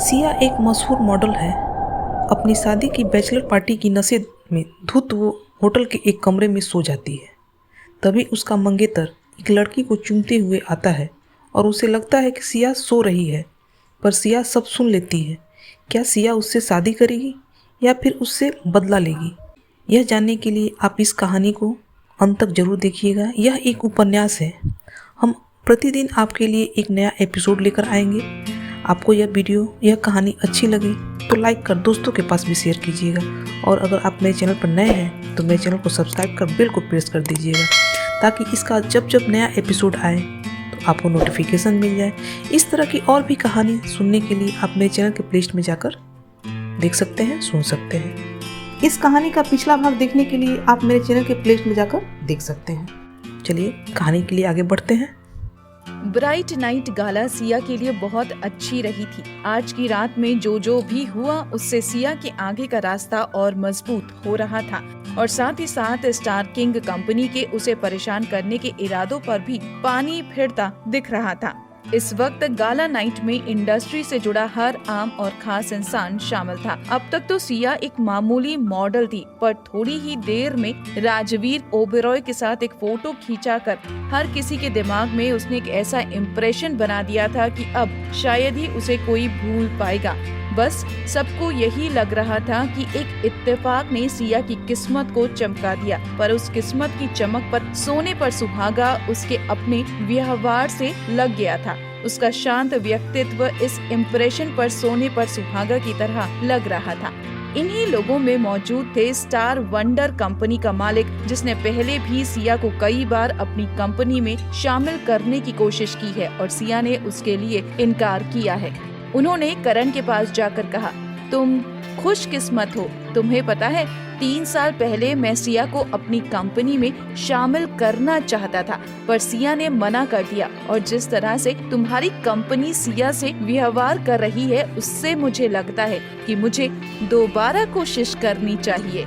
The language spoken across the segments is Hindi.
सिया एक मशहूर मॉडल है। अपनी शादी की बैचलर पार्टी की नशे में धुत वो होटल के एक कमरे में सो जाती है। तभी उसका मंगेतर एक लड़की को चूमते हुए आता है और उसे लगता है कि सिया सो रही है, पर सिया सब सुन लेती है। क्या सिया उससे शादी करेगी या फिर उससे बदला लेगी? यह जानने के लिए आप इस कहानी को अंत तक जरूर देखिएगा। यह एक उपन्यास है। हम प्रतिदिन आपके लिए एक नया एपिसोड लेकर आएंगे। आपको यह कहानी अच्छी लगे तो लाइक कर दोस्तों के पास भी शेयर कीजिएगा, और अगर आप मेरे चैनल पर नए हैं तो मेरे चैनल को सब्सक्राइब कर बेल को प्रेस कर दीजिएगा, ताकि इसका जब जब नया एपिसोड आए तो आपको नोटिफिकेशन मिल जाए। इस तरह की और भी कहानी सुनने के लिए आप मेरे चैनल के प्लेलिस्ट में जाकर देख सकते हैं, सुन सकते हैं। इस कहानी का पिछला भाग देखने के लिए आप मेरे चैनल के प्लेलिस्ट में जाकर देख सकते हैं। चलिए कहानी के लिए आगे बढ़ते हैं। ब्राइट नाइट गाला सिया के लिए बहुत अच्छी रही थी। आज की रात में जो भी हुआ उससे सिया के आगे का रास्ता और मजबूत हो रहा था, और साथ ही साथ स्टार किंग कंपनी के उसे परेशान करने के इरादों पर भी पानी फिरता दिख रहा था। इस वक्त गाला नाइट में इंडस्ट्री से जुड़ा हर आम और खास इंसान शामिल था। अब तक तो सिया एक मामूली मॉडल थी, पर थोड़ी ही देर में राजवीर ओबेरॉय के साथ एक फोटो खींचाकर हर किसी के दिमाग में उसने एक ऐसा इम्प्रेशन बना दिया था कि अब शायद ही उसे कोई भूल पाएगा। बस सबको यही लग रहा था कि एक इत्तेफाक ने सिया की किस्मत को चमका दिया, पर उस किस्मत की चमक पर सोने पर सुहागा उसके अपने व्यवहार से लग गया था। उसका शांत व्यक्तित्व इस इम्प्रेशन पर सोने पर सुहागा की तरह लग रहा था। इन्हीं लोगों में मौजूद थे स्टार वंडर कंपनी का मालिक, जिसने पहले भी सिया को कई बार अपनी कंपनी में शामिल करने की कोशिश की है, और सिया ने उसके लिए इनकार किया है। उन्होंने करण के पास जाकर कहा, तुम खुशकिस्मत हो। तुम्हें पता है, 3 साल पहले मैं सिया को अपनी कंपनी में शामिल करना चाहता था, पर सिया ने मना कर दिया, और जिस तरह से तुम्हारी कंपनी सिया से व्यवहार कर रही है उससे मुझे लगता है कि मुझे दोबारा कोशिश करनी चाहिए।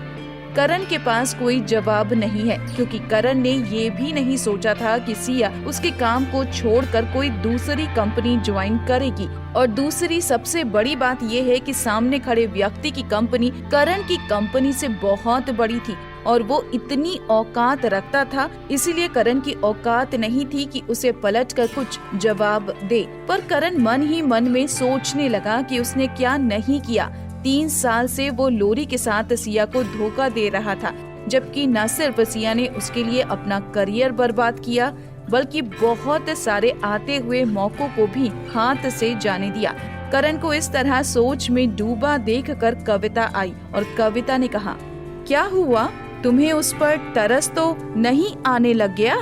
करण के पास कोई जवाब नहीं है, क्योंकि करण ने ये भी नहीं सोचा था कि सिया उसके काम को छोड़कर कोई दूसरी कंपनी ज्वाइन करेगी। और दूसरी सबसे बड़ी बात ये है कि सामने खड़े व्यक्ति की कंपनी करण की कंपनी से बहुत बड़ी थी, और वो इतनी औकात रखता था, इसीलिए करण की औकात नहीं थी कि उसे पलटकर कुछ जवाब दे। पर करण मन ही मन में सोचने लगा कि उसने क्या नहीं किया। 3 साल से वो लोरी के साथ सिया को धोखा दे रहा था, जबकि न सिर्फ सिया ने उसके लिए अपना करियर बर्बाद किया, बल्कि बहुत सारे आते हुए मौकों को भी हाथ से जाने दिया। करण को इस तरह सोच में डूबा देखकर कविता आई, और कविता ने कहा, क्या हुआ? तुम्हें उस पर तरस तो नहीं आने लग गया?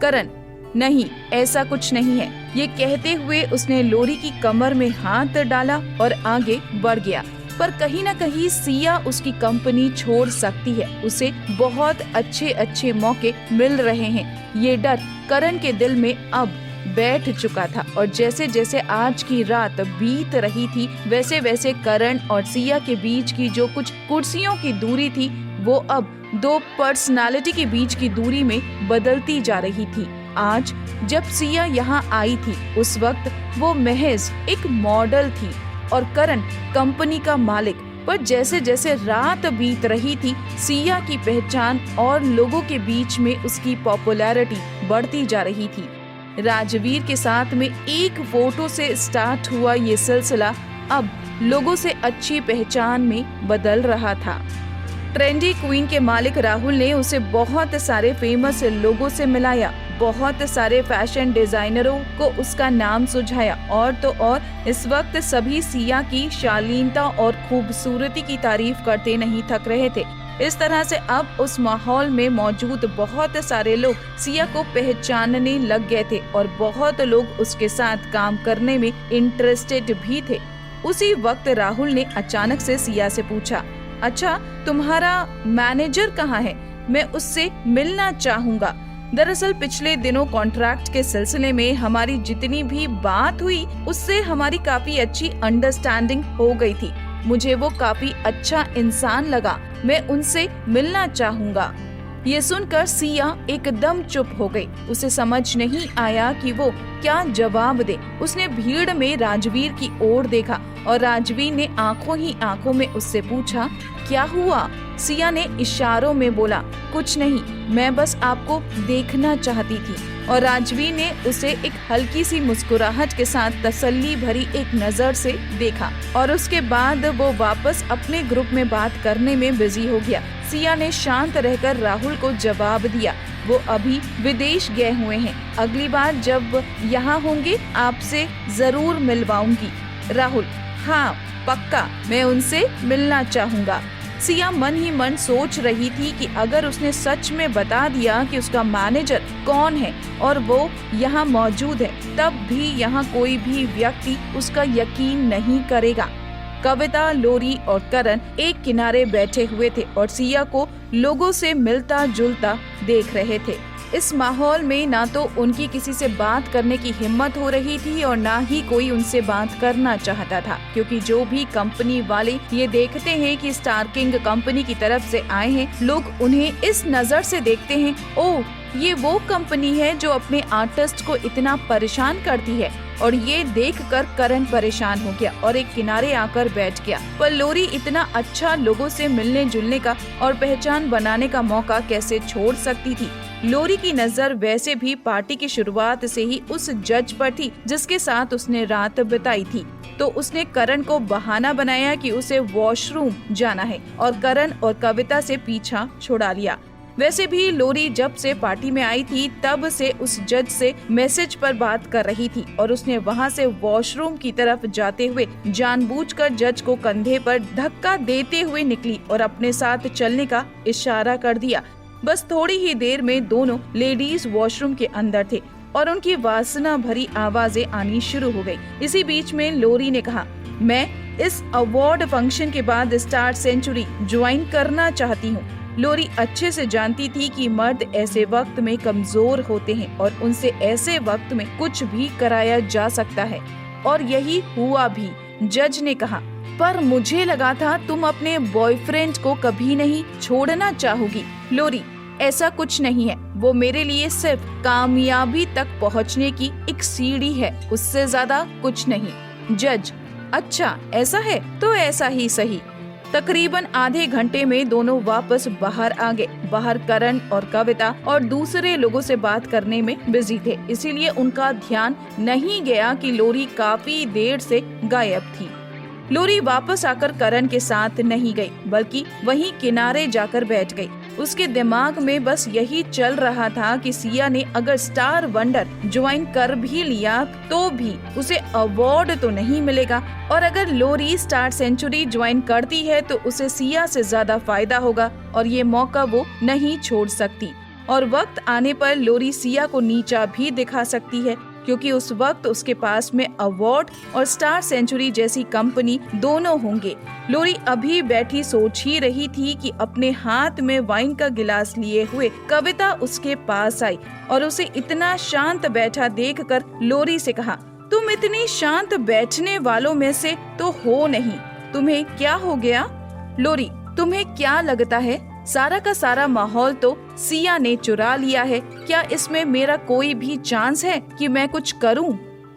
करण, नहीं, ऐसा कुछ नहीं है। ये कहते हुए उसने लोरी की कमर में हाथ डाला और आगे बढ़ गया। पर कहीं न कहीं सिया उसकी कंपनी छोड़ सकती है, उसे बहुत अच्छे मौके मिल रहे हैं। ये डर करण के दिल में अब बैठ चुका था, और जैसे जैसे आज की रात बीत रही थी, वैसे वैसे करण और सिया के बीच की जो कुछ कुर्सियों की दूरी थी, वो अब 2 पर्सनालिटी के बीच की दूरी में बदलती जा रही थी। आज जब सिया यहाँ आई थी, उस वक्त वो महज एक मॉडल थी और करण कंपनी का मालिक। पर जैसे जैसे रात बीत रही थी, सिया की पहचान और लोगों के बीच में उसकी पॉपुलैरिटी बढ़ती जा रही थी। राजवीर के साथ में एक फोटो से स्टार्ट हुआ ये सिलसिला अब लोगों से अच्छी पहचान में बदल रहा था। ट्रेंडी क्वीन के मालिक राहुल ने उसे बहुत सारे फेमस लोगों से मिलाया, बहुत सारे फैशन डिजाइनरों को उसका नाम सुझाया, और तो और इस वक्त सभी सिया की शालीनता और खूबसूरती की तारीफ करते नहीं थक रहे थे। इस तरह से अब उस माहौल में मौजूद बहुत सारे लोग सिया को पहचानने लग गए थे, और बहुत लोग उसके साथ काम करने में इंटरेस्टेड भी थे। उसी वक्त राहुल ने अचानक से सिया से पूछा, अच्छा, तुम्हारा मैनेजर कहाँ है? मैं उससे मिलना चाहूँगा। दरअसल पिछले दिनों कॉन्ट्रैक्ट के सिलसिले में हमारी जितनी भी बात हुई, उससे हमारी काफी अच्छी अंडरस्टैंडिंग हो गई थी। मुझे वो काफी अच्छा इंसान लगा, मैं उनसे मिलना चाहूँगा। ये सुनकर सिया एकदम चुप हो गई। उसे समझ नहीं आया कि वो क्या जवाब दे। उसने भीड़ में राजवीर की ओर देखा और राजवीर ने आंखों ही आंखों में उससे पूछा, क्या हुआ? सिया ने इशारों में बोला, कुछ नहीं, मैं बस आपको देखना चाहती थी। और राजवीर ने उसे एक हल्की सी मुस्कुराहट के साथ तसल्ली भरी एक नजर से देखा और उसके बाद वो वापस अपने ग्रुप में बात करने में बिजी हो गया। सिया ने शांत रहकर राहुल को जवाब दिया, वो अभी विदेश गए हुए हैं, अगली बार जब यहाँ होंगे आपसे जरूर मिलवाऊंगी। राहुल, हाँ पक्का, मैं उनसे मिलना चाहूँगा। सिया मन ही मन सोच रही थी कि अगर उसने सच में बता दिया कि उसका मैनेजर कौन है और वो यहाँ मौजूद है, तब भी यहाँ कोई भी व्यक्ति उसका यकीन नहीं करेगा। कविता, लोरी और करण एक किनारे बैठे हुए थे और सिया को लोगों से मिलता जुलता देख रहे थे। इस माहौल में ना तो उनकी किसी से बात करने की हिम्मत हो रही थी और ना ही कोई उनसे बात करना चाहता था, क्योंकि जो भी कंपनी वाले ये देखते हैं कि स्टार किंग कंपनी की तरफ से आए हैं, लोग उन्हें इस नजर से देखते हैं, ओह ये वो कंपनी है जो अपने आर्टिस्ट को इतना परेशान करती है। और ये देखकर करण परेशान हो गया और एक किनारे आकर बैठ गया। पर लोरी इतना अच्छा लोगों से मिलने जुलने का और पहचान बनाने का मौका कैसे छोड़ सकती थी। लोरी की नजर वैसे भी पार्टी की शुरुआत से ही उस जज पर थी जिसके साथ उसने रात बिताई थी, तो उसने करण को बहाना बनाया कि उसे वॉशरूम जाना है और करण और कविता से पीछा छुड़ा लिया। वैसे भी लोरी जब से पार्टी में आई थी तब से उस जज से मैसेज पर बात कर रही थी और उसने वहां से वॉशरूम की तरफ जाते हुए जानबूझकर जज को कंधे पर धक्का देते हुए निकली और अपने साथ चलने का इशारा कर दिया। बस थोड़ी ही देर में दोनों लेडीज वॉशरूम के अंदर थे और उनकी वासना भरी आवाजें आनी शुरू हो गई। इसी बीच में लोरी ने कहा, मैं इस अवार्ड फंक्शन के बाद स्टार सेंचुरी ज्वाइन करना चाहती हूँ। लोरी अच्छे से जानती थी कि मर्द ऐसे वक्त में कमजोर होते हैं और उनसे ऐसे वक्त में कुछ भी कराया जा सकता है, और यही हुआ भी। जज ने कहा, पर मुझे लगा था तुम अपने बॉयफ्रेंड को कभी नहीं छोड़ना चाहोगी। लोरी, ऐसा कुछ नहीं है, वो मेरे लिए सिर्फ कामयाबी तक पहुंचने की एक सीढ़ी है, उससे ज्यादा कुछ नहीं। जज, अच्छा ऐसा है तो ऐसा ही सही। तकरीबन आधे घंटे में दोनों वापस बाहर आ गए। बाहर करण और कविता और दूसरे लोगों से बात करने में बिजी थे, इसीलिए उनका ध्यान नहीं गया कि लोरी काफी देर से गायब थी। लोरी वापस आकर करण के साथ नहीं गई, बल्कि वहीं किनारे जाकर बैठ गई। उसके दिमाग में बस यही चल रहा था कि सिया ने अगर स्टार वंडर ज्वाइन कर भी लिया तो भी उसे अवार्ड तो नहीं मिलेगा, और अगर लोरी स्टार सेंचुरी ज्वाइन करती है तो उसे सिया से ज्यादा फायदा होगा और ये मौका वो नहीं छोड़ सकती। और वक्त आने पर लोरी सिया को नीचा भी दिखा सकती है, क्योंकि उस वक्त उसके पास में अवार्ड और स्टार सेंचुरी जैसी कंपनी दोनों होंगे। लोरी अभी बैठी सोच ही रही थी कि अपने हाथ में वाइन का गिलास लिए हुए कविता उसके पास आई और उसे इतना शांत बैठा देखकर लोरी से कहा, तुम इतनी शांत बैठने वालों में से तो हो नहीं, तुम्हें क्या हो गया? लोरी, तुम्हें क्या लगता है सारा का सारा माहौल तो सिया ने चुरा लिया है, क्या इसमें मेरा कोई भी चांस है कि मैं कुछ करूं?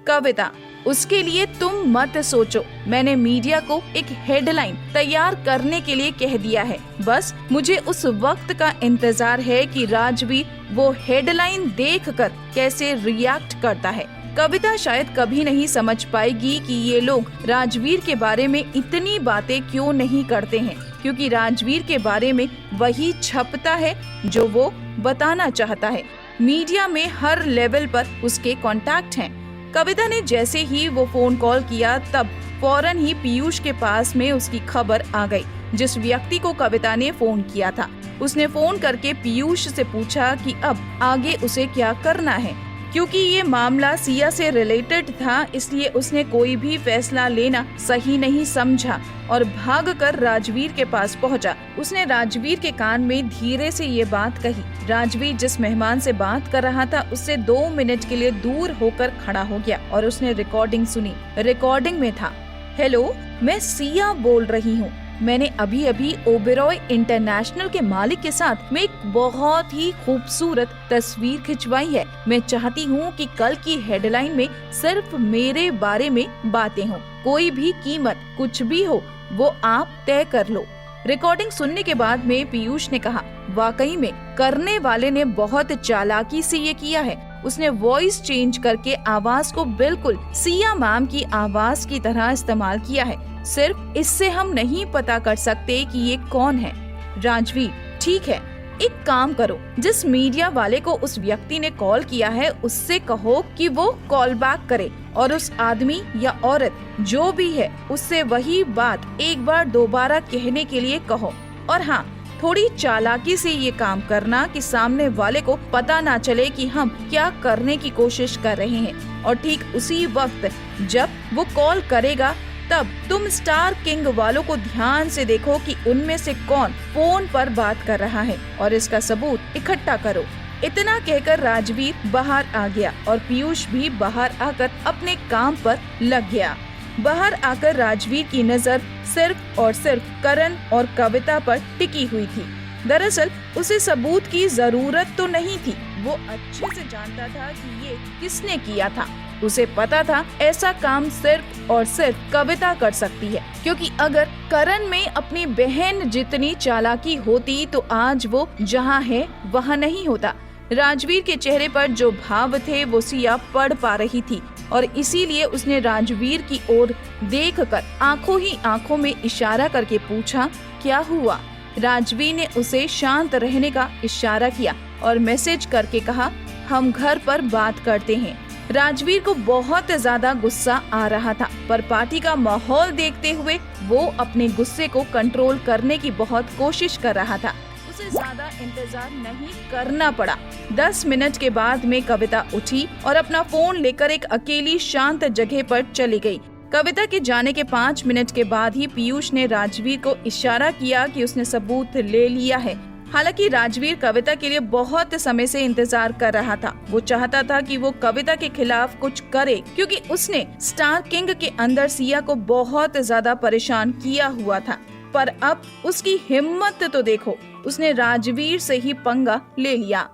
कविता, उसके लिए तुम मत सोचो, मैंने मीडिया को एक हेडलाइन तैयार करने के लिए कह दिया है, बस मुझे उस वक्त का इंतजार है कि राजवीर वो हेडलाइन देखकर कैसे रिएक्ट करता है। कविता शायद कभी नहीं समझ पाएगी कि ये लोग राजवीर के बारे में इतनी बातें क्यों नहीं करते हैं, क्योंकि राजवीर के बारे में वही छपता है जो वो बताना चाहता है। मीडिया में हर लेवल पर उसके कॉन्टैक्ट हैं। कविता ने जैसे ही वो फोन कॉल किया तब फौरन ही पीयूष के पास में उसकी खबर आ गई। जिस व्यक्ति को कविता ने फोन किया था उसने फोन करके पीयूष से पूछा कि अब आगे उसे क्या करना है। क्योंकि ये मामला सिया से रिलेटेड था, इसलिए उसने कोई भी फैसला लेना सही नहीं समझा और भागकर राजवीर के पास पहुंचा। उसने राजवीर के कान में धीरे से ये बात कही। राजवीर जिस मेहमान से बात कर रहा था उससे 2 मिनट के लिए दूर होकर खड़ा हो गया और उसने रिकॉर्डिंग सुनी। रिकॉर्डिंग में था, हेलो, मैं सिया बोल रही हूँ, मैंने अभी अभी ओबेरॉय इंटरनेशनल के मालिक के साथ में एक बहुत ही खूबसूरत तस्वीर खिंचवाई है। मैं चाहती हूँ कि कल की हेडलाइन में सिर्फ मेरे बारे में बातें हों। कोई भी कीमत कुछ भी हो वो आप तय कर लो। रिकॉर्डिंग सुनने के बाद में पीयूष ने कहा, वाकई में करने वाले ने बहुत चालाकी से ये किया है। उसने वॉइस चेंज करके आवाज को बिल्कुल सिया मैम की आवाज की तरह इस्तेमाल किया है। सिर्फ इससे हम नहीं पता कर सकते कि ये कौन है। राजवीर, ठीक है, एक काम करो, जिस मीडिया वाले को उस व्यक्ति ने कॉल किया है उससे कहो कि वो कॉल बैक करे और उस आदमी या औरत जो भी है उससे वही बात एक बार दोबारा कहने के लिए कहो। और हाँ, थोड़ी चालाकी से ये काम करना कि सामने वाले को पता ना चले कि हम क्या करने की कोशिश कर रहे हैं। और ठीक उसी वक्त जब वो कॉल करेगा तब तुम स्टार किंग वालों को ध्यान से देखो कि उनमें से कौन फोन पर बात कर रहा है और इसका सबूत इकट्ठा करो। इतना कहकर राजवीर बाहर आ गया और पीयूष भी बाहर आकर अपने काम पर लग गया। बाहर आकर राजवीर की नजर सिर्फ और सिर्फ करण और कविता पर टिकी हुई थी। दरअसल उसे सबूत की जरूरत तो नहीं थी, वो अच्छे से जानता था कि ये किसने किया था। उसे पता था ऐसा काम सिर्फ और सिर्फ कविता कर सकती है, क्योंकि अगर करण में अपनी बहन जितनी चालाकी होती तो आज वो जहाँ है वहाँ नहीं होता। राजवीर के चेहरे पर जो भाव थे वो सिया पढ़ पा रही थी और इसीलिए उसने राजवीर की ओर देखकर आंखों ही आंखों में इशारा करके पूछा, क्या हुआ? राजवीर ने उसे शांत रहने का इशारा किया और मैसेज करके कहा, हम घर पर बात करते हैं। राजवीर को बहुत ज्यादा गुस्सा आ रहा था, पर पार्टी का माहौल देखते हुए वो अपने गुस्से को कंट्रोल करने की बहुत कोशिश कर रहा था। उसे ज्यादा इंतजार नहीं करना पड़ा। 10 मिनट के बाद में कविता उठी और अपना फोन लेकर एक अकेली शांत जगह पर चली गई। कविता के जाने के 5 मिनट के बाद ही पीयूष ने राजवीर को इशारा किया कि उसने सबूत ले लिया है। हालांकि राजवीर कविता के लिए बहुत समय से इंतजार कर रहा था। वो चाहता था कि वो कविता के खिलाफ कुछ करे, क्योंकि उसने स्टार किंग के अंदर सिया को बहुत ज्यादा परेशान किया हुआ था। पर अब उसकी हिम्मत तो देखो, उसने राजवीर से ही पंगा ले लिया।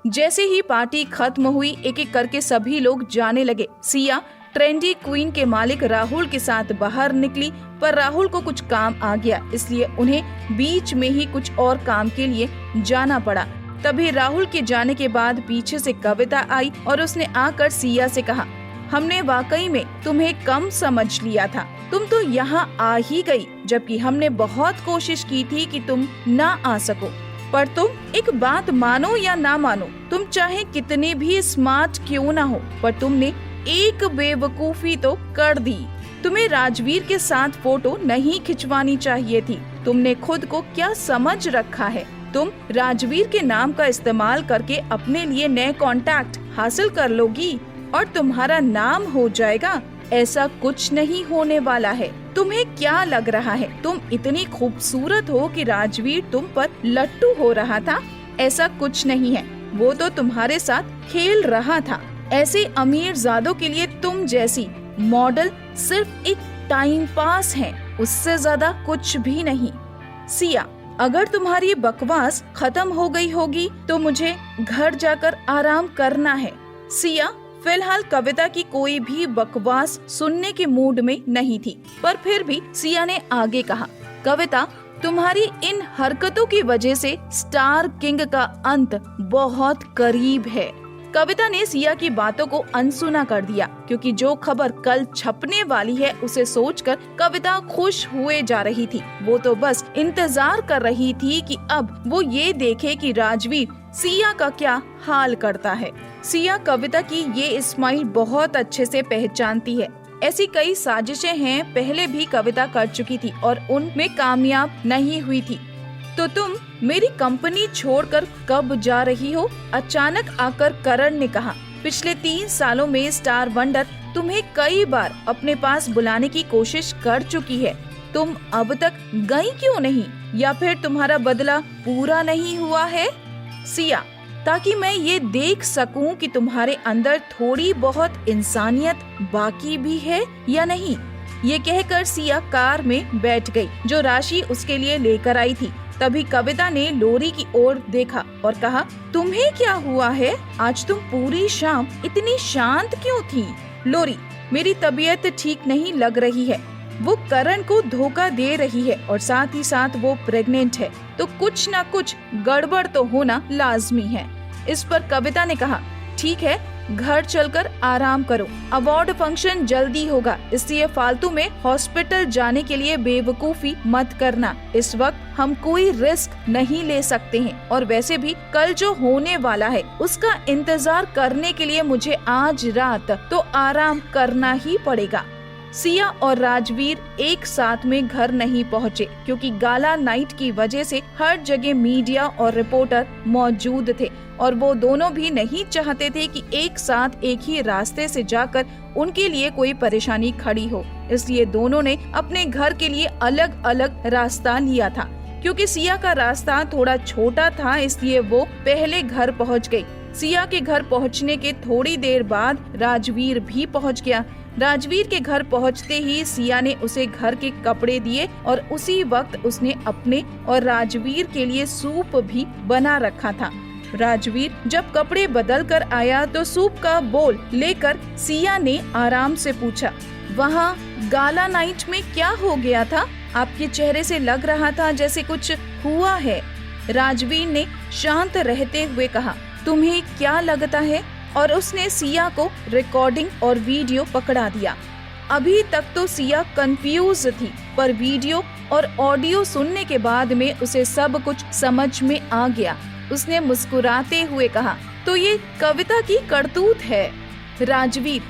जैसे ही पार्टी खत्म हुई, एक एक करके सभी लोग जाने लगे। सिया ट्रेंडी क्वीन के मालिक राहुल के साथ बाहर निकली, पर राहुल को कुछ काम आ गया, इसलिए उन्हें बीच में ही कुछ और काम के लिए जाना पड़ा। तभी राहुल के जाने के बाद पीछे से कविता आई और उसने आकर सिया से कहा, हमने वाकई में तुम्हें कम समझ लिया था, तुम तो यहाँ आ ही गई, जबकि हमने बहुत कोशिश की थी कि तुम ना आ सको। पर तुम एक बात मानो या ना मानो, तुम चाहे कितने भी स्मार्ट क्यों ना हो, पर तुमने एक बेवकूफी तो कर दी। तुम्हें राजवीर के साथ फोटो नहीं खिंचवानी चाहिए थी। तुमने खुद को क्या समझ रखा है? तुम राजवीर के नाम का इस्तेमाल करके अपने लिए नए कॉन्टैक्ट हासिल कर लोगी और तुम्हारा नाम हो जाएगा। ऐसा कुछ नहीं होने वाला है। तुम्हें क्या लग रहा है तुम इतनी खूबसूरत हो कि राजवीर तुम पर लट्टू हो रहा था? ऐसा कुछ नहीं है, वो तो तुम्हारे साथ खेल रहा था। ऐसे अमीर ज़ादों के लिए तुम जैसी मॉडल सिर्फ एक टाइम पास है, उससे ज्यादा कुछ भी नहीं। सिया, अगर तुम्हारी बकवास खत्म हो गई होगी तो मुझे घर जाकर आराम करना है। सिया फिलहाल कविता की कोई भी बकवास सुनने के मूड में नहीं थी, पर फिर भी सिया ने आगे कहा, कविता, तुम्हारी इन हरकतों की वजह से स्टार किंग का अंत बहुत करीब है। कविता ने सिया की बातों को अनसुना कर दिया, क्योंकि जो खबर कल छपने वाली है उसे सोचकर कविता खुश हुए जा रही थी। वो तो बस इंतजार कर रही थी कि अब वो ये देखे कि राजवीर सिया का क्या हाल करता है। सिया कविता की ये स्माइल बहुत अच्छे से पहचानती है। ऐसी कई साजिशें हैं पहले भी कविता कर चुकी थी और उनमें कामयाब नहीं हुई थी। तो तुम मेरी कंपनी छोड़कर कब जा रही हो? अचानक आकर करण ने कहा, पिछले 3 सालों में स्टार वंडर तुम्हें कई बार अपने पास बुलाने की कोशिश कर चुकी है। तुम अब तक गई क्यों नहीं? या फिर तुम्हारा बदला पूरा नहीं हुआ है? सिया, ताकि मैं ये देख सकूं कि तुम्हारे अंदर थोड़ी बहुत इंसानियत बाकी भी है या नहीं। ये कहकर सिया कार में बैठ गई जो राशि उसके लिए लेकर आई थी। तभी कविता ने लोरी की ओर देखा और कहा, तुम्हें क्या हुआ है? आज तुम पूरी शाम इतनी शांत क्यों थी? लोरी, मेरी तबीयत ठीक नहीं लग रही है। वो करण को धोखा दे रही है और साथ ही साथ वो प्रेग्नेंट है, तो कुछ ना कुछ गड़बड़ तो होना लाजमी है। इस पर कविता ने कहा, ठीक है, घर चलकर आराम करो। अवार्ड फंक्शन जल्दी होगा, इसलिए फालतू में हॉस्पिटल जाने के लिए बेवकूफी मत करना। इस वक्त हम कोई रिस्क नहीं ले सकते हैं और वैसे भी कल जो होने वाला है उसका इंतजार करने के लिए मुझे आज रात तो आराम करना ही पड़ेगा। सिया और राजवीर एक साथ में घर नहीं पहुँचे क्योंकि गाला नाइट की वजह से हर जगह मीडिया और रिपोर्टर मौजूद थे और वो दोनों भी नहीं चाहते थे कि एक साथ एक ही रास्ते से जाकर उनके लिए कोई परेशानी खड़ी हो। इसलिए दोनों ने अपने घर के लिए अलग अलग रास्ता लिया था। क्योंकि सिया का रास्ता थोड़ा छोटा था इसलिए वो पहले घर पहुंच गई। सिया के घर पहुंचने के थोड़ी देर बाद राजवीर भी पहुंच गया। राजवीर के घर पहुंचते ही सिया ने उसे घर के कपड़े दिए और उसी वक्त उसने अपने और राजवीर के लिए सूप भी बना रखा था। राजवीर जब कपड़े बदल कर आया तो सूप का बोल लेकर सिया ने आराम से पूछा, वहाँ गाला नाइट में क्या हो गया था? आपके चेहरे से लग रहा था जैसे कुछ हुआ है। राजवीर ने शांत रहते हुए कहा, तुम्हें क्या लगता है? और उसने सिया को रिकॉर्डिंग और वीडियो पकड़ा दिया। अभी तक तो सिया कंफ्यूज थी, पर वीडियो और ऑडियो सुनने के बाद में उसे सब कुछ समझ में आ गया। उसने मुस्कुराते हुए कहा, तो ये कविता की करतूत है। राजवीर,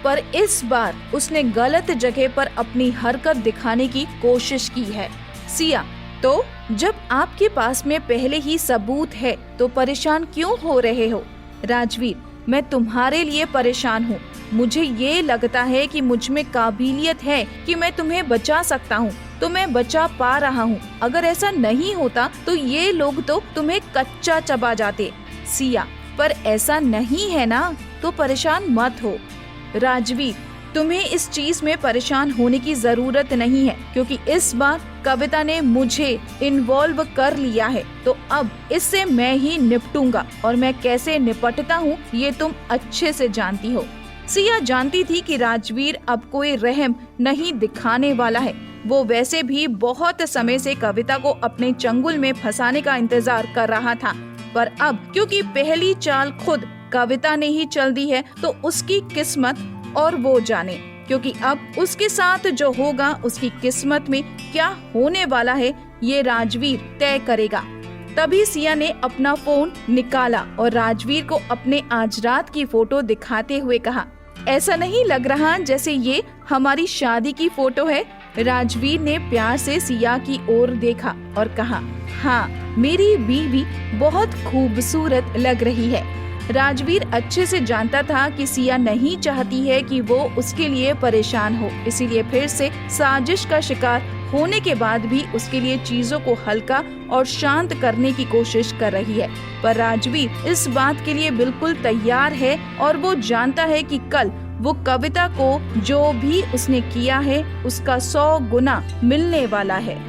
पर इस बार उसने गलत जगह पर अपनी हरकत दिखाने की कोशिश की है। सिया, तो जब आपके पास में पहले ही सबूत है तो परेशान क्यों हो रहे हो? राजवीर, मैं तुम्हारे लिए परेशान हूँ। मुझे ये लगता है कि मुझ में काबिलियत है कि मैं तुम्हें बचा सकता हूँ, तो मैं बचा पा रहा हूँ। अगर ऐसा नहीं होता तो ये लोग तो तुम्हें कच्चा चबा जाते। सिया, पर ऐसा नहीं है ना, तो परेशान मत हो। राजवीर, तुम्हें इस चीज में परेशान होने की जरूरत नहीं है क्योंकि इस बार कविता ने मुझे इन्वॉल्व कर लिया है, तो अब इससे मैं ही निपटूंगा और मैं कैसे निपटता हूँ ये तुम अच्छे से जानती हो। सिया जानती थी कि राजवीर अब कोई रहम नहीं दिखाने वाला है। वो वैसे भी बहुत समय से कविता को अपने चंगुल में फंसाने का इंतजार कर रहा था, पर अब क्योंकि पहली चाल खुद कविता ने ही चल दी है तो उसकी किस्मत और वो जाने, क्योंकि अब उसके साथ जो होगा उसकी किस्मत में क्या होने वाला है ये राजवीर तय करेगा। तभी सिया ने अपना फोन निकाला और राजवीर को अपने आज रात की फोटो दिखाते हुए कहा, ऐसा नहीं लग रहा जैसे ये हमारी शादी की फोटो है? राजवीर ने प्यार से सिया की ओर देखा और कहा, हाँ, मेरी बीवी बहुत खूबसूरत लग रही है। राजवीर अच्छे से जानता था कि सिया नहीं चाहती है कि वो उसके लिए परेशान हो, इसीलिए फिर से साजिश का शिकार होने के बाद भी उसके लिए चीजों को हल्का और शांत करने की कोशिश कर रही है। पर राजवीर इस बात के लिए बिल्कुल तैयार है और वो जानता है कि कल वो कविता को जो भी उसने किया है उसका 100 गुना मिलने वाला है।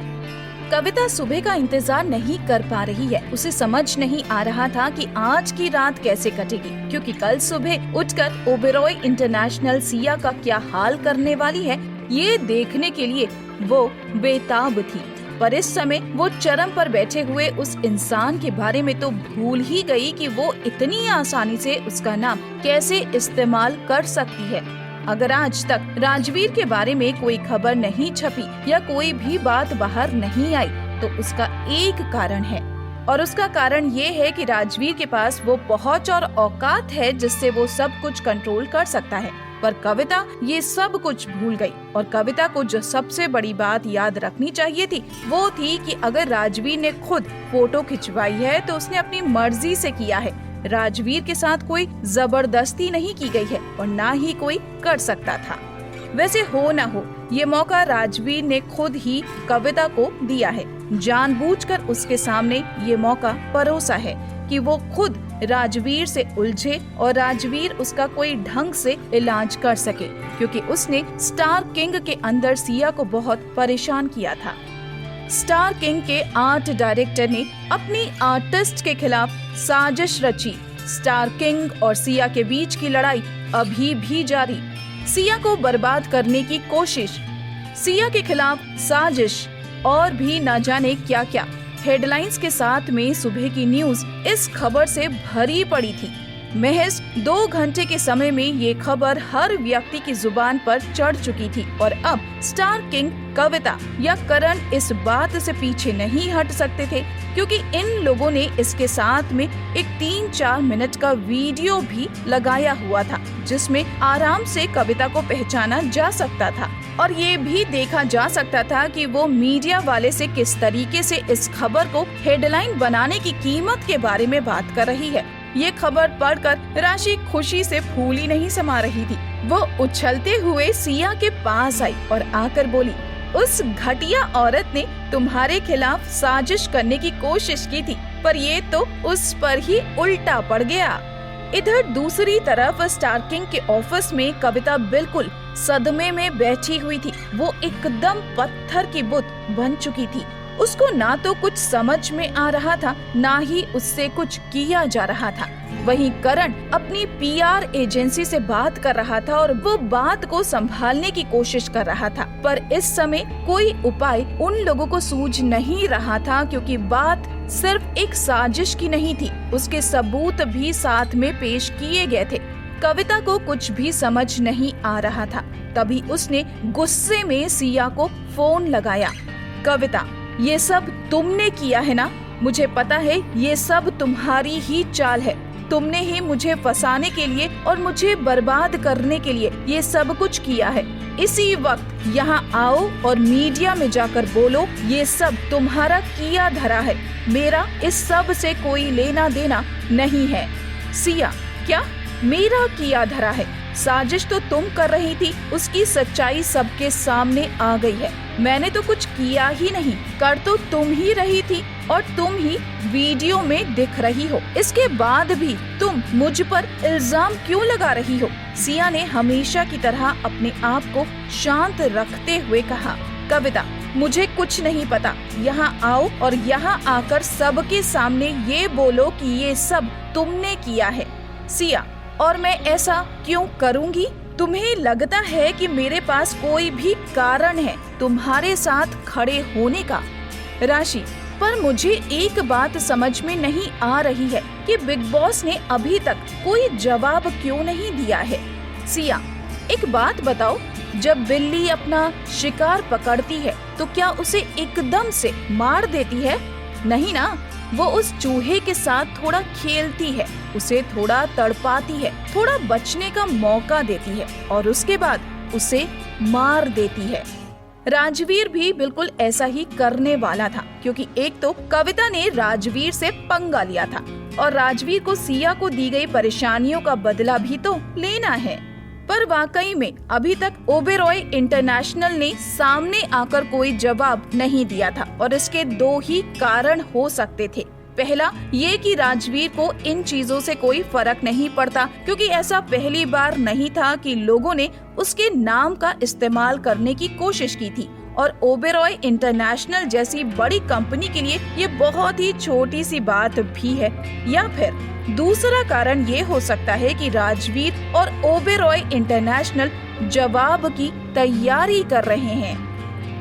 कविता सुबह का इंतजार नहीं कर पा रही है। उसे समझ नहीं आ रहा था कि आज की रात कैसे कटेगी, क्योंकि कल सुबह उठकर ओबेरॉय इंटरनेशनल सिया का क्या हाल करने वाली है ये देखने के लिए वो बेताब थी। पर इस समय वो चरम पर बैठे हुए उस इंसान के बारे में तो भूल ही गई कि वो इतनी आसानी से उसका नाम कैसे इस्तेमाल कर सकती है। अगर आज तक राजवीर के बारे में कोई खबर नहीं छपी या कोई भी बात बाहर नहीं आई तो उसका एक कारण है, और उसका कारण ये है कि राजवीर के पास वो पहुंच और औकात है जिससे वो सब कुछ कंट्रोल कर सकता है। पर कविता ये सब कुछ भूल गई और कविता को जो सबसे बड़ी बात याद रखनी चाहिए थी वो थी कि अगर राजवीर ने खुद फोटो खिंचवाई है तो उसने अपनी मर्जी से किया है। राजवीर के साथ कोई जबरदस्ती नहीं की गई है और ना ही कोई कर सकता था। वैसे हो ना हो ये मौका राजवीर ने खुद ही कविता को दिया है। जानबूझकर उसके सामने ये मौका परोसा है कि वो खुद राजवीर से उलझे और राजवीर उसका कोई ढंग से इलाज कर सके, क्योंकि उसने स्टार किंग के अंदर सिया को बहुत परेशान किया था। स्टार किंग के आर्ट डायरेक्टर ने अपनी आर्टिस्ट के खिलाफ साजिश रची। स्टार किंग और सिया के बीच की लड़ाई अभी भी जारी। सिया को बर्बाद करने की कोशिश, सिया के खिलाफ साजिश और भी न जाने क्या क्या। हेडलाइंस के साथ में सुबह की न्यूज इस खबर से भरी पड़ी थी। महज 2 घंटे के समय में ये खबर हर व्यक्ति की जुबान पर चढ़ चुकी थी और अब स्टार किंग, कविता या करण इस बात से पीछे नहीं हट सकते थे, क्योंकि इन लोगों ने इसके साथ में एक 3-4 मिनट का वीडियो भी लगाया हुआ था, जिसमें आराम से कविता को पहचाना जा सकता था और ये भी देखा जा सकता था कि वो मीडिया वाले से किस तरीके से इस खबर को हेडलाइन बनाने की कीमत के बारे में बात कर रही है। ये खबर पढ़कर राशि खुशी से फूली नहीं समा रही थी। वो उछलते हुए सिया के पास आई और आकर बोली, उस घटिया औरत ने तुम्हारे खिलाफ साजिश करने की कोशिश की थी, पर ये तो उस पर ही उल्टा पड़ गया। इधर दूसरी तरफ स्टार किंग के ऑफिस में कविता बिल्कुल सदमे में बैठी हुई थी। वो एकदम पत्थर की बुत बन चुकी थी। उसको ना तो कुछ समझ में आ रहा था, ना ही उससे कुछ किया जा रहा था। वहीं करण अपनी पीआर एजेंसी से बात कर रहा था और वो बात को संभालने की कोशिश कर रहा था, पर इस समय कोई उपाय उन लोगों को सूझ नहीं रहा था, क्योंकि बात सिर्फ एक साजिश की नहीं थी, उसके सबूत भी साथ में पेश किए गए थे। कविता को कुछ भी समझ नहीं आ रहा था। तभी उसने गुस्से में सिया को फोन लगाया। कविता, ये सब तुमने किया है ना? मुझे पता है ये सब तुम्हारी ही चाल है। तुमने ही मुझे फंसाने के लिए और मुझे बर्बाद करने के लिए ये सब कुछ किया है। इसी वक्त यहाँ आओ और मीडिया में जाकर बोलो ये सब तुम्हारा किया धरा है। मेरा इस सब से कोई लेना देना नहीं है। सिया, क्या मेरा किया धरा है? साजिश तो तुम कर रही थी, उसकी सच्चाई सबके सामने आ गई है। मैंने तो कुछ किया ही नहीं, कर तो तुम ही रही थी और तुम ही वीडियो में दिख रही हो। इसके बाद भी तुम मुझ पर इल्जाम क्यों लगा रही हो? सिया ने हमेशा की तरह अपने आप को शांत रखते हुए कहा। कविता, मुझे कुछ नहीं पता। यहाँ आओ और यहाँ आकर सबके सामने ये बोलो कि ये सब तुमने किया है। सिया, और मैं ऐसा क्यों करूँगी? तुम्हें लगता है कि मेरे पास कोई भी कारण है तुम्हारे साथ खड़े होने का? राशि, पर मुझे एक बात समझ में नहीं आ रही है कि बिग बॉस ने अभी तक कोई जवाब क्यों नहीं दिया है। सिया, एक बात बताओ, जब बिल्ली अपना शिकार पकड़ती है तो क्या उसे एकदम से मार देती है? नहीं ना, वो उस चूहे के साथ थोड़ा खेलती है, उसे थोड़ा तड़पाती है, थोड़ा बचने का मौका देती है और उसके बाद उसे मार देती है। राजवीर भी बिल्कुल ऐसा ही करने वाला था, क्योंकि एक तो कविता ने राजवीर से पंगा लिया था और राजवीर को सिया को दी गई परेशानियों का बदला भी तो लेना है। पर वाकई में अभी तक ओबेरॉय इंटरनेशनल ने सामने आकर कोई जवाब नहीं दिया था और इसके 2 ही कारण हो सकते थे। पहला ये कि राजवीर को इन चीजों से कोई फर्क नहीं पड़ता, क्योंकि ऐसा पहली बार नहीं था कि लोगों ने उसके नाम का इस्तेमाल करने की कोशिश की थी और ओबेरॉय इंटरनेशनल जैसी बड़ी कंपनी के लिए ये बहुत ही छोटी सी बात भी है। या फिर दूसरा कारण ये हो सकता है कि राजवीर और ओबेरॉय इंटरनेशनल जवाब की तैयारी कर रहे हैं।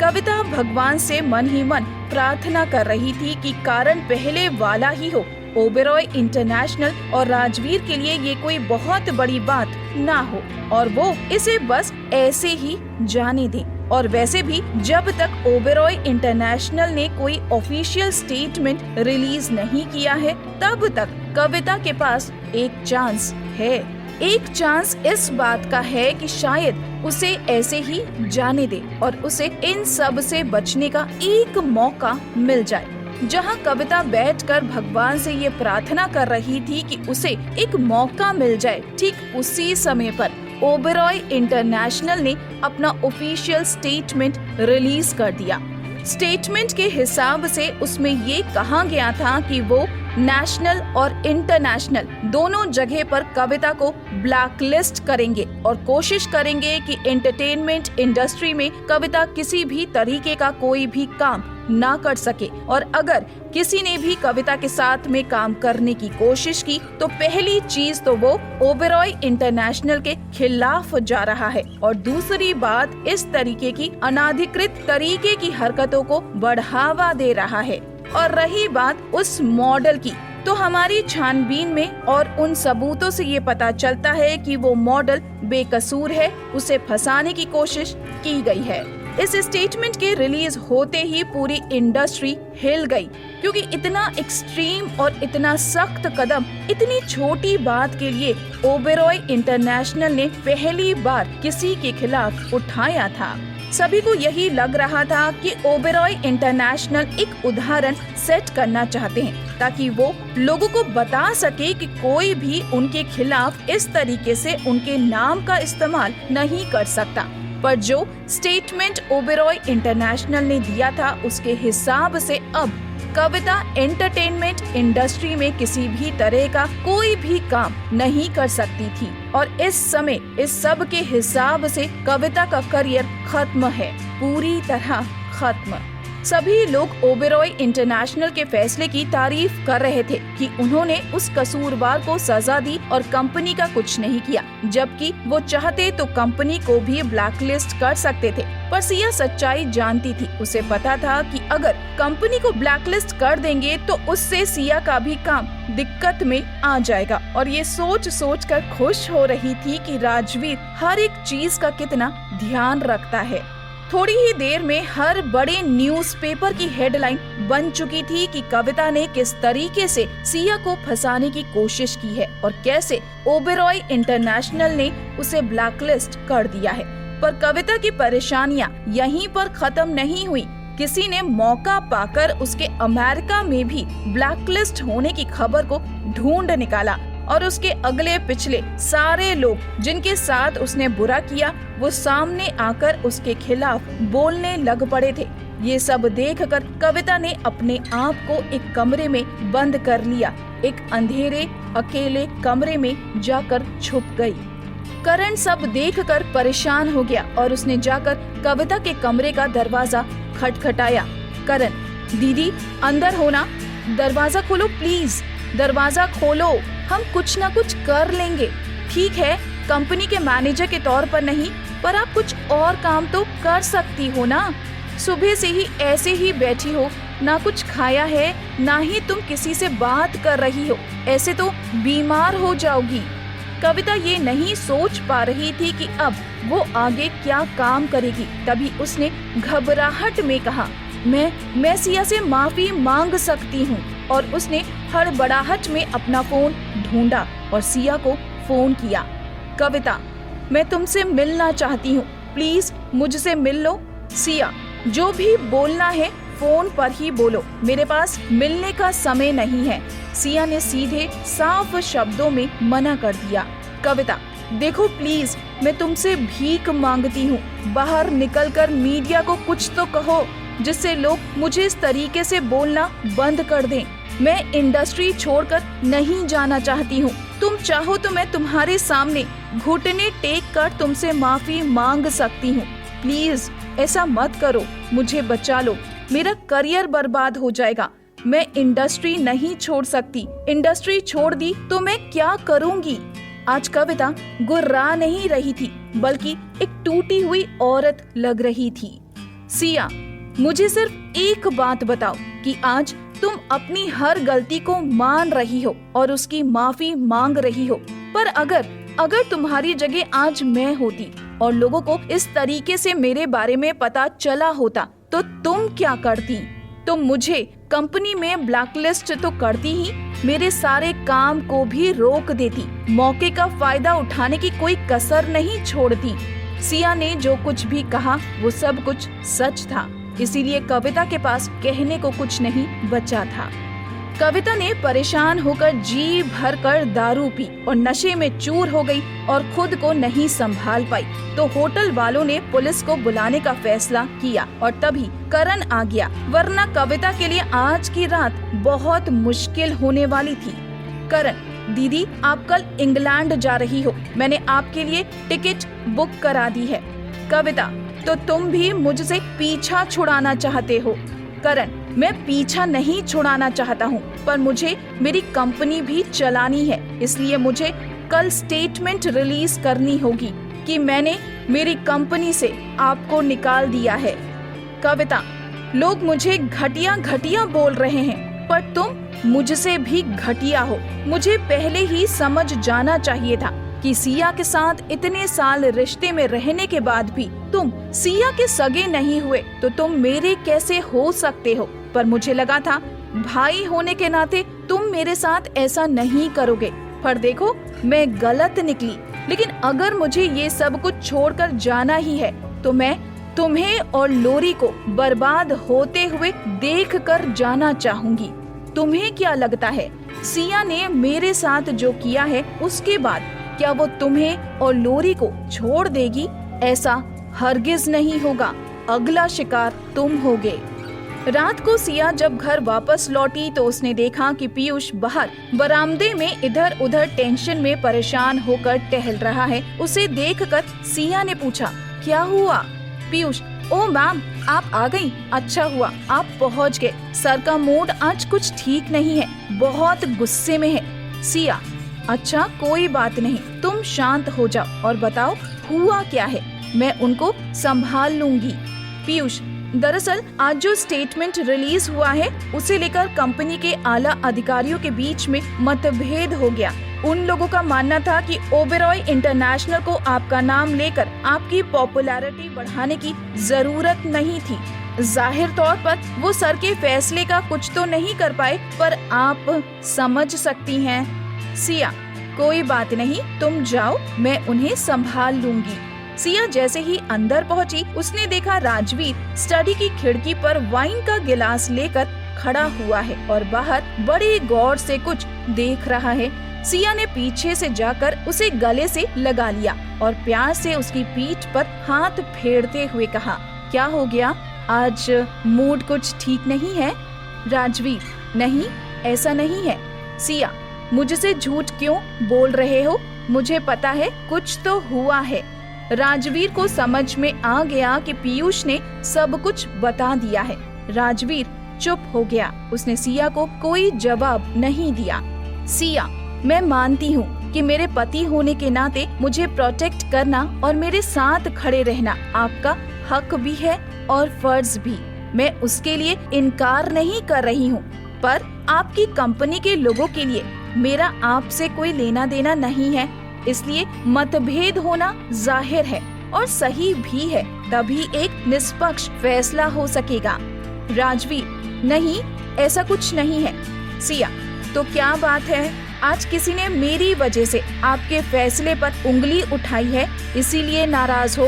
कविता भगवान से मन ही मन प्रार्थना कर रही थी कि कारण पहले वाला ही हो। ओबेरॉय इंटरनेशनल और राजवीर के लिए ये कोई बहुत बड़ी बात ना हो और वो इसे बस ऐसे ही जाने दे। और वैसे भी जब तक ओबेरॉय इंटरनेशनल ने कोई ऑफिशियल स्टेटमेंट रिलीज नहीं किया है, तब तक कविता के पास एक चांस है। एक चांस इस बात का है कि शायद उसे ऐसे ही जाने दे और उसे इन सब से बचने का एक मौका मिल जाए। जहां कविता बैठकर भगवान से ये प्रार्थना कर रही थी कि उसे एक मौका मिल जाए, ठीक उसी समय पर ओबेरॉय इंटरनेशनल ने अपना ऑफिशियल स्टेटमेंट रिलीज कर दिया। स्टेटमेंट के हिसाब से उसमें ये कहा गया था कि वो नेशनल और इंटरनेशनल दोनों जगह पर कविता को ब्लैकलिस्ट करेंगे और कोशिश करेंगे कि एंटरटेनमेंट इंडस्ट्री में कविता किसी भी तरीके का कोई भी काम ना कर सके, और अगर किसी ने भी कविता के साथ में काम करने की कोशिश की तो पहली चीज तो वो ओबेरॉय इंटरनेशनल के खिलाफ जा रहा है, और दूसरी बात इस तरीके की अनाधिकृत तरीके की हरकतों को बढ़ावा दे रहा है। और रही बात उस मॉडल की, तो हमारी छानबीन में और उन सबूतों से ये पता चलता है कि वो मॉडल बेकसूर है, उसे फंसाने की कोशिश की गई है। इस स्टेटमेंट के रिलीज होते ही पूरी इंडस्ट्री हिल गई, क्योंकि इतना एक्सट्रीम और इतना सख्त कदम इतनी छोटी बात के लिए ओबेरॉय इंटरनेशनल ने पहली बार किसी के खिलाफ उठाया था। सभी को यही लग रहा था कि ओबेरॉय इंटरनेशनल एक उदाहरण सेट करना चाहते हैं ताकि वो लोगों को बता सके कि कोई भी उनके खिलाफ इस तरीके से उनके नाम का इस्तेमाल नहीं कर सकता। पर जो स्टेटमेंट ओबेरॉय इंटरनेशनल ने दिया था उसके हिसाब से अब कविता एंटरटेनमेंट इंडस्ट्री में किसी भी तरह का कोई भी काम नहीं कर सकती थी, और इस समय इस सब के हिसाब से कविता का करियर खत्म है, पूरी तरह खत्म। सभी लोग ओबेरॉय इंटरनेशनल के फैसले की तारीफ कर रहे थे कि उन्होंने उस कसूरवार को सजा दी और कंपनी का कुछ नहीं किया, जबकि वो चाहते तो कंपनी को भी ब्लैकलिस्ट कर सकते थे। पर सिया सच्चाई जानती थी, उसे पता था कि अगर कंपनी को ब्लैकलिस्ट कर देंगे तो उससे सिया का भी काम दिक्कत में आ जाएगा, और ये सोच सोच कर खुश हो रही थी कि राजवीर हर एक चीज का कितना ध्यान रखता है। थोड़ी ही देर में हर बड़े न्यूज़पेपर की हेडलाइन बन चुकी थी कि कविता ने किस तरीके से सिया को फंसाने की कोशिश की है और कैसे ओबेरॉय इंटरनेशनल ने उसे ब्लैकलिस्ट कर दिया है। पर कविता की परेशानियां यहीं पर खत्म नहीं हुई। किसी ने मौका पाकर उसके अमेरिका में भी ब्लैकलिस्ट होने की खबर को ढूंढ निकाला, और उसके अगले पिछले सारे लोग जिनके साथ उसने बुरा किया वो सामने आकर उसके खिलाफ बोलने लग पड़े थे। ये सब देखकर कविता ने अपने आप को एक कमरे में बंद कर लिया, एक अंधेरे अकेले कमरे में जाकर छुप गई। करण सब देखकर परेशान हो गया और उसने जाकर कविता के कमरे का दरवाजा खटखटाया। करण, दीदी अंदर हो ना, दरवाजा खोलो प्लीज, दरवाजा खोलो, हम कुछ ना कुछ कर लेंगे। ठीक है, कंपनी के मैनेजर के तौर पर नहीं, पर आप कुछ और काम तो कर सकती हो ना। सुबह से ही ऐसे ही बैठी हो, ना कुछ खाया है, ना ही तुम किसी से बात कर रही हो, ऐसे तो बीमार हो जाओगी। कविता ये नहीं सोच पा रही थी कि अब वो आगे क्या काम करेगी। तभी उसने घबराहट में कहा, मैं सिया से माफी मांग सकती हूँ। और उसने हड़बड़ाहट में अपना फोन ढूंढा और सिया को फोन किया। कविता, मैं तुमसे मिलना चाहती हूँ, प्लीज मुझसे मिल लो। सिया, जो भी बोलना है फोन पर ही बोलो, मेरे पास मिलने का समय नहीं है। सिया ने सीधे साफ शब्दों में मना कर दिया। कविता, देखो प्लीज, मैं तुमसे भीख मांगती हूँ, बाहर निकलकर मीडिया को कुछ तो कहो जिससे लोग मुझे इस तरीके से बोलना बंद कर दें। मैं इंडस्ट्री छोड़कर नहीं जाना चाहती हूँ। तुम चाहो तो मैं तुम्हारे सामने घुटने टेक कर तुमसे माफी मांग सकती हूँ। प्लीज ऐसा मत करो, मुझे बचा लो, मेरा करियर बर्बाद हो जाएगा। मैं इंडस्ट्री नहीं छोड़ सकती, इंडस्ट्री छोड़ दी तो मैं क्या करूँगी। आज कविता गुर्रा नहीं रही थी, बल्कि एक टूटी हुई औरत लग रही थी। सिया, मुझे सिर्फ एक बात बताओ कि आज तुम अपनी हर गलती को मान रही हो और उसकी माफी मांग रही हो, पर अगर तुम्हारी जगह आज मैं होती और लोगों को इस तरीके से मेरे बारे में पता चला होता तो तुम क्या करती? तुम मुझे कंपनी में ब्लैकलिस्ट तो करती ही, मेरे सारे काम को भी रोक देती, मौके का फायदा उठाने की कोई कसर नहीं छोड़ती। सिया ने जो कुछ भी कहा वो सब कुछ सच था, इसीलिए कविता के पास कहने को कुछ नहीं बचा था। कविता ने परेशान होकर जी भरकर दारू पी और नशे में चूर हो गई और खुद को नहीं संभाल पाई। तो होटल वालों ने पुलिस को बुलाने का फैसला किया और तभी करण आ गया, वरना कविता के लिए आज की रात बहुत मुश्किल होने वाली थी। करण, दीदी आप कल इंग्लैंड जा रही हो, मैंने आपके लिए टिकट बुक करा दी है। कविता, तो तुम भी मुझसे पीछा छुड़ाना चाहते हो? करण, मैं पीछा नहीं छुड़ाना चाहता हूँ, पर मुझे मेरी कंपनी भी चलानी है, इसलिए मुझे कल स्टेटमेंट रिलीज करनी होगी कि मैंने मेरी कंपनी से आपको निकाल दिया है। कविता, लोग मुझे घटिया घटिया बोल रहे हैं, पर तुम मुझसे भी घटिया हो। मुझे पहले ही समझ जाना चाहिए था कि सिया के साथ इतने साल रिश्ते में रहने के बाद भी तुम सिया के सगे नहीं हुए तो तुम मेरे कैसे हो सकते हो। पर मुझे लगा था भाई होने के नाते तुम मेरे साथ ऐसा नहीं करोगे, पर देखो मैं गलत निकली। लेकिन अगर मुझे ये सब कुछ छोड़कर जाना ही है तो मैं तुम्हें और लोरी को बर्बाद होते हुए देख कर जाना चाहूंगी। तुम्हें क्या लगता है सिया ने मेरे साथ जो किया है उसके बाद क्या वो तुम्हें और लोरी को छोड़ देगी? ऐसा हरगिज नहीं होगा। अगला शिकार तुम होगे। रात को सिया जब घर वापस लौटी तो उसने देखा कि पीयूष बाहर बरामदे में इधर उधर टेंशन में परेशान होकर टहल रहा है। उसे देखकर सिया ने पूछा, क्या हुआ? पीयूष, ओ मैम आप आ गई, अच्छा हुआ आप पहुंच गए। सर का मूड आज कुछ ठीक नहीं है, बहुत गुस्से में है। सिया, अच्छा कोई बात नहीं, तुम शांत हो जाओ और बताओ हुआ क्या है, मैं उनको संभाल लूंगी। पीयूष, दरअसल आज जो स्टेटमेंट रिलीज हुआ है उसे लेकर कंपनी के आला अधिकारियों के बीच में मतभेद हो गया। उन लोगों का मानना था कि ओबेरॉय इंटरनेशनल को आपका नाम लेकर आपकी पॉपुलैरिटी बढ़ाने की जरूरत नहीं थी। जाहिर तौर पर वो सर के फैसले का कुछ तो नहीं कर पाए, पर आप समझ सकती हैं। सिया, कोई बात नहीं, तुम जाओ, मैं उन्हें संभाल लूंगी। सिया जैसे ही अंदर पहुंची उसने देखा राजवीर स्टडी की खिड़की पर वाइन का गिलास लेकर खड़ा हुआ है और बाहर बड़ी गौर से कुछ देख रहा है। सिया ने पीछे से जाकर उसे गले से लगा लिया और प्यार से उसकी पीठ पर हाथ फेरते हुए कहा, क्या हो गया, आज मूड कुछ ठीक नहीं है? राजवीर, नहीं ऐसा नहीं है। सिया, मुझसे झूठ क्यों बोल रहे हो? मुझे पता है कुछ तो हुआ है। राजवीर को समझ में आ गया कि पीयूष ने सब कुछ बता दिया है। राजवीर चुप हो गया, उसने सिया को कोई जवाब नहीं दिया। सिया, मैं मानती हूँ कि मेरे पति होने के नाते मुझे प्रोटेक्ट करना और मेरे साथ खड़े रहना आपका हक भी है और फर्ज भी, मैं उसके लिए इनकार नहीं कर रही हूँ, पर आपकी कंपनी के लोगों के लिए मेरा आपसे कोई लेना देना नहीं है, इसलिए मतभेद होना जाहिर है और सही भी है, तभी एक निष्पक्ष फैसला हो सकेगा। राजवीर, नहीं ऐसा कुछ नहीं है। सिया, तो क्या बात है? आज किसी ने मेरी वजह से आपके फैसले पर उंगली उठाई है, इसीलिए नाराज हो?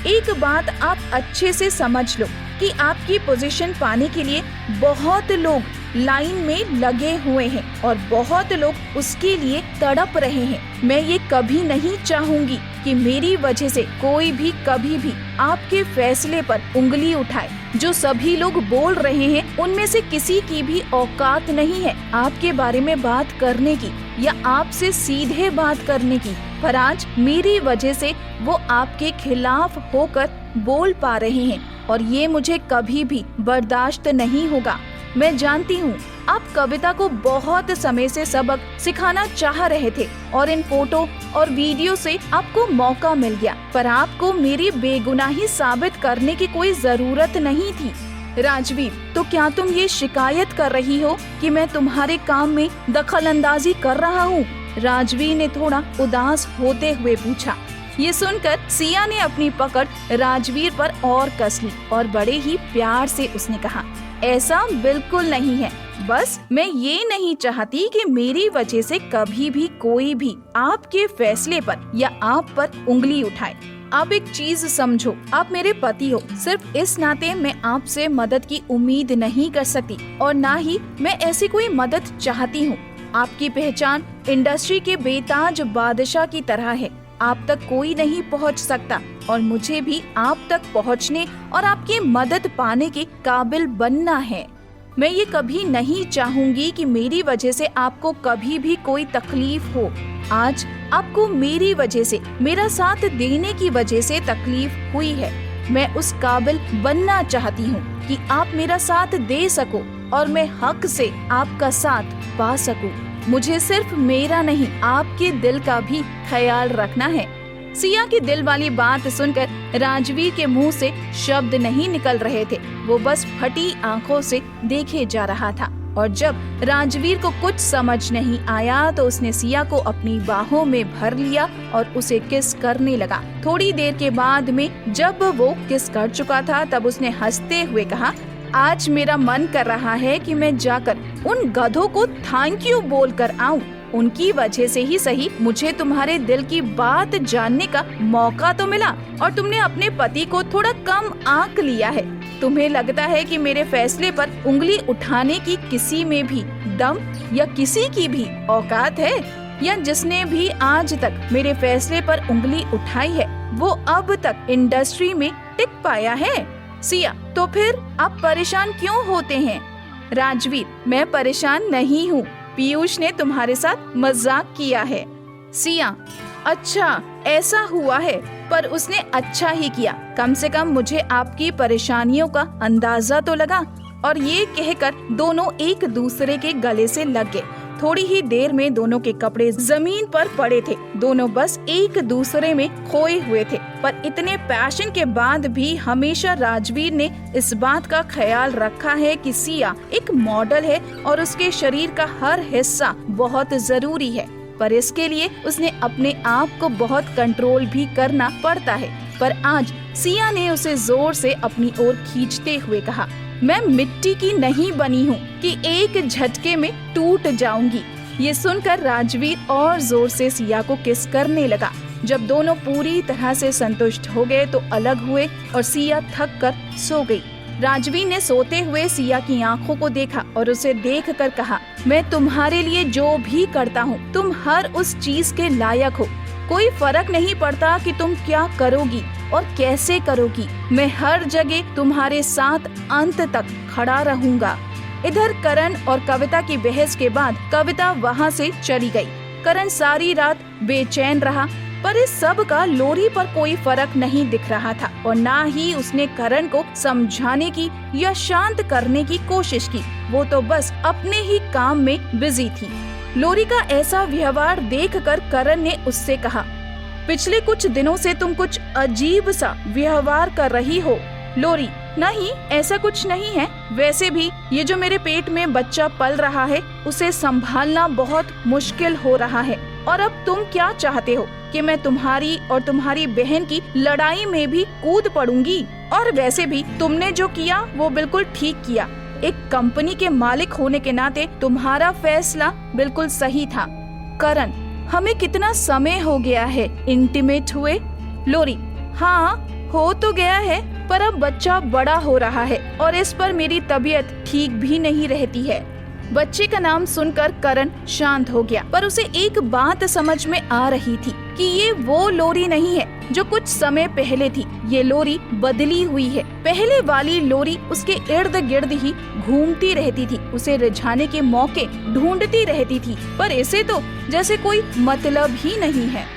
एक बात आप अच्छे से समझ लो कि आपकी पोजीशन पाने के लिए बहुत लोग लाइन में लगे हुए हैं और बहुत लोग उसके लिए तड़प रहे हैं। मैं ये कभी नहीं चाहूंगी कि मेरी वजह से कोई भी कभी भी आपके फैसले पर उंगली उठाए। जो सभी लोग बोल रहे हैं उनमें से किसी की भी औकात नहीं है आपके बारे में बात करने की या आपसे सीधे बात करने की, पर आज मेरी वजह से वो आपके खिलाफ होकर बोल पा रहे हैं और ये मुझे कभी भी बर्दाश्त नहीं होगा। मैं जानती हूँ आप कविता को बहुत समय से सबक सिखाना चाह रहे थे और इन फोटो और वीडियो से आपको मौका मिल गया, पर आपको मेरी बेगुनाही साबित करने की कोई जरूरत नहीं थी। राजवीर, तो क्या तुम ये शिकायत कर रही हो कि मैं तुम्हारे काम में दखल अंदाजी कर रहा हूँ? राजवीर ने थोड़ा उदास होते हुए पूछा। ये सुनकर सिया ने अपनी पकड़ राजवीर पर और कस ली और बड़े ही प्यार से उसने कहा, ऐसा बिल्कुल नहीं है, बस मैं ये नहीं चाहती कि मेरी वजह से कभी भी कोई भी आपके फैसले पर या आप पर उंगली उठाए। आप एक चीज समझो, आप मेरे पति हो। सिर्फ इस नाते मैं आपसे मदद की उम्मीद नहीं कर सकती और ना ही मैं ऐसी कोई मदद चाहती हूँ। आपकी पहचान इंडस्ट्री के बेताज बादशाह की तरह है। आप तक कोई नहीं पहुँच सकता और मुझे भी आप तक पहुँचने और आपकी मदद पाने के काबिल बनना है। मैं ये कभी नहीं चाहूंगी कि मेरी वजह से आपको कभी भी कोई तकलीफ हो। आज आपको मेरी वजह से, मेरा साथ देने की वजह से तकलीफ हुई है। मैं उस काबिल बनना चाहती हूँ कि आप मेरा साथ दे सको और मैं हक से आपका साथ पा सकूं। मुझे सिर्फ मेरा नहीं, आपके दिल का भी ख्याल रखना है। सिया की दिल वाली बात सुनकर राजवीर के मुंह से शब्द नहीं निकल रहे थे। वो बस फटी आंखों से देखे जा रहा था और जब राजवीर को कुछ समझ नहीं आया तो उसने सिया को अपनी बाहों में भर लिया और उसे किस करने लगा। थोड़ी देर के बाद में जब वो किस कर चुका था तब उसने हंसते हुए कहा, आज मेरा मन कर रहा है कि मैं जाकर उन गधों को थैंक यू बोल कर आऊं। उनकी वजह से ही सही मुझे तुम्हारे दिल की बात जानने का मौका तो मिला और तुमने अपने पति को थोड़ा कम आंक लिया है। तुम्हें लगता है कि मेरे फैसले पर उंगली उठाने की किसी में भी दम या किसी की भी औकात है, या जिसने भी आज तक मेरे फैसले पर उंगली उठाई है वो अब तक इंडस्ट्री में टिक पाया है? सिया, तो फिर आप परेशान क्यों होते हैं? राजवीर, मैं परेशान नहीं हूँ। पीयूष ने तुम्हारे साथ मजाक किया है। सिया, अच्छा ऐसा हुआ है, पर उसने अच्छा ही किया। कम से कम मुझे आपकी परेशानियों का अंदाजा तो लगा। और ये कहकर दोनों एक दूसरे के गले से लग गए। थोड़ी ही देर में दोनों के कपड़े जमीन पर पड़े थे। दोनों बस एक दूसरे में खोए हुए थे। पर इतने पैशन के बाद भी हमेशा राजवीर ने इस बात का ख्याल रखा है कि सिया एक मॉडल है और उसके शरीर का हर हिस्सा बहुत जरूरी है। पर इसके लिए उसने अपने आप को बहुत कंट्रोल भी करना पड़ता है। पर आज सिया ने उसे जोर से अपनी ओर खींचते हुए कहा, मैं मिट्टी की नहीं बनी हूँ कि एक झटके में टूट जाऊंगी। ये सुनकर राजवीर और जोर से सिया को किस करने लगा। जब दोनों पूरी तरह से संतुष्ट हो गए तो अलग हुए और सिया थक कर सो गई। राजवीर ने सोते हुए सिया की आंखों को देखा और उसे देखकर कहा, मैं तुम्हारे लिए जो भी करता हूँ तुम हर उस चीज के लायक हो। कोई फर्क नहीं पड़ता कि तुम क्या करोगी और कैसे करोगी, मैं हर जगह तुम्हारे साथ अंत तक खड़ा रहूंगा। इधर करण और कविता की बहस के बाद कविता वहाँ से चली गई। करण सारी रात बेचैन रहा, पर इस सब का लोरी पर कोई फर्क नहीं दिख रहा था और ना ही उसने करण को समझाने की या शांत करने की कोशिश की। वो तो बस अपने ही काम में बिजी थी। लोरी का ऐसा व्यवहार देखकर करण ने उससे कहा, पिछले कुछ दिनों से तुम कुछ अजीब सा व्यवहार कर रही हो। लोरी, नहीं ऐसा कुछ नहीं है। वैसे भी ये जो मेरे पेट में बच्चा पल रहा है उसे संभालना बहुत मुश्किल हो रहा है। और अब तुम क्या चाहते हो कि मैं तुम्हारी और तुम्हारी बहन की लड़ाई में भी कूद पड़ूंगी? और वैसे भी तुमने जो किया वो बिल्कुल ठीक किया। एक कंपनी के मालिक होने के नाते तुम्हारा फैसला बिल्कुल सही था। करण, हमें कितना समय हो गया है इंटीमेट हुए? लोरी, हाँ हो तो गया है, पर अब बच्चा बड़ा हो रहा है और इस पर मेरी तबीयत ठीक भी नहीं रहती है। बच्चे का नाम सुनकर करण शांत हो गया, पर उसे एक बात समझ में आ रही थी कि ये वो लोरी नहीं है जो कुछ समय पहले थी। ये लोरी बदली हुई है। पहले वाली लोरी उसके इर्द गिर्द ही घूमती रहती थी, उसे रिझाने के मौके ढूंढती रहती थी, पर इसे तो जैसे कोई मतलब ही नहीं है।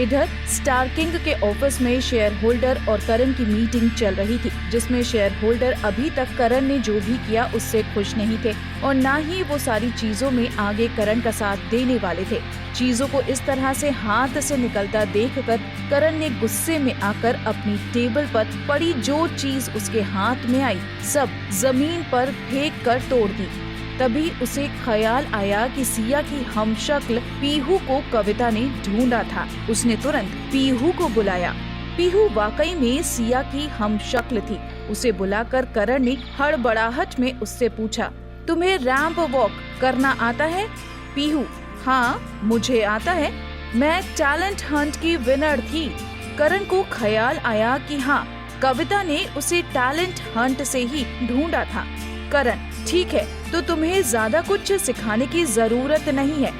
इधर स्टार किंग के ऑफिस में शेयर होल्डर और करण की मीटिंग चल रही थी, जिसमें शेयर होल्डर अभी तक करण ने जो भी किया उससे खुश नहीं थे और ना ही वो सारी चीजों में आगे करण का साथ देने वाले थे। चीजों को इस तरह से हाथ से निकलता देखकर करण ने गुस्से में आकर अपनी टेबल पर पड़ी जो चीज उसके हाथ में आई सब जमीन पर फेंक कर तोड़ दी। तभी उसे ख्याल आया कि सिया की हमशक्ल पीहू को कविता ने ढूंढा था। उसने तुरंत पीहू को बुलाया। पीहू वाकई में सिया की हमशक्ल थी। उसे बुलाकर करण ने हड़बड़ाहट में उससे पूछा, तुम्हें रैंप वॉक करना आता है? पीहू, हाँ मुझे आता है, मैं टैलेंट हंट की विनर थी। करण को ख्याल आया कि हाँ, कविता ने उसे टैलेंट हंट से ही ढूंढा था। करण, ठीक है, तो तुम्हें ज्यादा कुछ सिखाने की जरूरत नहीं है।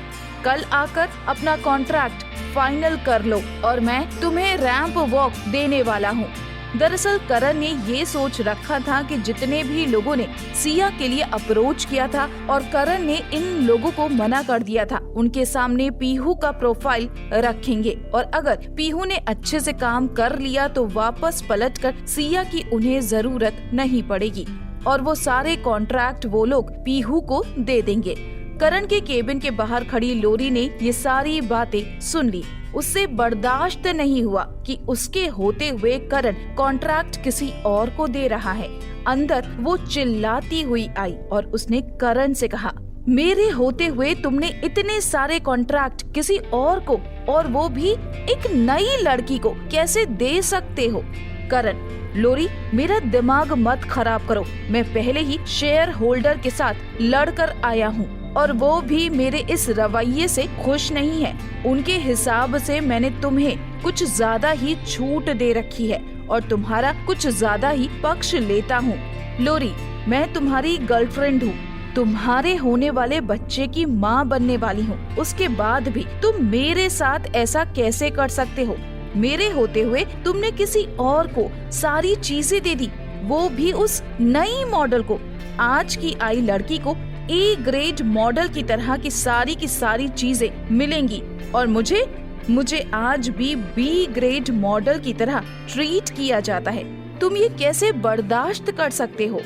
कल आकर अपना कॉन्ट्रैक्ट फाइनल कर लो और मैं तुम्हें रैंप वॉक देने वाला हूँ। दरअसल करण ने ये सोच रखा था कि जितने भी लोगों ने सिया के लिए अप्रोच किया था और करण ने इन लोगों को मना कर दिया था, उनके सामने पीहू का प्रोफाइल रखेंगे और अगर पीहू ने अच्छे से काम कर लिया तो वापस पलटकर सिया की उन्हें जरूरत नहीं पड़ेगी और वो सारे कॉन्ट्रैक्ट वो लोग पीहू को दे देंगे। करण के केबिन के बाहर खड़ी लोरी ने ये सारी बातें सुन ली। उससे बर्दाश्त नहीं हुआ कि उसके होते हुए करण कॉन्ट्रैक्ट किसी और को दे रहा है। अंदर वो चिल्लाती हुई आई और उसने करण से कहा, मेरे होते हुए तुमने इतने सारे कॉन्ट्रैक्ट किसी और को, और वो भी एक नई लड़की को, कैसे दे सकते हो? करण, लोरी, मेरा दिमाग मत खराब करो। मैं पहले ही शेयर होल्डर के साथ लड़कर आया हूँ और वो भी मेरे इस रवैये से खुश नहीं है। उनके हिसाब से मैंने तुम्हें कुछ ज्यादा ही छूट दे रखी है और तुम्हारा कुछ ज्यादा ही पक्ष लेता हूँ। लोरी, मैं तुम्हारी गर्लफ्रेंड हूँ, तुम्हारे होने वाले बच्चे की माँ बनने वाली हूँ। उसके बाद भी तुम मेरे साथ ऐसा कैसे कर सकते हो? मेरे होते हुए तुमने किसी और को सारी चीजें दे दी, वो भी उस नई मॉडल को। आज की आई लड़की को ए ग्रेड मॉडल की तरह की सारी चीजें मिलेंगी और मुझे आज भी बी ग्रेड मॉडल की तरह ट्रीट किया जाता है। तुम ये कैसे बर्दाश्त कर सकते हो?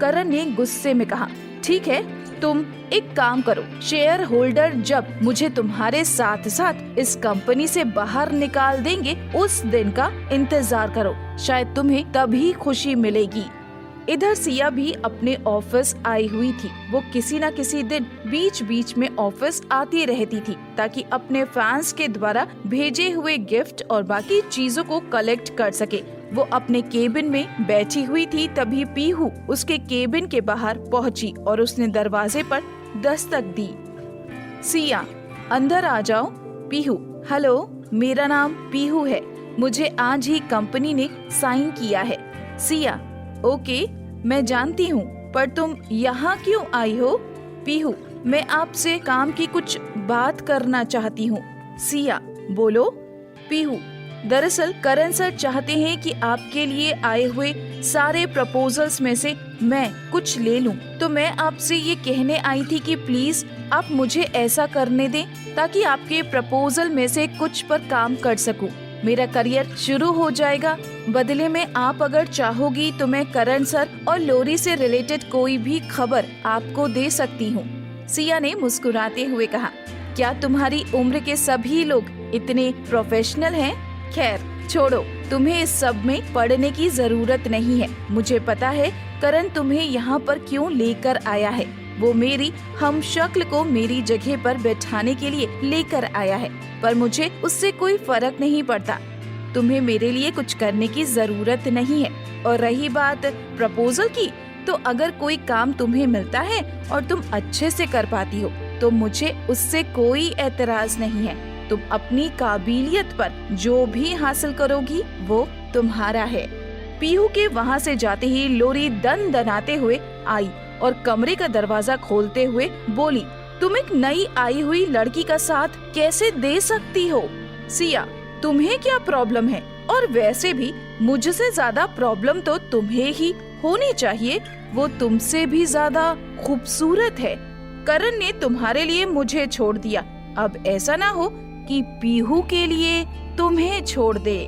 करण ने गुस्से में कहा, ठीक है, तुम एक काम करो, शेयर होल्डर जब मुझे तुम्हारे साथ साथ इस कंपनी से बाहर निकाल देंगे उस दिन का इंतजार करो, शायद तुम्हें तभी खुशी मिलेगी। इधर सिया भी अपने ऑफिस आई हुई थी। वो किसी न किसी दिन बीच बीच में ऑफिस आती रहती थी ताकि अपने फैंस के द्वारा भेजे हुए गिफ्ट और बाकी चीजों को कलेक्ट कर सके। वो अपने केबिन में बैठी हुई थी, तभी पीहू उसके केबिन के बाहर पहुंची और उसने दरवाजे पर दस्तक दी। सिया, अंदर आ जाओ। पीहू, हेलो, मेरा नाम पीहू है, मुझे आज ही कंपनी ने साइन किया है। सिया, ओके, मैं जानती हूँ, पर तुम यहाँ क्यों आई हो? पीहू, मैं आपसे काम की कुछ बात करना चाहती हूँ। सिया, बोलो। पीहू, दरअसल करण सर चाहते हैं कि आपके लिए आए हुए सारे प्रपोजल्स में से मैं कुछ ले लूं, तो मैं आपसे ये कहने आई थी कि प्लीज आप मुझे ऐसा करने दें ताकि आपके प्रपोजल में से कुछ पर काम कर सकूं। मेरा करियर शुरू हो जाएगा। बदले में आप अगर चाहोगी तो मैं करण सर और लोरी से रिलेटेड कोई भी खबर आपको दे सकती हूँ। सिया ने मुस्कुराते हुए कहा, क्या तुम्हारी उम्र के सभी लोग इतने प्रोफेशनल हैं? खैर छोड़ो, तुम्हें इस सब में पढ़ने की जरूरत नहीं है। मुझे पता है करण तुम्हें यहाँ पर क्यों लेकर आया है। वो मेरी हम शक्ल को मेरी जगह पर बैठाने के लिए लेकर आया है, पर मुझे उससे कोई फर्क नहीं पड़ता। तुम्हें मेरे लिए कुछ करने की जरूरत नहीं है। और रही बात प्रपोजल की, तो अगर कोई काम तुम्हें मिलता है और तुम अच्छे से कर पाती हो तो मुझे उससे कोई एतराज नहीं है। तुम अपनी काबिलियत पर जो भी हासिल करोगी वो तुम्हारा है। पीहू के वहाँ से जाते ही लोरी दनाते हुए आई और कमरे का दरवाजा खोलते हुए बोली, तुम एक नई आई हुई लड़की का साथ कैसे दे सकती हो? सिया, तुम्हें क्या प्रॉब्लम है? और वैसे भी मुझसे ज्यादा प्रॉब्लम तो तुम्हें ही होनी चाहिए, वो तुमसे भी ज्यादा खूबसूरत है। करण ने तुम्हारे लिए मुझे छोड़ दिया, अब ऐसा ना हो कि पीहू के लिए तुम्हें छोड़ दे।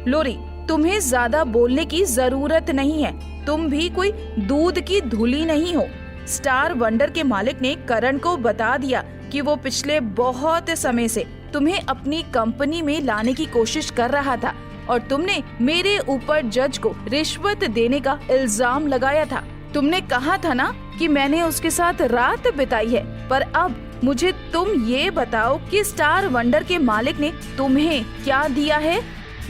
लोरी, तुम्हें ज्यादा बोलने की जरूरत नहीं है, तुम भी कोई दूध की धुली नहीं हो। स्टार वंडर के मालिक ने करण को बता दिया कि वो पिछले बहुत समय से तुम्हें अपनी कंपनी में लाने की कोशिश कर रहा था और तुमने मेरे ऊपर जज को रिश्वत देने का इल्जाम लगाया था। तुमने कहा था ना कि मैंने उसके साथ रात बिताई है, पर अब मुझे तुम ये बताओ कि स्टार वंडर के मालिक ने तुम्हें क्या दिया है?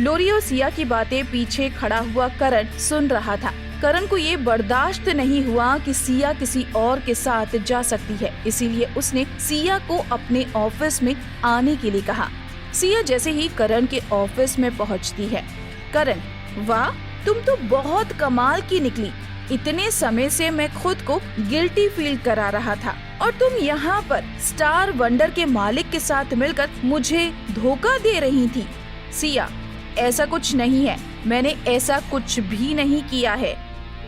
लोरी और सिया की बातें पीछे खड़ा हुआ करण सुन रहा था। करण को ये बर्दाश्त नहीं हुआ कि सिया किसी और के साथ जा सकती है, इसीलिए उसने सिया को अपने ऑफिस में आने के लिए कहा। सिया जैसे ही करण के ऑफिस में पहुंचती है। करण, वाह, तुम तो बहुत कमाल की निकली। इतने समय से मैं खुद को गिल्टी फील करा रहा था और तुम यहाँ पर स्टार वंडर के मालिक के साथ मिलकर मुझे धोखा दे रही थी। सिया, ऐसा कुछ नहीं है, मैंने ऐसा कुछ भी नहीं किया है।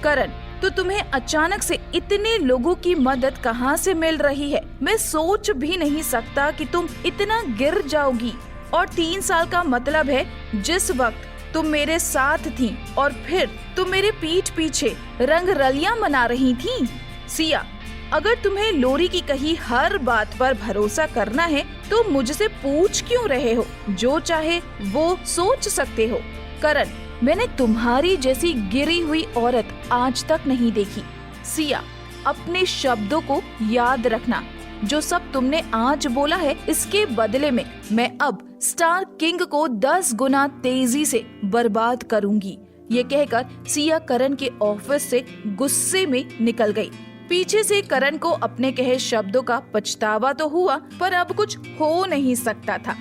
करण, तो तुम्हें अचानक से इतने लोगों की मदद कहाँ से मिल रही है? मैं सोच भी नहीं सकता कि तुम इतना गिर जाओगी। और 3 साल का मतलब है जिस वक्त तुम मेरे साथ थी और फिर तुम मेरे पीठ पीछे रंग रलियां मना रही थी। सिया, अगर तुम्हें लोरी की कही हर बात पर भरोसा करना है तो मुझसे पूछ क्यों रहे हो? जो चाहे वो सोच सकते हो। करण, मैंने तुम्हारी जैसी गिरी हुई औरत आज तक नहीं देखी। सिया, अपने शब्दों को याद रखना। जो सब तुमने आज बोला है, इसके बदले में मैं अब स्टार किंग को 10 गुना तेजी से बर्बाद करूंगी। ये कहकर सिया करण के ऑफिस से गुस्से में निकल गई। पीछे से करण को अपने कहे शब्दों का पछतावा तो हुआ, पर अब कुछ हो नहीं सकता था।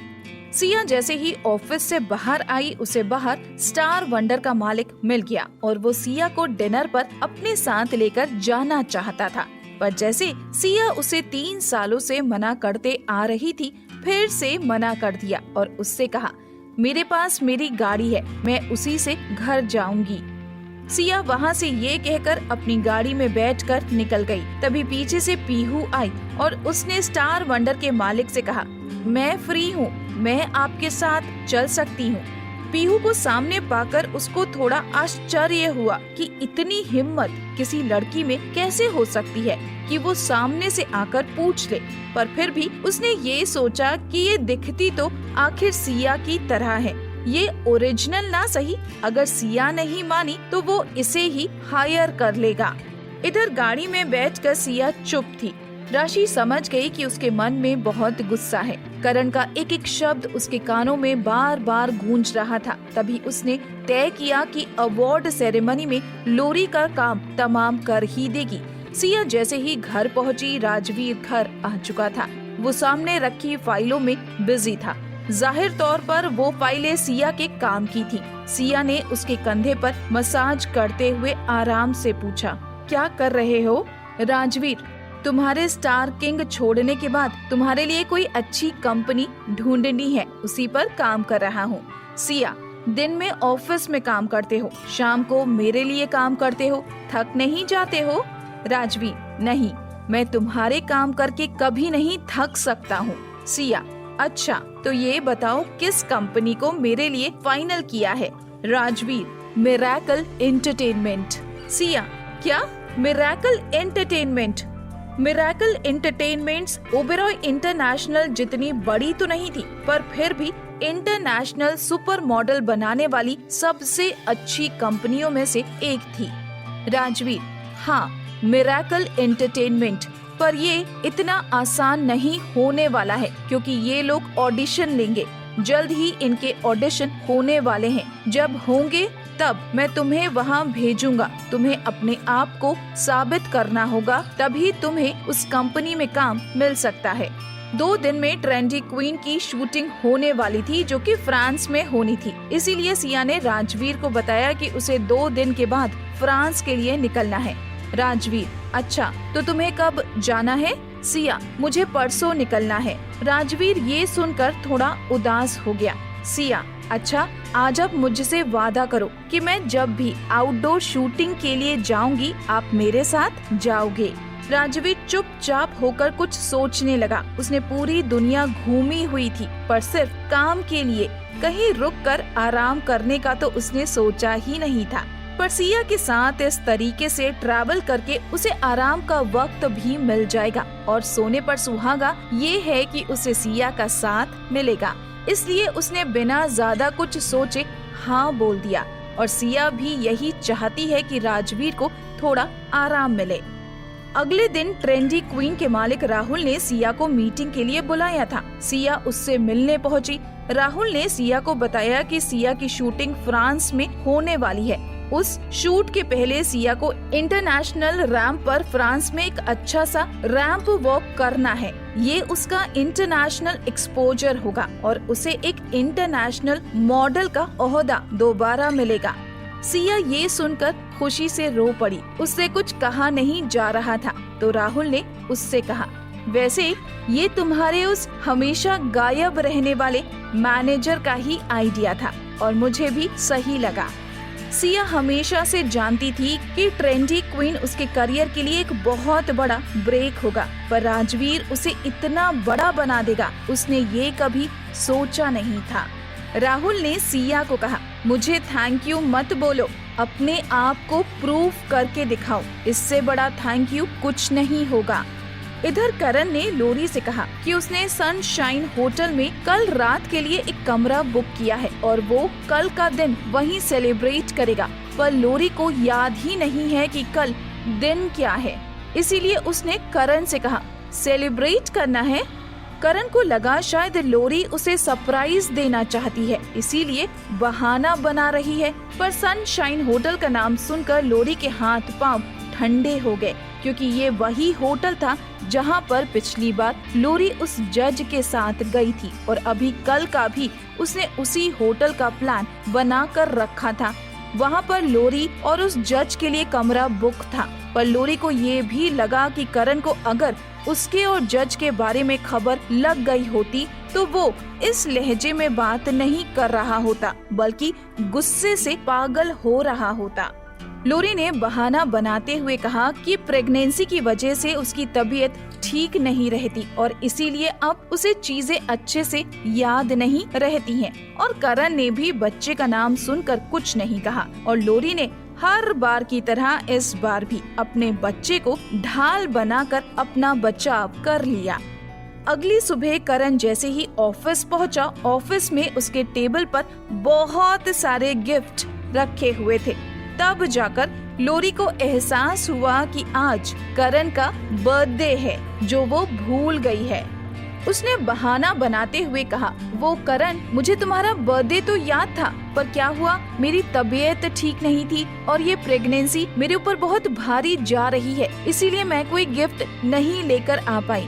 सिया जैसे ही ऑफिस से बाहर आई, उसे बाहर स्टार वंडर का मालिक मिल गया और वो सिया को डिनर पर अपने साथ लेकर जाना चाहता था। पर जैसे सिया उसे 3 सालों से मना करते आ रही थी, फिर से मना कर दिया और उससे कहा, मेरे पास मेरी गाड़ी है, मैं उसी से घर जाऊंगी। सिया वहाँ से ये कहकर अपनी गाड़ी में बैठकर निकल गई। तभी पीछे से पीहू आई और उसने स्टार वंडर के मालिक से कहा, मैं फ्री हूँ, मैं आपके साथ चल सकती हूँ। पीहू को सामने पाकर उसको थोड़ा आश्चर्य हुआ कि इतनी हिम्मत किसी लड़की में कैसे हो सकती है कि वो सामने से आकर पूछ ले। पर फिर भी उसने ये सोचा कि ये दिखती तो आखिर सिया की तरह है, ये ओरिजिनल ना सही, अगर सिया नहीं मानी तो वो इसे ही हायर कर लेगा। इधर गाड़ी में बैठकर सिया चुप थी। राशि समझ गई कि उसके मन में बहुत गुस्सा है। करण का एक एक शब्द उसके कानों में बार बार गूंज रहा था। तभी उसने तय किया कि अवार्ड सेरेमनी में लोरी का काम तमाम कर ही देगी। सिया जैसे ही घर पहुंची, राजवीर घर आ चुका था। वो सामने रखी फाइलों में बिजी था। जाहिर तौर पर वो फाइलें सिया के काम की थी। सिया ने उसके कंधे पर मसाज करते हुए आराम से पूछा, क्या कर रहे हो? राजवीर, तुम्हारे स्टार किंग छोड़ने के बाद तुम्हारे लिए कोई अच्छी कंपनी ढूंढनी है, उसी पर काम कर रहा हूँ। सिया, दिन में ऑफिस में काम करते हो, शाम को मेरे लिए काम करते हो, थक नहीं जाते हो? राजवीर, नहीं, मैं तुम्हारे काम करके कभी नहीं थक सकता हूँ। सिया, अच्छा, तो ये बताओ किस कंपनी को मेरे लिए फाइनल किया है? Rajveer, miracle entertainment. सिया, क्या? Miracle entertainment? Miracle entertainments Oberoi international जितनी बड़ी तो नहीं थी, पर फिर भी इंटरनेशनल सुपर मॉडल बनाने वाली सबसे अच्छी कंपनियों में से एक थी। राजवीर, हाँ, मिरेकल एंटरटेनमेंट, पर ये इतना आसान नहीं होने वाला है क्योंकि ये लोग ऑडिशन लेंगे। जल्द ही इनके ऑडिशन होने वाले हैं। जब होंगे तब मैं तुम्हें वहाँ भेजूंगा। तुम्हें अपने आप को साबित करना होगा, तभी तुम्हें उस कंपनी में काम मिल सकता है। 2 दिन में ट्रेंडी क्वीन की शूटिंग होने वाली थी जो कि फ्रांस में होनी थी। इसीलिए सिया ने राजवीर को बताया कि उसे 2 दिन के बाद फ्रांस के लिए निकलना है। राजवीर, अच्छा, तो तुम्हें कब जाना है? सिया, मुझे परसों निकलना है। राजवीर ये सुनकर थोड़ा उदास हो गया। सिया, अच्छा, आज आप मुझसे वादा करो कि मैं जब भी आउटडोर शूटिंग के लिए जाऊंगी आप मेरे साथ जाओगे। राजवीर चुपचाप होकर कुछ सोचने लगा। उसने पूरी दुनिया घूमी हुई थी, पर सिर्फ काम के लिए। कहीं रुककर आराम करने का तो उसने सोचा ही नहीं था। पर सिया के साथ इस तरीके से ट्रैवल करके उसे आराम का वक्त भी मिल जाएगा और सोने पर सुहागा ये है कि उसे सिया का साथ मिलेगा। इसलिए उसने बिना ज्यादा कुछ सोचे हाँ बोल दिया और सिया भी यही चाहती है कि राजवीर को थोड़ा आराम मिले। अगले दिन ट्रेंडी क्वीन के मालिक राहुल ने सिया को मीटिंग के लिए बुलाया था। सिया उससे मिलने पहुंची। राहुल ने सिया को बताया कि सिया की शूटिंग फ्रांस में होने वाली है। उस शूट के पहले सिया को इंटरनेशनल रैंप पर फ्रांस में एक अच्छा सा रैंप वॉक करना है। ये उसका इंटरनेशनल एक्सपोजर होगा और उसे एक इंटरनेशनल मॉडल का ओहदा दोबारा मिलेगा। सिया ये सुनकर खुशी से रो पड़ी। उससे कुछ कहा नहीं जा रहा था तो राहुल ने उससे कहा, वैसे ये तुम्हारे उस हमेशा गायब रहने वाले मैनेजर का ही आइडिया था और मुझे भी सही लगा। सिया हमेशा से जानती थी कि ट्रेंडी क्वीन उसके करियर के लिए एक बहुत बड़ा ब्रेक होगा, पर राजवीर उसे इतना बड़ा बना देगा उसने ये कभी सोचा नहीं था। राहुल ने सिया को कहा, मुझे थैंक यू मत बोलो, अपने आप को प्रूव करके दिखाओ, इससे बड़ा थैंक यू कुछ नहीं होगा। इधर करण ने लोरी से कहा कि उसने सनशाइन होटल में कल रात के लिए एक कमरा बुक किया है और वो कल का दिन वहीं सेलिब्रेट करेगा, पर लोरी को याद ही नहीं है कि कल दिन क्या है। इसीलिए उसने करण से कहा, सेलिब्रेट करना है। करण को लगा शायद लोरी उसे सरप्राइज देना चाहती है, इसीलिए बहाना बना रही है, पर सनशाइन होटल का नाम सुनकर लोरी के हाथ पांव ठंडे हो गए, क्योंकि ये वही होटल था जहां पर पिछली बार लोरी उस जज के साथ गई थी और अभी कल का भी उसने उसी होटल का प्लान बना कर रखा था। वहां पर लोरी और उस जज के लिए कमरा बुक था, पर लोरी को ये भी लगा कि करण को अगर उसके और जज के बारे में खबर लग गई होती तो वो इस लहजे में बात नहीं कर रहा होता, बल्कि गुस्से से पागल हो रहा होता। लोरी ने बहाना बनाते हुए कहा कि प्रेगनेंसी की वजह से उसकी तबीयत ठीक नहीं रहती और इसीलिए अब उसे चीजें अच्छे से याद नहीं रहती हैं। और करण ने भी बच्चे का नाम सुनकर कुछ नहीं कहा और लोरी ने हर बार की तरह इस बार भी अपने बच्चे को ढाल बनाकर अपना बचाव कर लिया। अगली सुबह करण जैसे ही ऑफिस पहुंचा, ऑफिस में उसके टेबल पर बहुत सारे गिफ्ट रखे हुए थे। तब जाकर लोरी को एहसास हुआ कि आज करण का बर्थडे है, जो वो भूल गई है। उसने बहाना बनाते हुए कहा, वो करण, मुझे तुम्हारा बर्थडे तो याद था, पर क्या हुआ, मेरी तबीयत ठीक नहीं थी और ये प्रेगनेंसी मेरे ऊपर बहुत भारी जा रही है, इसीलिए मैं कोई गिफ्ट नहीं लेकर आ पाई।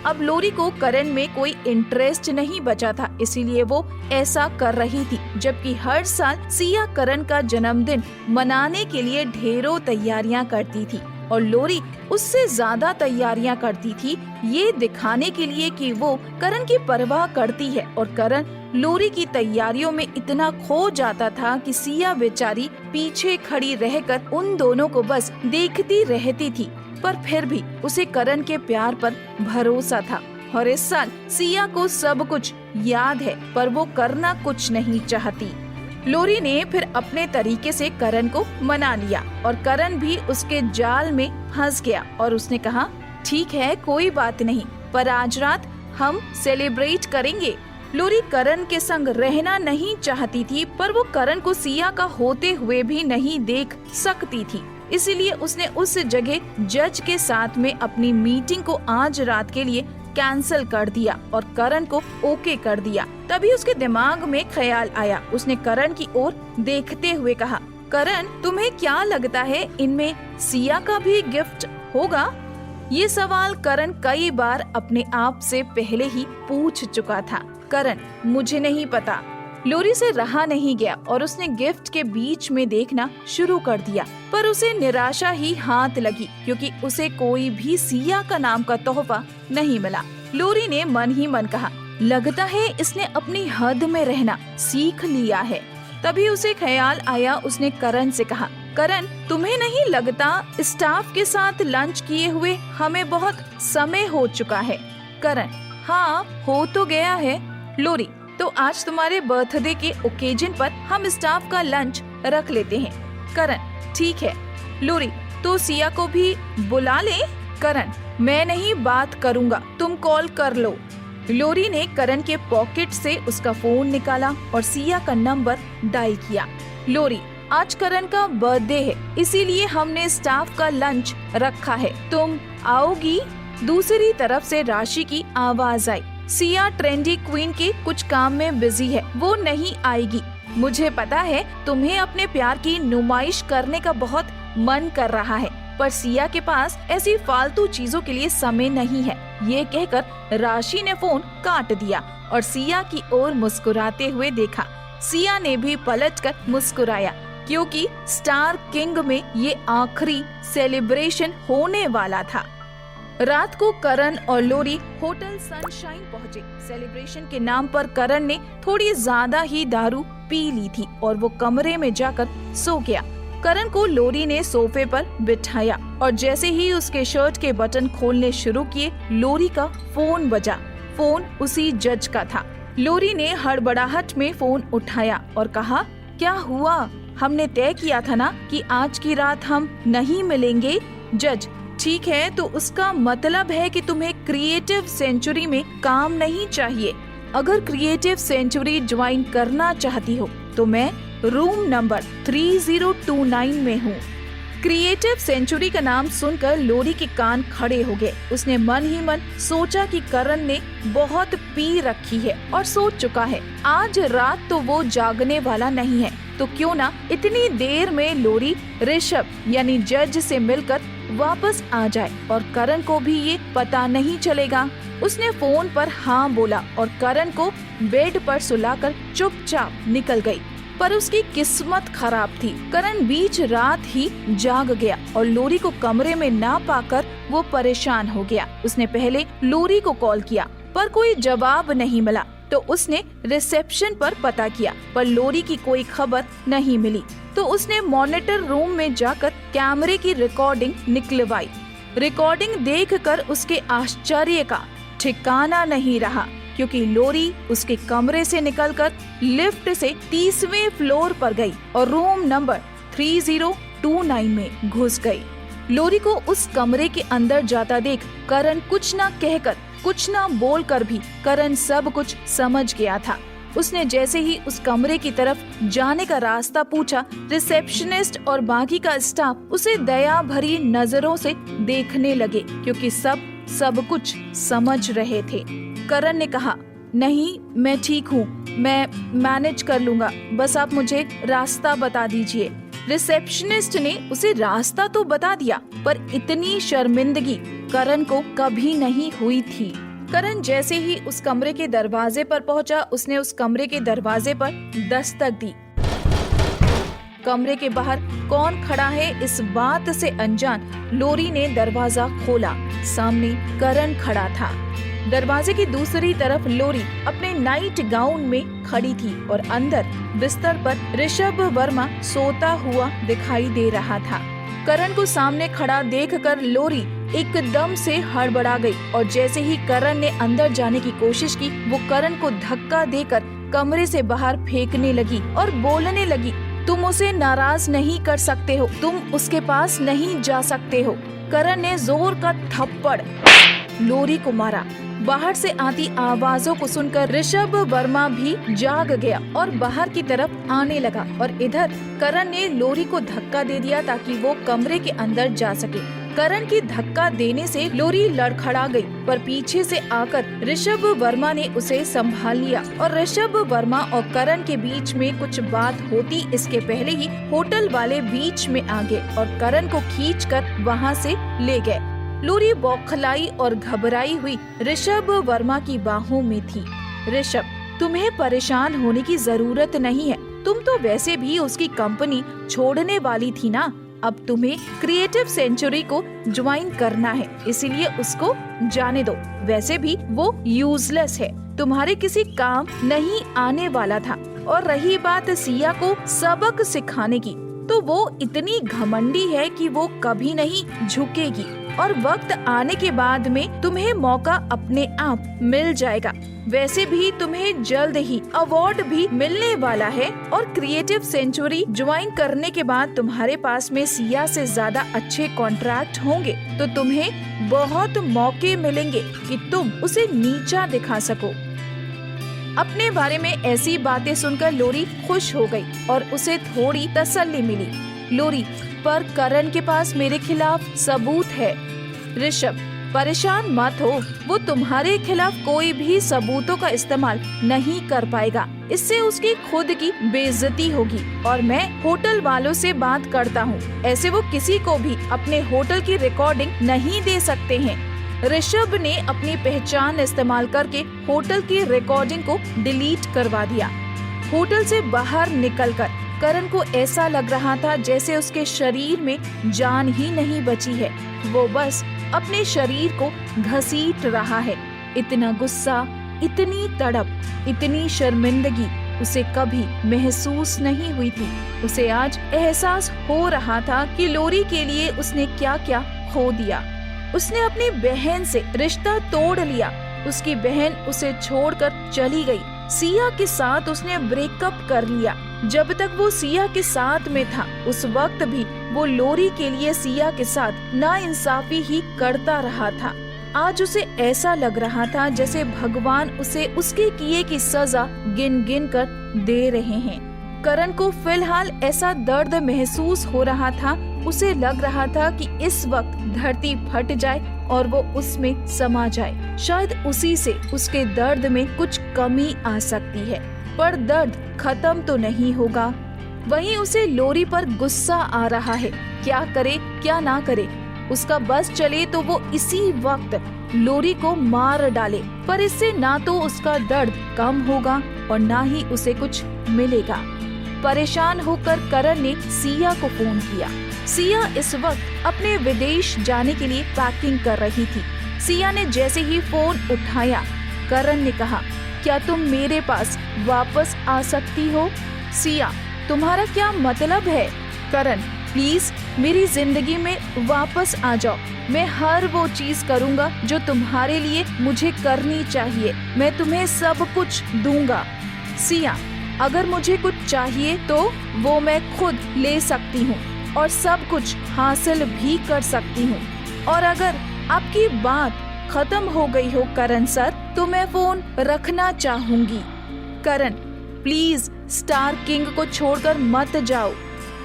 अब लोरी को करण में कोई इंटरेस्ट नहीं बचा था, इसीलिए वो ऐसा कर रही थी, जबकि हर साल सिया करण का जन्मदिन मनाने के लिए ढेरों तैयारियां करती थी और लोरी उससे ज्यादा तैयारियां करती थी, ये दिखाने के लिए कि वो करण की परवाह करती है। और करण लोरी की तैयारियों में इतना खो जाता था कि सिया बेचारी पीछे खड़ी रहकर उन दोनों को बस देखती रहती थी, पर फिर भी उसे करण के प्यार पर भरोसा था। और इस साल सिया को सब कुछ याद है, पर वो करना कुछ नहीं चाहती। लोरी ने फिर अपने तरीके से करण को मना लिया और करण भी उसके जाल में फंस गया और उसने कहा, ठीक है, कोई बात नहीं, पर आज रात हम सेलिब्रेट करेंगे। लोरी करण के संग रहना नहीं चाहती थी, पर वो करण को सिया का होते हुए भी नहीं देख सकती थी, इसीलिए उसने उस जगह जज के साथ में अपनी मीटिंग को आज रात के लिए कैंसिल कर दिया और करण को ओके कर दिया। तभी उसके दिमाग में ख्याल आया। उसने करण की ओर देखते हुए कहा, करण, तुम्हें क्या लगता है इनमें सिया का भी गिफ्ट होगा? ये सवाल करण कई बार अपने आप से पहले ही पूछ चुका था। करण, मुझे नहीं पता। लोरी से रहा नहीं गया और उसने गिफ्ट के बीच में देखना शुरू कर दिया, पर उसे निराशा ही हाथ लगी, क्योंकि उसे कोई भी सिया का नाम का तोहफा नहीं मिला। लोरी ने मन ही मन कहा, लगता है इसने अपनी हद में रहना सीख लिया है। तभी उसे ख्याल आया। उसने करण से कहा, करण, तुम्हें नहीं लगता स्टाफ के साथ लंच किए हुए हमें बहुत समय हो चुका है? करण, हाँ, हो तो गया है। लोरी, तो आज तुम्हारे बर्थडे के ओकेजन पर हम स्टाफ का लंच रख लेते हैं। करण, ठीक है। लोरी, तो सिया को भी बुला ले। करण, मैं नहीं बात करूँगा, तुम कॉल कर लो। लोरी ने करण के पॉकेट से उसका फोन निकाला और सिया का नंबर डायल किया। लोरी, आज करण का बर्थडे है, इसीलिए हमने स्टाफ का लंच रखा है, तुम आओगी? दूसरी तरफ से राशि की आवाज आई, सिया ट्रेंडी क्वीन के कुछ काम में बिजी है, वो नहीं आएगी। मुझे पता है तुम्हें अपने प्यार की नुमाइश करने का बहुत मन कर रहा है, पर सिया के पास ऐसी फालतू चीजों के लिए समय नहीं है। ये कहकर राशि ने फोन काट दिया और सिया की ओर मुस्कुराते हुए देखा। सिया ने भी पलटकर मुस्कुराया, क्योंकि स्टार किंग में ये आखिरी सेलिब्रेशन होने वाला था। रात को करण और लोरी होटल सनशाइन पहुंचे। सेलिब्रेशन के नाम पर करण ने थोड़ी ज्यादा ही दारू पी ली थी और वो कमरे में जाकर सो गया। करण को लोरी ने सोफे पर बिठाया और जैसे ही उसके शर्ट के बटन खोलने शुरू किए, लोरी का फोन बजा। फोन उसी जज का था। लोरी ने हड़बड़ाहट में फोन उठाया और कहा, क्या हुआ? हमने तय किया था ना कि आज की रात हम नहीं मिलेंगे। जज, ठीक है, तो उसका मतलब है कि तुम्हें क्रिएटिव सेंचुरी में काम नहीं चाहिए। अगर क्रिएटिव सेंचुरी ज्वाइन करना चाहती हो तो मैं रूम नंबर 3029 में हूँ। क्रिएटिव सेंचुरी का नाम सुनकर लोरी के कान खड़े हो गए। उसने मन ही मन सोचा कि करण ने बहुत पी रखी है और सोच चुका है आज रात तो वो जागने वाला नहीं है, तो क्यों ना इतनी देर में लोरी ऋषभ यानी जज से मिलकर वापस आ जाए और करण को भी ये पता नहीं चलेगा। उसने फोन पर हाँ बोला और करण को बेड पर सुलाकर चुपचाप निकल गई। पर उसकी किस्मत खराब थी। करण बीच रात ही जाग गया और लोरी को कमरे में ना पाकर वो परेशान हो गया। उसने पहले लोरी को कॉल किया पर कोई जवाब नहीं मिला, तो उसने रिसेप्शन पर पता किया पर लोरी की कोई खबर नहीं मिली। तो उसने मॉनिटर रूम में जाकर कैमरे की रिकॉर्डिंग निकलवाई। रिकॉर्डिंग देखकर उसके आश्चर्य का ठिकाना नहीं रहा, क्योंकि लोरी उसके कमरे से निकलकर लिफ्ट से 30वें फ्लोर पर गई और रूम नंबर 3029 में घुस गई। लोरी को उस कमरे के अंदर जाता देख करण कुछ ना कहकर कुछ ना बोलकर भी करण सब कुछ समझ गया था। उसने जैसे ही उस कमरे की तरफ जाने का रास्ता पूछा, रिसेप्शनिस्ट और बाकी का स्टाफ उसे दया भरी नजरों से देखने लगे, क्योंकि सब कुछ समझ रहे थे। करण ने कहा, नहीं मैं ठीक हूँ, मैं मैनेज कर लूंगा, बस आप मुझे रास्ता बता दीजिए। रिसेप्शनिस्ट ने उसे रास्ता तो बता दिया, पर इतनी शर्मिंदगी करण को कभी नहीं हुई थी। करण जैसे ही उस कमरे के दरवाजे पर पहुंचा, उसने उस कमरे के दरवाजे पर दस्तक दी। कमरे के बाहर कौन खड़ा है इस बात से अनजान लोरी ने दरवाजा खोला। सामने करण खड़ा था। दरवाजे की दूसरी तरफ लोरी अपने नाइट गाउन में खड़ी थी और अंदर बिस्तर पर ऋषभ वर्मा सोता हुआ दिखाई दे रहा था। करण को सामने खड़ा देखकर लोरी एकदम से हड़बड़ा गई और जैसे ही करण ने अंदर जाने की कोशिश की, वो करण को धक्का देकर कमरे से बाहर फेंकने लगी और बोलने लगी, तुम उसे नाराज नहीं कर सकते हो, तुम उसके पास नहीं जा सकते हो। करण ने जोर का थप्पड़ लोरी को मारा। बाहर से आती आवाजों को सुनकर ऋषभ वर्मा भी जाग गया और बाहर की तरफ आने लगा और इधर करण ने लोरी को धक्का दे दिया ताकि वो कमरे के अंदर जा सके। करण की धक्का देने से लोरी लड़खड़ा गई, पर पीछे से आकर ऋषभ वर्मा ने उसे संभाल लिया और ऋषभ वर्मा और करण के बीच में कुछ बात होती इसके पहले ही होटल वाले बीच में आ गए और करण को खींचकर वहां से ले गए। लोरी बौखलाई और घबराई हुई ऋषभ वर्मा की बाहों में थी। ऋषभ, तुम्हें परेशान होने की जरूरत नहीं है, तुम तो वैसे भी उसकी कंपनी छोड़ने वाली थी ना। अब तुम्हें क्रिएटिव सेंचुरी को ज्वाइन करना है, इसीलिए उसको जाने दो। वैसे भी वो यूजलेस है, तुम्हारे किसी काम नहीं आने वाला था। और रही बात सिया को सबक सिखाने की, तो वो इतनी घमंडी है कि वो कभी नहीं झुकेगी और वक्त आने के बाद में तुम्हें मौका अपने आप मिल जाएगा। वैसे भी तुम्हें जल्द ही अवार्ड भी मिलने वाला है और क्रिएटिव सेंचुरी ज्वाइन करने के बाद तुम्हारे पास में सिया से ज्यादा अच्छे कॉन्ट्रैक्ट होंगे, तो तुम्हें बहुत मौके मिलेंगे कि तुम उसे नीचा दिखा सको। अपने बारे में ऐसी बातें सुनकर लोरी खुश हो गई और उसे थोड़ी तसल्ली मिली। लोरी, पर करण के पास मेरे खिलाफ सबूत है। ऋषभ, परेशान मत हो, वो तुम्हारे खिलाफ कोई भी सबूतों का इस्तेमाल नहीं कर पाएगा। इससे उसकी खुद की बेइज्जती होगी और मैं होटल वालों से बात करता हूँ। ऐसे वो किसी को भी अपने होटल की रिकॉर्डिंग नहीं दे सकते हैं। ऋषभ ने अपनी पहचान इस्तेमाल करके होटल की रिकॉर्डिंग को डिलीट करवा दिया। होटल से बाहर निकलकर करण को ऐसा लग रहा था जैसे उसके शरीर में जान ही नहीं बची है। वो बस अपने शरीर को घसीट रहा है। इतना गुस्सा, इतनी तड़प, इतनी शर्मिंदगी उसे कभी महसूस नहीं हुई थी। उसे आज एहसास हो रहा था कि लोरी के लिए उसने क्या क्या खो दिया। उसने अपनी बहन से रिश्ता तोड़ लिया। उसकी बहन उसे छोड़कर चली गई। सिया के साथ उसने ब्रेकअप कर लिया। जब तक वो सिया के साथ में था उस वक्त भी वो लोरी के लिए सिया के साथ नाइंसाफी ही करता रहा था। आज उसे ऐसा लग रहा था जैसे भगवान उसे उसके किए की सजा गिन गिन कर दे रहे हैं। करण को फिलहाल ऐसा दर्द महसूस हो रहा था। उसे लग रहा था कि इस वक्त धरती फट जाए और वो उसमें समा जाए। शायद उसी से उसके दर्द में कुछ कमी आ सकती है, पर दर्द खत्म तो नहीं होगा। वहीं उसे लोरी पर गुस्सा आ रहा है। क्या करे क्या ना करे, उसका बस चले तो वो इसी वक्त लोरी को मार डाले। पर इससे ना तो उसका दर्द कम होगा और ना ही उसे कुछ मिलेगा। परेशान होकर करण ने सिया को फोन किया। सिया इस वक्त अपने विदेश जाने के लिए पैकिंग कर रही थी। सिया ने जैसे ही फोन उठाया, करण ने कहा, क्या तुम मेरे पास वापस आ सकती हो? सिया, तुम्हारा क्या मतलब है? करण, प्लीज मेरी जिंदगी में वापस आ जाओ। मैं हर वो चीज करूंगा जो तुम्हारे लिए मुझे करनी चाहिए। मैं तुम्हें सब कुछ दूंगा। सिया, अगर मुझे कुछ चाहिए तो वो मैं खुद ले सकती हूँ और सब कुछ हासिल भी कर सकती हूँ। और अगर आपकी बात खत्म हो गई हो करण सर, तो मैं फोन रखना चाहूंगी। करण, प्लीज स्टार किंग को छोड़कर मत जाओ।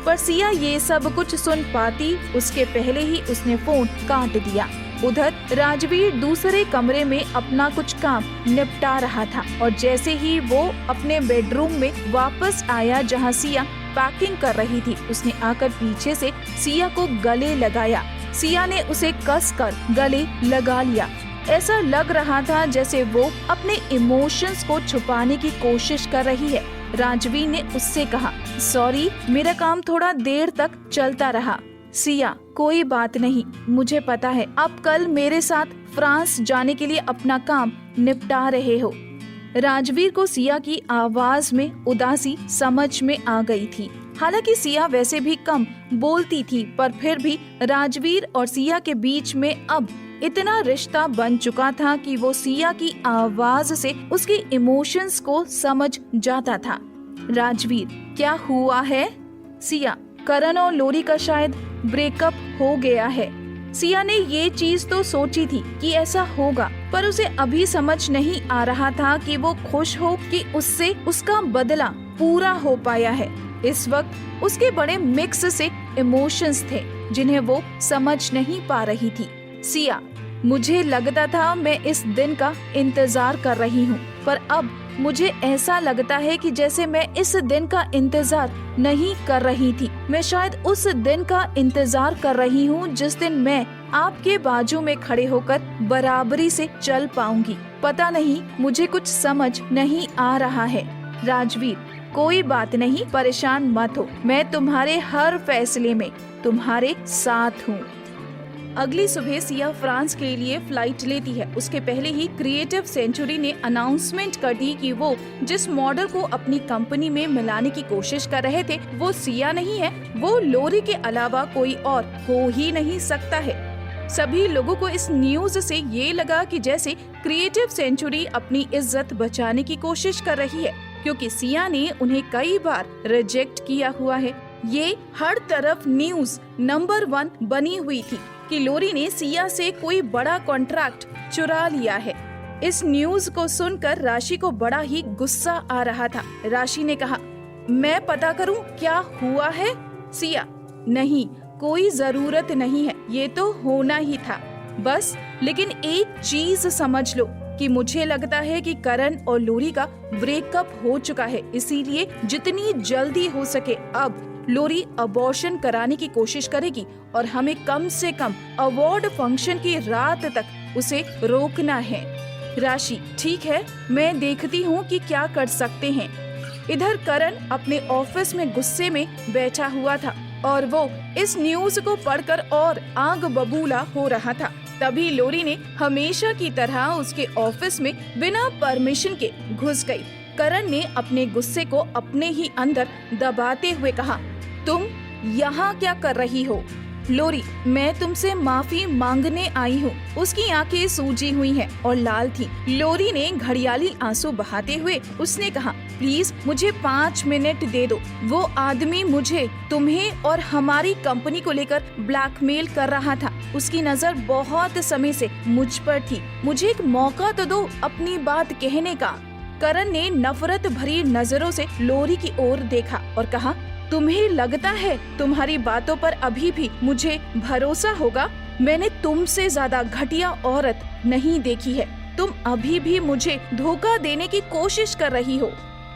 पर सिया ये सब कुछ सुन पाती उसके पहले ही उसने फोन काट दिया। उधर राजवीर दूसरे कमरे में अपना कुछ काम निपटा रहा था और जैसे ही वो अपने बेडरूम में वापस आया जहां सिया पैकिंग कर रही थी, उसने आकर पीछे से सिया को गले लगाया। सिया ने उसे कसकर गले लगा लिया। ऐसा लग रहा था जैसे वो अपने इमोशंस को छुपाने की कोशिश कर रही है। राजवीर ने उससे कहा, सॉरी, मेरा काम थोड़ा देर तक चलता रहा। सिया, कोई बात नहीं, मुझे पता है आप कल मेरे साथ फ्रांस जाने के लिए अपना काम निपटा रहे हो। राजवीर को सिया की आवाज में उदासी समझ में आ गई थी। हालांकि सिया वैसे भी कम बोलती थी, पर फिर भी राजवीर और सिया के बीच में अब इतना रिश्ता बन चुका था कि वो सिया की आवाज से उसके इमोशंस को समझ जाता था। राजवीर, क्या हुआ है? सिया, करण और लोरी का शायद ब्रेकअप हो गया है। सिया ने ये चीज तो सोची थी कि ऐसा होगा, पर उसे अभी समझ नहीं आ रहा था कि वो खुश हो कि उससे उसका बदला पूरा हो पाया है। इस वक्त उसके बड़े मिक्स से इमोशंस थे जिन्हें वो समझ नहीं पा रही थी। सिया, मुझे लगता था मैं इस दिन का इंतजार कर रही हूँ, पर अब मुझे ऐसा लगता है कि जैसे मैं इस दिन का इंतजार नहीं कर रही थी। मैं शायद उस दिन का इंतजार कर रही हूँ जिस दिन मैं आपके बाजू में खड़े होकर बराबरी से चल पाऊंगी। पता नहीं, मुझे कुछ समझ नहीं आ रहा है। राजवीर, कोई बात नहीं, परेशान मत हो, मैं तुम्हारे हर फैसले में तुम्हारे साथ हूँ। अगली सुबह सिया फ्रांस के लिए फ्लाइट लेती है। उसके पहले ही क्रिएटिव सेंचुरी ने अनाउंसमेंट कर दी कि वो जिस मॉडल को अपनी कंपनी में मिलाने की कोशिश कर रहे थे वो सिया नहीं है, वो लोरी के अलावा कोई और हो ही नहीं सकता है। सभी लोगों को इस न्यूज से ये लगा कि जैसे क्रिएटिव सेंचुरी अपनी इज्जत बचाने की कोशिश कर रही है, क्योंकि सिया ने उन्हें कई बार रिजेक्ट किया हुआ है। ये हर तरफ न्यूज नंबर 1 बनी हुई थी कि लोरी ने सिया से कोई बड़ा कॉन्ट्रैक्ट चुरा लिया है। इस न्यूज को सुनकर राशि को बड़ा ही गुस्सा आ रहा था। राशि ने कहा, मैं पता करूं क्या हुआ है? सिया, नहीं, कोई जरूरत नहीं है, ये तो होना ही था। बस लेकिन एक चीज समझ लो कि मुझे लगता है कि करण और लोरी का ब्रेकअप हो चुका है, इसीलिए जितनी जल्दी हो सके अब लोरी अबॉर्शन कराने की कोशिश करेगी और हमें कम से कम अवार्ड फंक्शन की रात तक उसे रोकना है। राशि, ठीक है, मैं देखती हूँ कि क्या कर सकते हैं। इधर करण अपने ऑफिस में गुस्से में बैठा हुआ था और वो इस न्यूज को पढ़कर और आग बबूला हो रहा था। तभी लोरी ने हमेशा की तरह उसके ऑफिस में बिना परमिशन के घुस गई। करण ने अपने गुस्से को अपने ही अंदर दबाते हुए कहा, तुम यहाँ क्या कर रही हो? लोरी, मैं तुमसे माफी मांगने आई हूँ। उसकी आंखें सूजी हुई हैं और लाल थी। लोरी ने घड़ियाली आंसू बहाते हुए उसने कहा, प्लीज मुझे 5 मिनट दे दो। वो आदमी मुझे, तुम्हें और हमारी कंपनी को लेकर ब्लैकमेल कर रहा था। उसकी नजर बहुत समय से मुझ पर थी। मुझे एक मौका तो दो अपनी बात कहने का। करण ने नफरत भरी नजरों से लोरी की ओर देखा और कहा, तुम्हें लगता है तुम्हारी बातों पर अभी भी मुझे भरोसा होगा? मैंने तुमसे ज्यादा घटिया औरत नहीं देखी है। तुम अभी भी मुझे धोखा देने की कोशिश कर रही हो।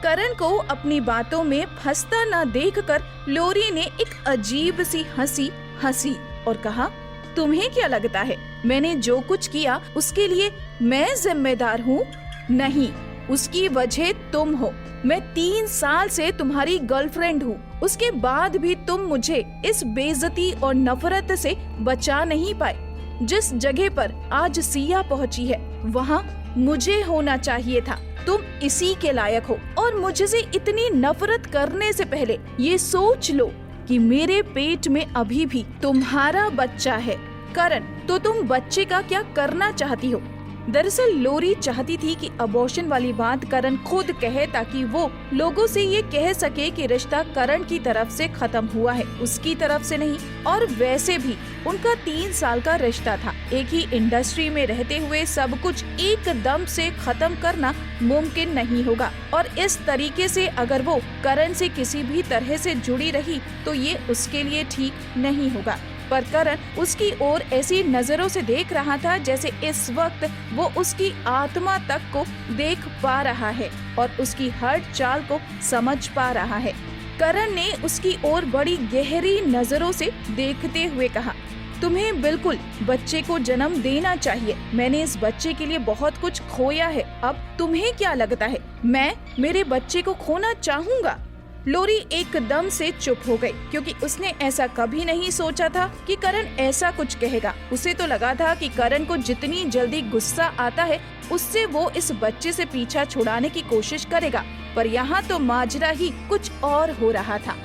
करण को अपनी बातों में फंसता न देखकर लोरी ने एक अजीब सी हंसी हंसी और कहा, तुम्हें क्या लगता है मैंने जो कुछ किया उसके लिए मैं जिम्मेदार हूँ? नहीं, उसकी वजह तुम हो। मैं 3 साल से तुम्हारी गर्लफ्रेंड हूँ। उसके बाद भी तुम मुझे इस बेइज्जती और नफरत से बचा नहीं पाए। जिस जगह पर आज सिया पहुँची है वहाँ मुझे होना चाहिए था। तुम इसी के लायक हो और मुझसे इतनी नफरत करने से पहले ये सोच लो कि मेरे पेट में अभी भी तुम्हारा बच्चा है। करण, तो तुम बच्चे का क्या करना चाहती हो? दरअसल लोरी चाहती थी कि अबॉर्शन वाली बात करण खुद कहे ताकि वो लोगों से ये कह सके कि रिश्ता करण की तरफ से खत्म हुआ है, उसकी तरफ से नहीं। और वैसे भी उनका 3 साल का रिश्ता था। एक ही इंडस्ट्री में रहते हुए सब कुछ एकदम से खत्म करना मुमकिन नहीं होगा और इस तरीके से अगर वो करण से किसी भी तरह से जुड़ी रही तो ये उसके लिए ठीक नहीं होगा। पर करण उसकी ओर ऐसी नजरों से देख रहा था जैसे इस वक्त वो उसकी आत्मा तक को देख पा रहा है और उसकी हर चाल को समझ पा रहा है। करण ने उसकी ओर बड़ी गहरी नजरों से देखते हुए कहा, तुम्हें बिल्कुल बच्चे को जन्म देना चाहिए। मैंने इस बच्चे के लिए बहुत कुछ खोया है। अब तुम्हें क्या लगता है मैं मेरे बच्चे को खोना चाहूँगा? लोरी एकदम से चुप हो गई क्योंकि उसने ऐसा कभी नहीं सोचा था कि करण ऐसा कुछ कहेगा। उसे तो लगा था कि करण को जितनी जल्दी गुस्सा आता है उससे वो इस बच्चे से पीछा छुड़ाने की कोशिश करेगा, पर यहाँ तो माजरा ही कुछ और हो रहा था।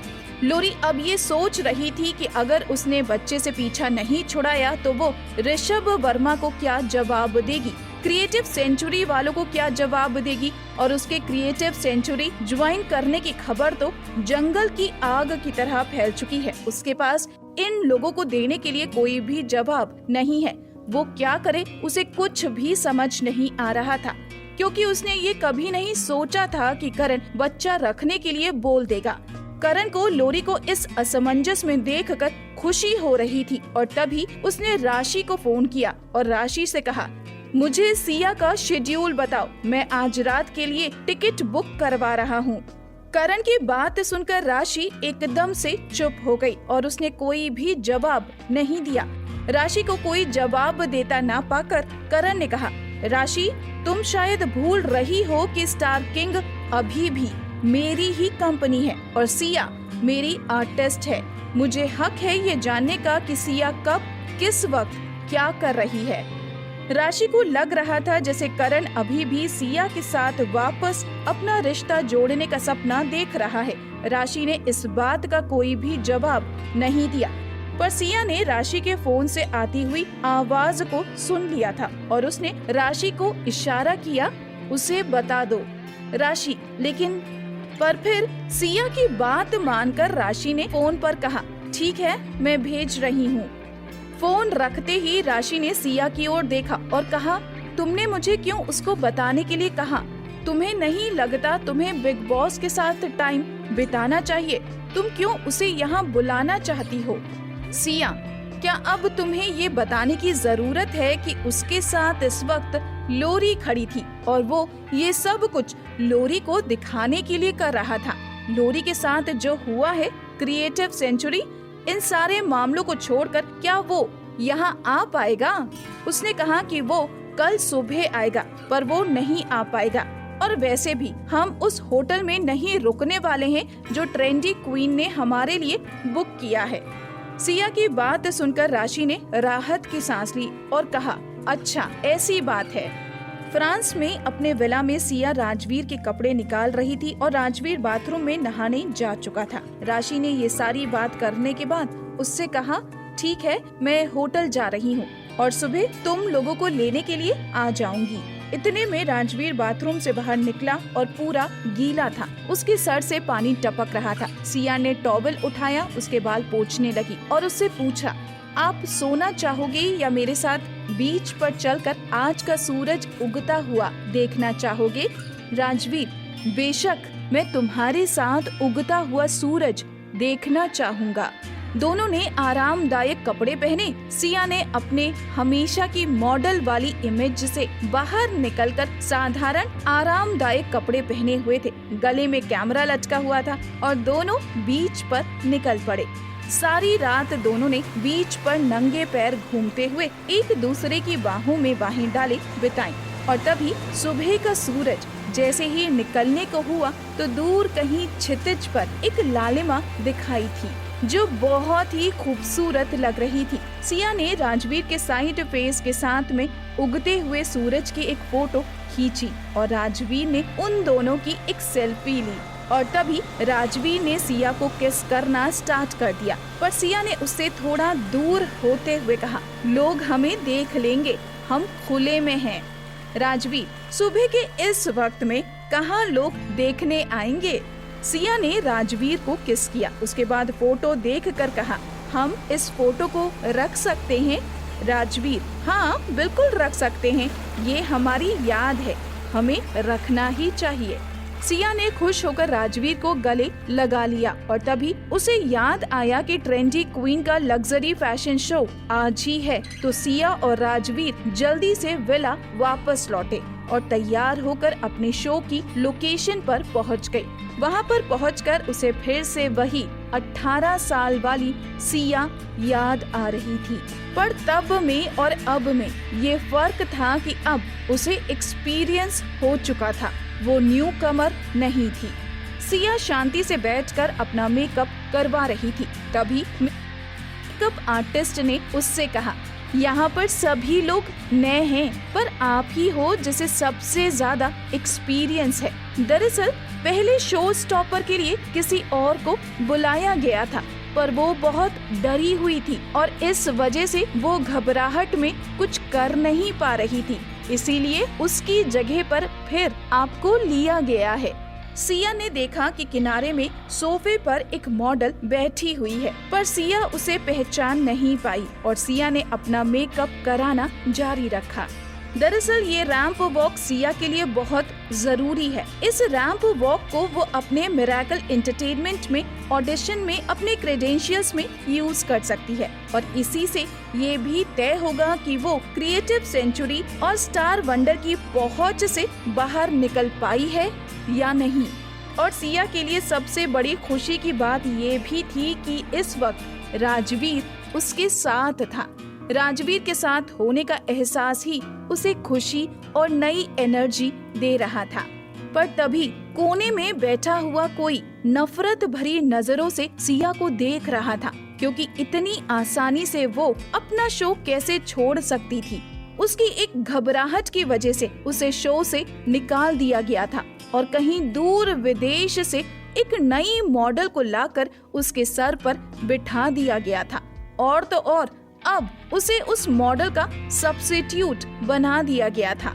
लोरी अब ये सोच रही थी कि अगर उसने बच्चे से पीछा नहीं छुड़ाया तो वो ऋषभ वर्मा को क्या जवाब देगी, क्रिएटिव सेंचुरी वालों को क्या जवाब देगी और उसके क्रिएटिव सेंचुरी ज्वाइन करने की खबर तो जंगल की आग की तरह फैल चुकी है। उसके पास इन लोगों को देने के लिए कोई भी जवाब नहीं है। वो क्या करे उसे कुछ भी समझ नहीं आ रहा था क्योंकि उसने ये कभी नहीं सोचा था कि करण बच्चा रखने के लिए बोल देगा। करण को लोरी को इस असमंजस में देखकर खुशी हो रही थी और तभी उसने राशि को फोन किया और राशि से कहा, मुझे सिया का शेड्यूल बताओ, मैं आज रात के लिए टिकट बुक करवा रहा हूँ। करण की बात सुनकर राशि एकदम से चुप हो गई और उसने कोई भी जवाब नहीं दिया। राशि को कोई जवाब देता ना पाकर करण ने कहा, राशि, तुम शायद भूल रही हो कि स्टार किंग अभी भी मेरी ही कंपनी है और सिया मेरी आर्टिस्ट है। मुझे हक है ये जानने का कि सिया कब किस वक्त क्या कर रही है। राशि को लग रहा था जैसे करण अभी भी सिया के साथ वापस अपना रिश्ता जोड़ने का सपना देख रहा है। राशि ने इस बात का कोई भी जवाब नहीं दिया, पर सिया ने राशि के फोन से आती हुई आवाज को सुन लिया था और उसने राशि को इशारा किया, उसे बता दो। राशि, लेकिन पर फिर सिया की बात मानकर राशि ने फोन पर कहा, ठीक है, मैं भेज रही हूँ। फोन रखते ही राशि ने सिया की ओर देखा और कहा, तुमने मुझे क्यों उसको बताने के लिए कहा? तुम्हें नहीं लगता तुम्हें बिग बॉस के साथ टाइम बिताना चाहिए? तुम क्यों उसे यहाँ बुलाना चाहती हो? सिया, क्या अब तुम्हें ये बताने की जरूरत है कि उसके साथ इस वक्त लोरी खड़ी थी और वो ये सब कुछ लोरी को दिखाने के लिए कर रहा था। लोरी के साथ जो हुआ है क्रिएटिव सेंचुरी, इन सारे मामलों को छोड़कर क्या वो यहाँ आ पाएगा? उसने कहा कि वो कल सुबह आएगा, पर वो नहीं आ पाएगा। और वैसे भी हम उस होटल में नहीं रुकने वाले हैं जो ट्रेंडी क्वीन ने हमारे लिए बुक किया है। सिया की बात सुनकर राशि ने राहत की सांस ली और कहा, अच्छा ऐसी बात है। फ्रांस में अपने विला में सिया राजवीर के कपड़े निकाल रही थी और राजवीर बाथरूम में नहाने जा चुका था। राशि ने ये सारी बात करने के बाद उससे कहा, ठीक है, मैं होटल जा रही हूँ और सुबह तुम लोगों को लेने के लिए आ जाऊंगी। इतने में राजवीर बाथरूम से बाहर निकला और पूरा गीला था, उसके सर से पानी टपक रहा था। सिया ने टॉवल उठाया, उसके बाल पोंछने लगी और उससे पूछा, आप सोना चाहोगे या मेरे साथ बीच पर चलकर आज का सूरज उगता हुआ देखना चाहोगे? राजवीर, बेशक मैं तुम्हारे साथ उगता हुआ सूरज देखना चाहूँगा। दोनों ने आरामदायक कपड़े पहने। सिया ने अपने हमेशा की मॉडल वाली इमेज से बाहर निकलकर साधारण आरामदायक कपड़े पहने हुए थे। गले में कैमरा लटका हुआ था और दोनों बीच पर निकल पड़े। सारी रात दोनों ने बीच पर नंगे पैर घूमते हुए एक दूसरे की बाहों में बाहें डाले बिताई। और तभी सुबह का सूरज जैसे ही निकलने को हुआ तो दूर कहीं क्षितिज पर एक लालिमा दिखाई थी जो बहुत ही खूबसूरत लग रही थी। सिया ने राजवीर के साइड फेस के साथ में उगते हुए सूरज की एक फोटो खींची और राजवीर ने उन दोनों की एक सेल्फी ली। और तभी राजवीर ने सिया को किस करना स्टार्ट कर दिया, पर सिया ने उससे थोड़ा दूर होते हुए कहा, लोग हमें देख लेंगे, हम खुले में हैं। राजवीर, सुबह के इस वक्त में कहाँ लोग देखने आएंगे? सिया ने राजवीर को किस किया, उसके बाद फोटो देखकर कहा, हम इस फोटो को रख सकते हैं? राजवीर, हाँ बिल्कुल रख सकते हैं, ये हमारी याद है, हमें रखना ही चाहिए। सिया ने खुश होकर राजवीर को गले लगा लिया और तभी उसे याद आया कि ट्रेंडी क्वीन का लग्जरी फैशन शो आज ही है। तो सिया और राजवीर जल्दी से विला वापस लौटे और तैयार होकर अपने शो की लोकेशन पर पहुंच गई। वहां पर पहुंचकर उसे फिर से वही 18 साल वाली सिया याद आ रही थी, पर तब में और अब में ये फर्क था कि अब उसे एक्सपीरियंस हो चुका था, वो न्यू कमर नहीं थी। सिया शांति से बैठकर अपना मेकअप करवा रही थी। तभी मेकअप आर्टिस्ट ने उससे कहा, यहाँ पर सभी लोग नए हैं, पर आप ही हो जिसे सबसे ज्यादा एक्सपीरियंस है। दरअसल पहले शो स्टॉपर के लिए किसी और को बुलाया गया था, पर वो बहुत डरी हुई थी और इस वजह से वो घबराहट में कुछ कर नहीं पा रही थी, इसीलिए उसकी जगह पर फिर आपको लिया गया है। सिया ने देखा कि किनारे में सोफे पर एक मॉडल बैठी हुई है, पर सिया उसे पहचान नहीं पाई और सिया ने अपना मेकअप कराना जारी रखा। दरअसल ये रैंप वॉक सिया के लिए बहुत जरूरी है। इस रैंप वॉक को वो अपने मिरेकल एंटरटेनमेंट में ऑडिशन में अपने क्रेडेंशियल्स में यूज कर सकती है और इसी से ये भी तय होगा कि वो क्रिएटिव सेंचुरी और स्टार वंडर की पहुंच से बाहर निकल पाई है या नहीं। और सिया के लिए सबसे बड़ी खुशी की बात ये भी थी कि इस वक्त राजवीर उसके साथ था। राजवीर के साथ होने का एहसास ही उसे खुशी और नई एनर्जी दे रहा था। पर तभी कोने में बैठा हुआ कोई नफरत भरी नजरों से सिया को देख रहा था, क्योंकि इतनी आसानी से वो अपना शो कैसे छोड़ सकती थी। उसकी एक घबराहट की वजह से उसे शो से निकाल दिया गया था और कहीं दूर विदेश से एक नई मॉडल को लाकर उसके सर पर बिठा दिया गया था। और तो और अब उसे उस मॉडल का सब्स्टिट्यूट बना दिया गया था।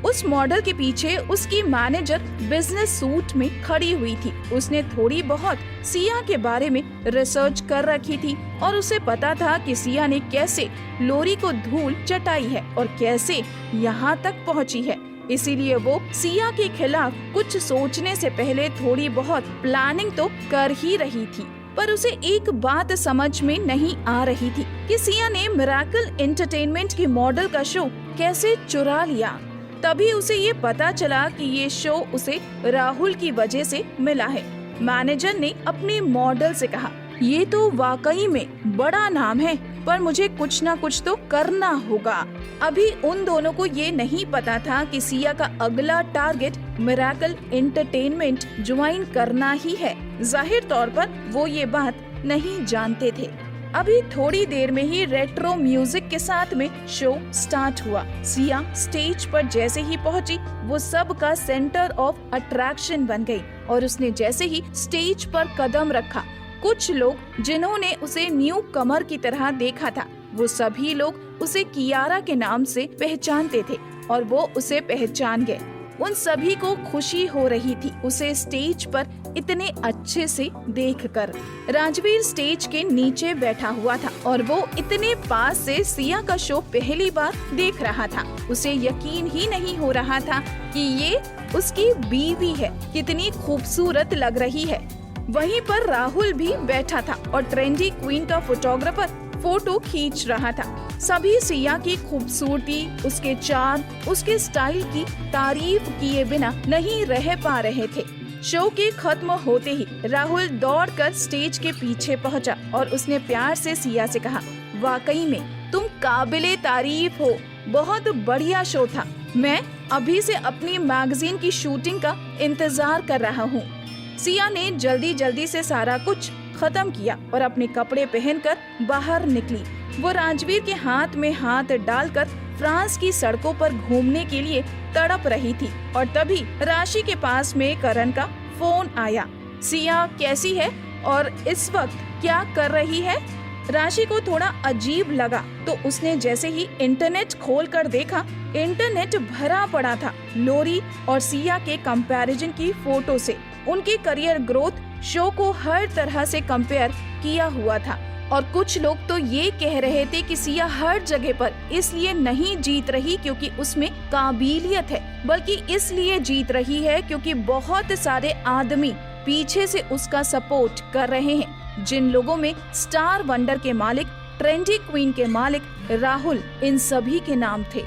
उस मॉडल के पीछे उसकी मैनेजर बिजनेस सूट में खड़ी हुई थी। उसने थोड़ी बहुत सिया के बारे में रिसर्च कर रखी थी और उसे पता था कि सिया ने कैसे लोरी को धूल चटाई है और कैसे यहाँ तक पहुँची है। इसीलिए वो सिया के खिलाफ कुछ सोचने से पहले थोड़ी बहुत प्लानिंग तो कर ही रही थी। पर उसे एक बात समझ में नहीं आ रही थी कि सिया ने मिरेकल एंटरटेनमेंट की मॉडल का शो कैसे चुरा लिया। तभी उसे ये पता चला कि ये शो उसे राहुल की वजह से मिला है। मैनेजर ने अपने मॉडल से कहा, ये तो वाकई में बड़ा नाम है, पर मुझे कुछ ना कुछ तो करना होगा। अभी उन दोनों को ये नहीं पता था कि सिया का अगला टारगेट मिरेकल एंटरटेनमेंट ज्वाइन करना ही है। जाहिर तौर पर वो ये बात नहीं जानते थे। अभी थोड़ी देर में ही रेट्रो म्यूजिक के साथ में शो स्टार्ट हुआ। सिया स्टेज पर जैसे ही पहुंची, वो सब का सेंटर ऑफ अट्रैक्शन बन गई और उसने जैसे ही स्टेज पर कदम रखा, कुछ लोग जिन्होंने उसे न्यू कमर की तरह देखा था, वो सभी लोग उसे कियारा के नाम से पहचानते थे और वो उसे पहचान गए। उन सभी को खुशी हो रही थी उसे स्टेज पर इतने अच्छे से देखकर। राजवीर स्टेज के नीचे बैठा हुआ था और वो इतने पास से सिया का शो पहली बार देख रहा था। उसे यकीन ही नहीं हो रहा था कि ये उसकी बीवी है, कितनी खूबसूरत लग रही है। वहीं पर राहुल भी बैठा था और ट्रेंडी क्वीन का फोटोग्राफर फोटो खींच रहा था। सभी सिया की खूबसूरती, उसके चार्म, उसके स्टाइल की तारीफ किए बिना नहीं रह पा रहे थे। शो के खत्म होते ही राहुल दौड़कर स्टेज के पीछे पहुंचा और उसने प्यार से सिया से कहा, वाकई में तुम काबिले तारीफ हो, बहुत बढ़िया शो था। मैं अभी से अपनी मैगजीन की शूटिंग का इंतजार कर रहा हूँ। सिया ने जल्दी जल्दी से सारा कुछ खत्म किया और अपने कपड़े पहनकर बाहर निकली। वो राजवीर के हाथ में हाथ डालकर फ्रांस की सड़कों पर घूमने के लिए तड़प रही थी और तभी राशि के पास में करण का फोन आया। सिया कैसी है और इस वक्त क्या कर रही है? राशि को थोड़ा अजीब लगा तो उसने जैसे ही इंटरनेट खोलकर देखा, इंटरनेट भरा पड़ा था लोरी और सिया के कंपैरिजन की फोटो से। उनकी करियर ग्रोथ शो को हर तरह से कंपेयर किया हुआ था और कुछ लोग तो ये कह रहे थे कि सिया हर जगह पर इसलिए नहीं जीत रही क्योंकि उसमें काबिलियत है, बल्कि इसलिए जीत रही है क्योंकि बहुत सारे आदमी पीछे से उसका सपोर्ट कर रहे हैं। जिन लोगों में स्टार वंडर के मालिक, ट्रेंडी क्वीन के मालिक राहुल, इन सभी के नाम थे।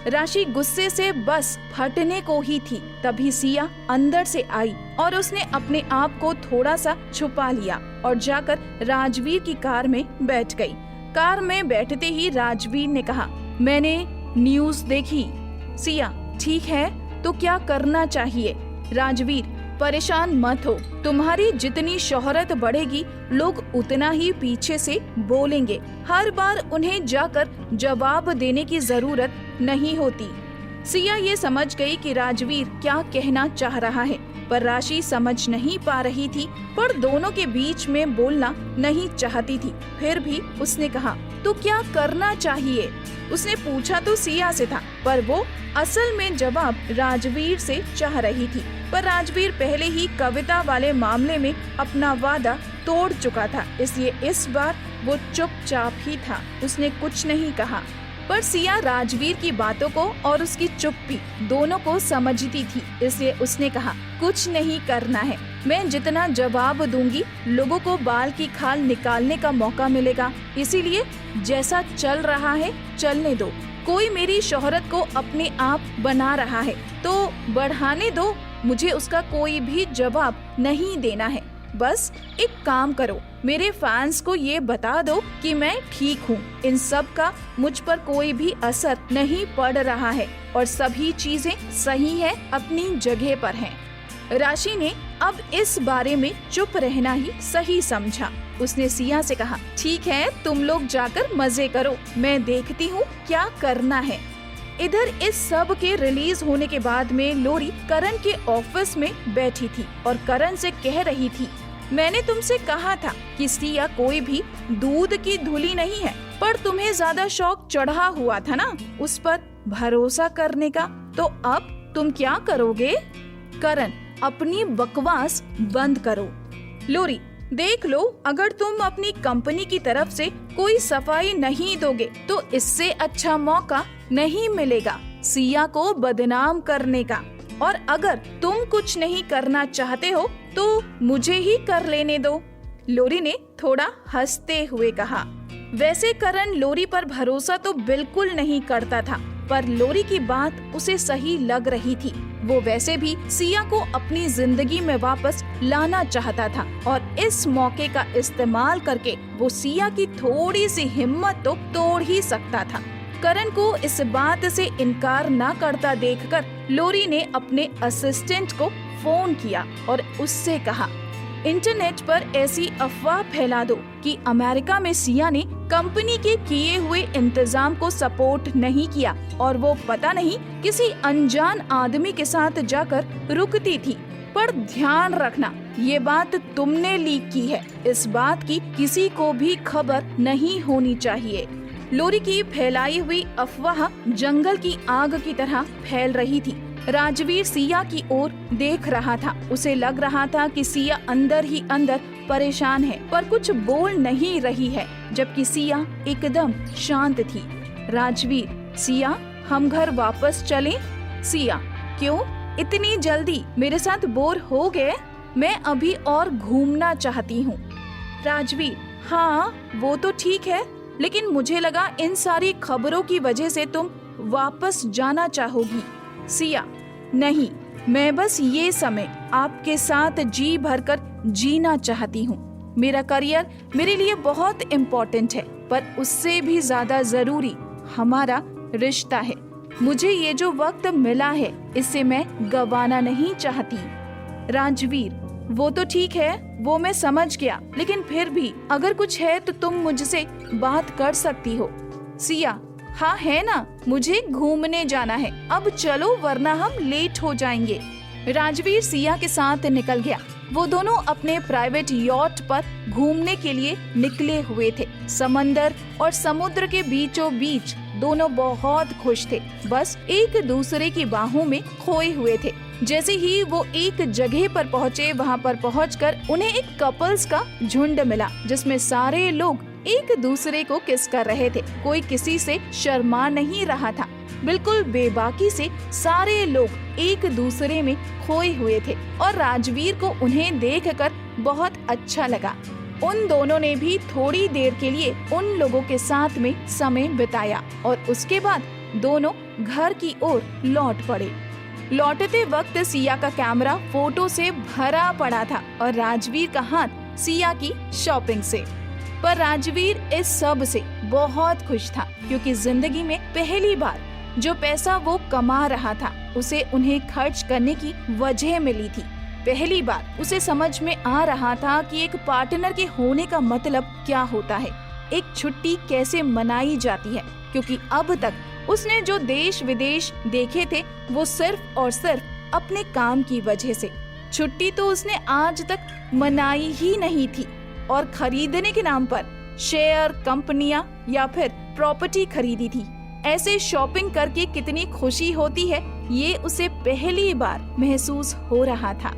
राशि गुस्से से बस फटने को ही थी। तभी सिया अंदर से आई और उसने अपने आप को थोड़ा सा छुपा लिया और जाकर राजवीर की कार में बैठ गई। कार में बैठते ही राजवीर ने कहा, मैंने न्यूज देखी। सिया, ठीक है तो क्या करना चाहिए? राजवीर, परेशान मत हो, तुम्हारी जितनी शोहरत बढ़ेगी लोग उतना ही पीछे से बोलेंगे। हर बार उन्हें जाकर जवाब देने की जरूरत नहीं होती। सिया ये समझ गई कि राजवीर क्या कहना चाह रहा है, पर राशि समझ नहीं पा रही थी, पर दोनों के बीच में बोलना नहीं चाहती थी। फिर भी उसने कहा, तो क्या करना चाहिए? उसने पूछा तो सिया से था, पर वो असल में जवाब राजवीर से चाह रही थी। पर राजवीर पहले ही कविता वाले मामले में अपना वादा तोड़ चुका था, इसलिए इस बार वो चुपचाप ही था। उसने कुछ नहीं कहा, पर सिया राजवीर की बातों को और उसकी चुप्पी दोनों को समझती थी, इसलिए उसने कहा, कुछ नहीं करना है। मैं जितना जवाब दूंगी लोगों को बाल की खाल निकालने का मौका मिलेगा, इसीलिए जैसा चल रहा है चलने दो। कोई मेरी शोहरत को अपने आप बना रहा है तो बढ़ाने दो, मुझे उसका कोई भी जवाब नहीं देना है। बस एक काम करो, मेरे फैंस को ये बता दो कि मैं ठीक हूँ। इन सब का मुझ पर कोई भी असर नहीं पड़ रहा है और सभी चीजें सही है, अपनी जगह पर हैं। राशि ने अब इस बारे में चुप रहना ही सही समझा। उसने सिया से कहा, ठीक है तुम लोग जाकर मजे करो, मैं देखती हूँ क्या करना है। इधर इस सब के रिलीज होने के बाद में लोरी करण के ऑफिस में बैठी थी और करण से कह रही थी, मैंने तुमसे कहा था कि सिया कोई भी दूध की धुली नहीं है, पर तुम्हें ज्यादा शौक चढ़ा हुआ था ना उस पर भरोसा करने का, तो अब तुम क्या करोगे? करण, अपनी बकवास बंद करो। लोरी, देख लो, अगर तुम अपनी कंपनी की तरफ से कोई सफाई नहीं दोगे तो इससे अच्छा मौका नहीं मिलेगा सिया को बदनाम करने का, और अगर तुम कुछ नहीं करना चाहते हो तो मुझे ही कर लेने दो। लोरी ने थोड़ा हंसते हुए कहा। वैसे करण लोरी पर भरोसा तो बिल्कुल नहीं करता था, पर लोरी की बात उसे सही लग रही थी। वो वैसे भी सिया को अपनी जिंदगी में वापस लाना चाहता था और इस मौके का इस्तेमाल करके वो सिया की थोड़ी सी हिम्मत तो तोड़ ही सकता था। करण को इस बात से इनकार न करता देखकर लोरी ने अपने असिस्टेंट को फोन किया और उससे कहा, इंटरनेट पर ऐसी अफवाह फैला दो कि अमेरिका में सिया ने कंपनी के किए हुए इंतजाम को सपोर्ट नहीं किया और वो पता नहीं किसी अनजान आदमी के साथ जाकर रुकती थी। पर ध्यान रखना, ये बात तुमने लीक की है, इस बात की किसी को भी खबर नहीं होनी चाहिए। लोरी की फैलाई हुई अफवाह जंगल की आग की तरह फैल रही थी। राजवीर सिया की ओर देख रहा था। उसे लग रहा था कि सिया अंदर ही अंदर परेशान है पर कुछ बोल नहीं रही है, जबकि सिया एकदम शांत थी। राजवीर, सिया हम घर वापस चलें? सिया, क्यों इतनी जल्दी? मेरे साथ बोर हो गए? मैं अभी और घूमना चाहती हूँ। राजवीर, हाँ वो तो ठीक है, लेकिन मुझे लगा इन सारी खबरों की वजह से तुम वापस जाना चाहोगी। सिया, नहीं, मैं बस ये समय आपके साथ जी भरकर जीना चाहती हूँ। मेरा करियर मेरे लिए बहुत इम्पोर्टेंट है, पर उससे भी ज्यादा जरूरी हमारा रिश्ता है। मुझे ये जो वक्त मिला है इसे मैं गंवाना नहीं चाहती। राजवीर, वो तो ठीक है, वो मैं समझ गया, लेकिन फिर भी अगर कुछ है तो तुम मुझसे बात कर सकती हो। सिया, हाँ है ना, मुझे घूमने जाना है, अब चलो वरना हम लेट हो जाएंगे। राजवीर सिया के साथ निकल गया। वो दोनों अपने प्राइवेट यॉट पर घूमने के लिए निकले हुए थे। समंदर और समुद्र के बीचों बीच दोनों बहुत खुश थे, बस एक दूसरे की बाहों में खोए हुए थे। जैसे ही वो एक जगह पर पहुँचे, वहाँ पर पहुँचकर उन्हें एक कपल्स का झुंड मिला, जिसमें सारे लोग एक दूसरे को किस कर रहे थे। कोई किसी से शर्मा नहीं रहा था। बिल्कुल बेबाकी से सारे लोग एक दूसरे में खोए हुए थे और राजवीर को उन्हें देखकर बहुत अच्छा लगा। उन दोनों ने भी थोड़ी देर के लिए उन लोगों के साथ में समय बिताया और उसके बाद दोनों घर की ओर लौट पड़े। लौटते वक्त सिया का कैमरा फोटो से भरा पड़ा था और राजवीर का हाथ सिया की शॉपिंग से। पर राजवीर इस सब से बहुत खुश था, क्योंकि जिंदगी में पहली बार जो पैसा वो कमा रहा था उसे उन्हें खर्च करने की वजह मिली थी। पहली बार उसे समझ में आ रहा था कि एक पार्टनर के होने का मतलब क्या होता है, एक छुट्टी कैसे मनाई जाती है, क्योंकि अब तक उसने जो देश विदेश देखे थे वो सिर्फ और सिर्फ अपने काम की वजह से। छुट्टी तो उसने आज तक मनाई ही नहीं थी और खरीदने के नाम पर शेयर, कंपनियां या फिर प्रॉपर्टी खरीदी थी। ऐसे शॉपिंग करके कितनी खुशी होती है ये उसे पहली बार महसूस हो रहा था।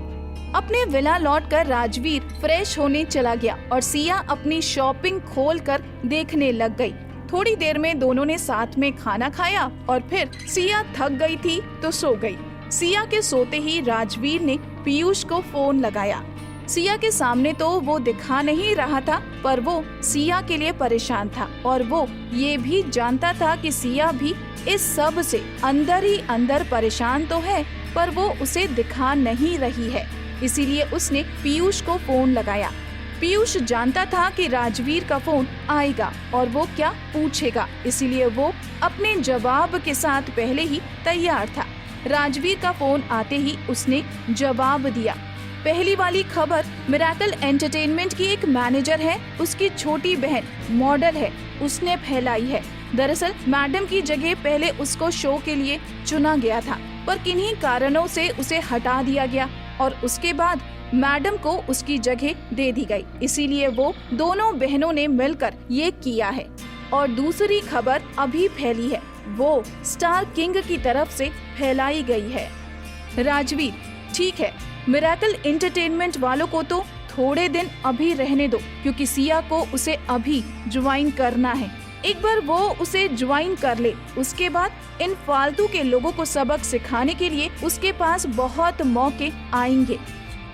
अपने विला लौटकर राजवीर फ्रेश होने चला गया और सिया अपनी शॉपिंग खोलकर देखने लग गई। थोड़ी देर में दोनों ने साथ में खाना खाया और फिर सिया थक गई थी तो सो गई। सिया के सोते ही राजवीर ने पीयूष को फोन लगाया। सिया के सामने तो वो दिखा नहीं रहा था, पर वो सिया के लिए परेशान था और वो ये भी जानता था कि सिया भी इस सब से अंदर ही अंदर परेशान तो है, पर वो उसे दिखा नहीं रही है। इसीलिए उसने पीयूष को फोन लगाया। पीयूष जानता था कि राजवीर का फोन आएगा और वो क्या पूछेगा, इसीलिए वो अपने जवाब के साथ पहले ही तैयार था। राजवीर का फोन आते ही उसने जवाब दिया। पहली वाली खबर मिरेकल एंटरटेनमेंट की एक मैनेजर है, उसकी छोटी बहन मॉडल है, उसने फैलाई है। दरअसल मैडम की जगह पहले उसको शो के लिए चुना गया था, पर किन्हीं कारणों से उसे हटा दिया गया और उसके बाद मैडम को उसकी जगह दे दी गई। इसीलिए वो दोनों बहनों ने मिलकर ये किया है। और दूसरी खबर अभी फैली है, वो स्टार किंग की तरफ से फैलाई गई है। राजवीर, ठीक है, मिरेकल एंटरटेनमेंट वालों को तो थोड़े दिन अभी रहने दो, क्योंकि सिया को उसे अभी ज्वाइन करना है। एक बार वो उसे ज्वाइन कर ले, उसके बाद इन फालतू के लोगों को सबक सिखाने के लिए उसके पास बहुत मौके आएंगे।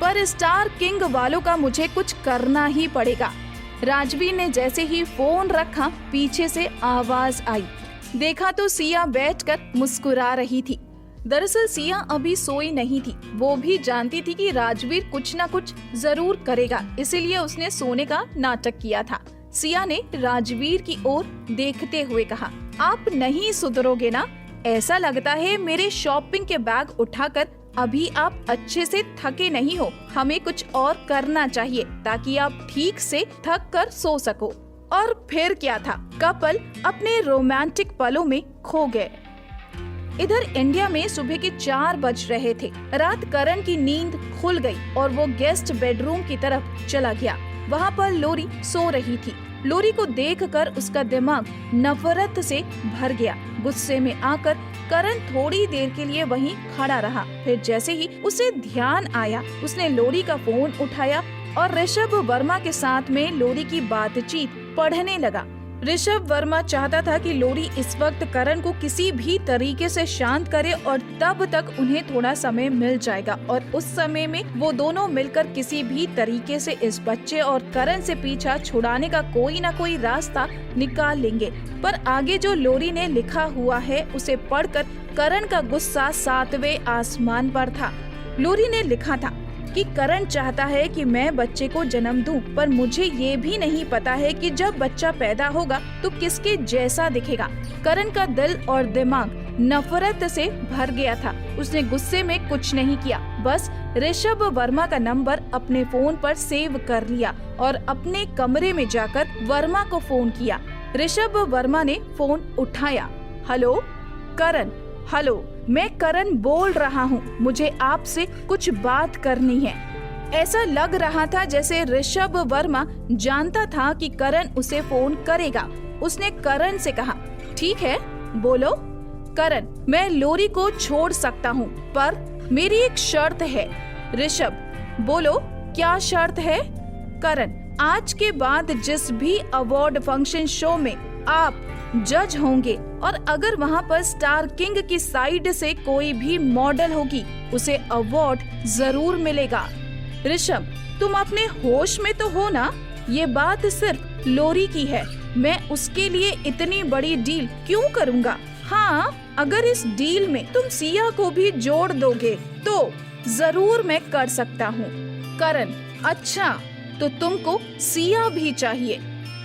पर स्टार किंग वालों का मुझे कुछ करना ही पड़ेगा। राजवीर ने जैसे ही फोन रखा, पीछे से आवाज आई। देखा तो सिया बैठकर मुस्कुरा रही थी। दरअसल सिया अभी सोई नहीं थी। वो भी जानती थी कि राजवीर कुछ ना कुछ जरूर करेगा, इसीलिए उसने सोने का नाटक किया था। सिया ने राजवीर की ओर देखते हुए कहा, आप नहीं सुधरोगे ना? ऐसा लगता है मेरे शॉपिंग के बैग उठाकर अभी आप अच्छे से थके नहीं हो। हमें कुछ और करना चाहिए ताकि आप ठीक से थक कर सो सको। और फिर क्या था, कपल अपने रोमांटिक पलों में खो गए। इधर इंडिया में सुबह के 4 बज रहे थे। रात करण की नींद खुल गई और वो गेस्ट बेडरूम की तरफ चला गया। वहाँ पर लोरी सो रही थी। लोरी को देखकर उसका दिमाग नफरत से भर गया। गुस्से में आकर करण थोड़ी देर के लिए वहीं खड़ा रहा। फिर जैसे ही उसे ध्यान आया, उसने लोरी का फोन उठाया और ऋषभ वर्मा के साथ में लोरी की बातचीत पढ़ने लगा। ऋषभ वर्मा चाहता था कि लोरी इस वक्त करण को किसी भी तरीके से शांत करे और तब तक उन्हें थोड़ा समय मिल जाएगा और उस समय में वो दोनों मिलकर किसी भी तरीके से इस बच्चे और करण से पीछा छुड़ाने का कोई ना कोई रास्ता निकाल लेंगे। पर आगे जो लोरी ने लिखा हुआ है उसे पढ़कर करण का गुस्सा 7वें आसमान पर था। लोरी ने लिखा था कि करण चाहता है कि मैं बच्चे को जन्म दूं, पर मुझे ये भी नहीं पता है कि जब बच्चा पैदा होगा तो किसके जैसा दिखेगा। करण का दिल और दिमाग नफरत से भर गया था। उसने गुस्से में कुछ नहीं किया, बस ऋषभ वर्मा का नंबर अपने फोन पर सेव कर लिया और अपने कमरे में जाकर वर्मा को फोन किया। ऋषभ वर्मा ने फोन उठाया। हेलो करण। हेलो, मैं करण बोल रहा हूँ, मुझे आपसे कुछ बात करनी है। ऐसा लग रहा था जैसे ऋषभ वर्मा जानता था कि करण उसे फोन करेगा। उसने करण से कहा, ठीक है बोलो। करण, मैं लोरी को छोड़ सकता हूँ, पर मेरी एक शर्त है। ऋषभ, बोलो क्या शर्त है? करण, आज के बाद जिस भी अवार्ड फंक्शन शो में आप जज होंगे और अगर वहाँ पर स्टार किंग की साइड से कोई भी मॉडल होगी, उसे अवार्ड जरूर मिलेगा। ऋषभ, तुम अपने होश में तो हो ना? ये बात सिर्फ लोरी की है, मैं उसके लिए इतनी बड़ी डील क्यों करूँगा? हाँ, अगर इस डील में तुम सिया को भी जोड़ दोगे तो जरूर मैं कर सकता हूँ। करण, अच्छा तो तुमको सिया भी चाहिए?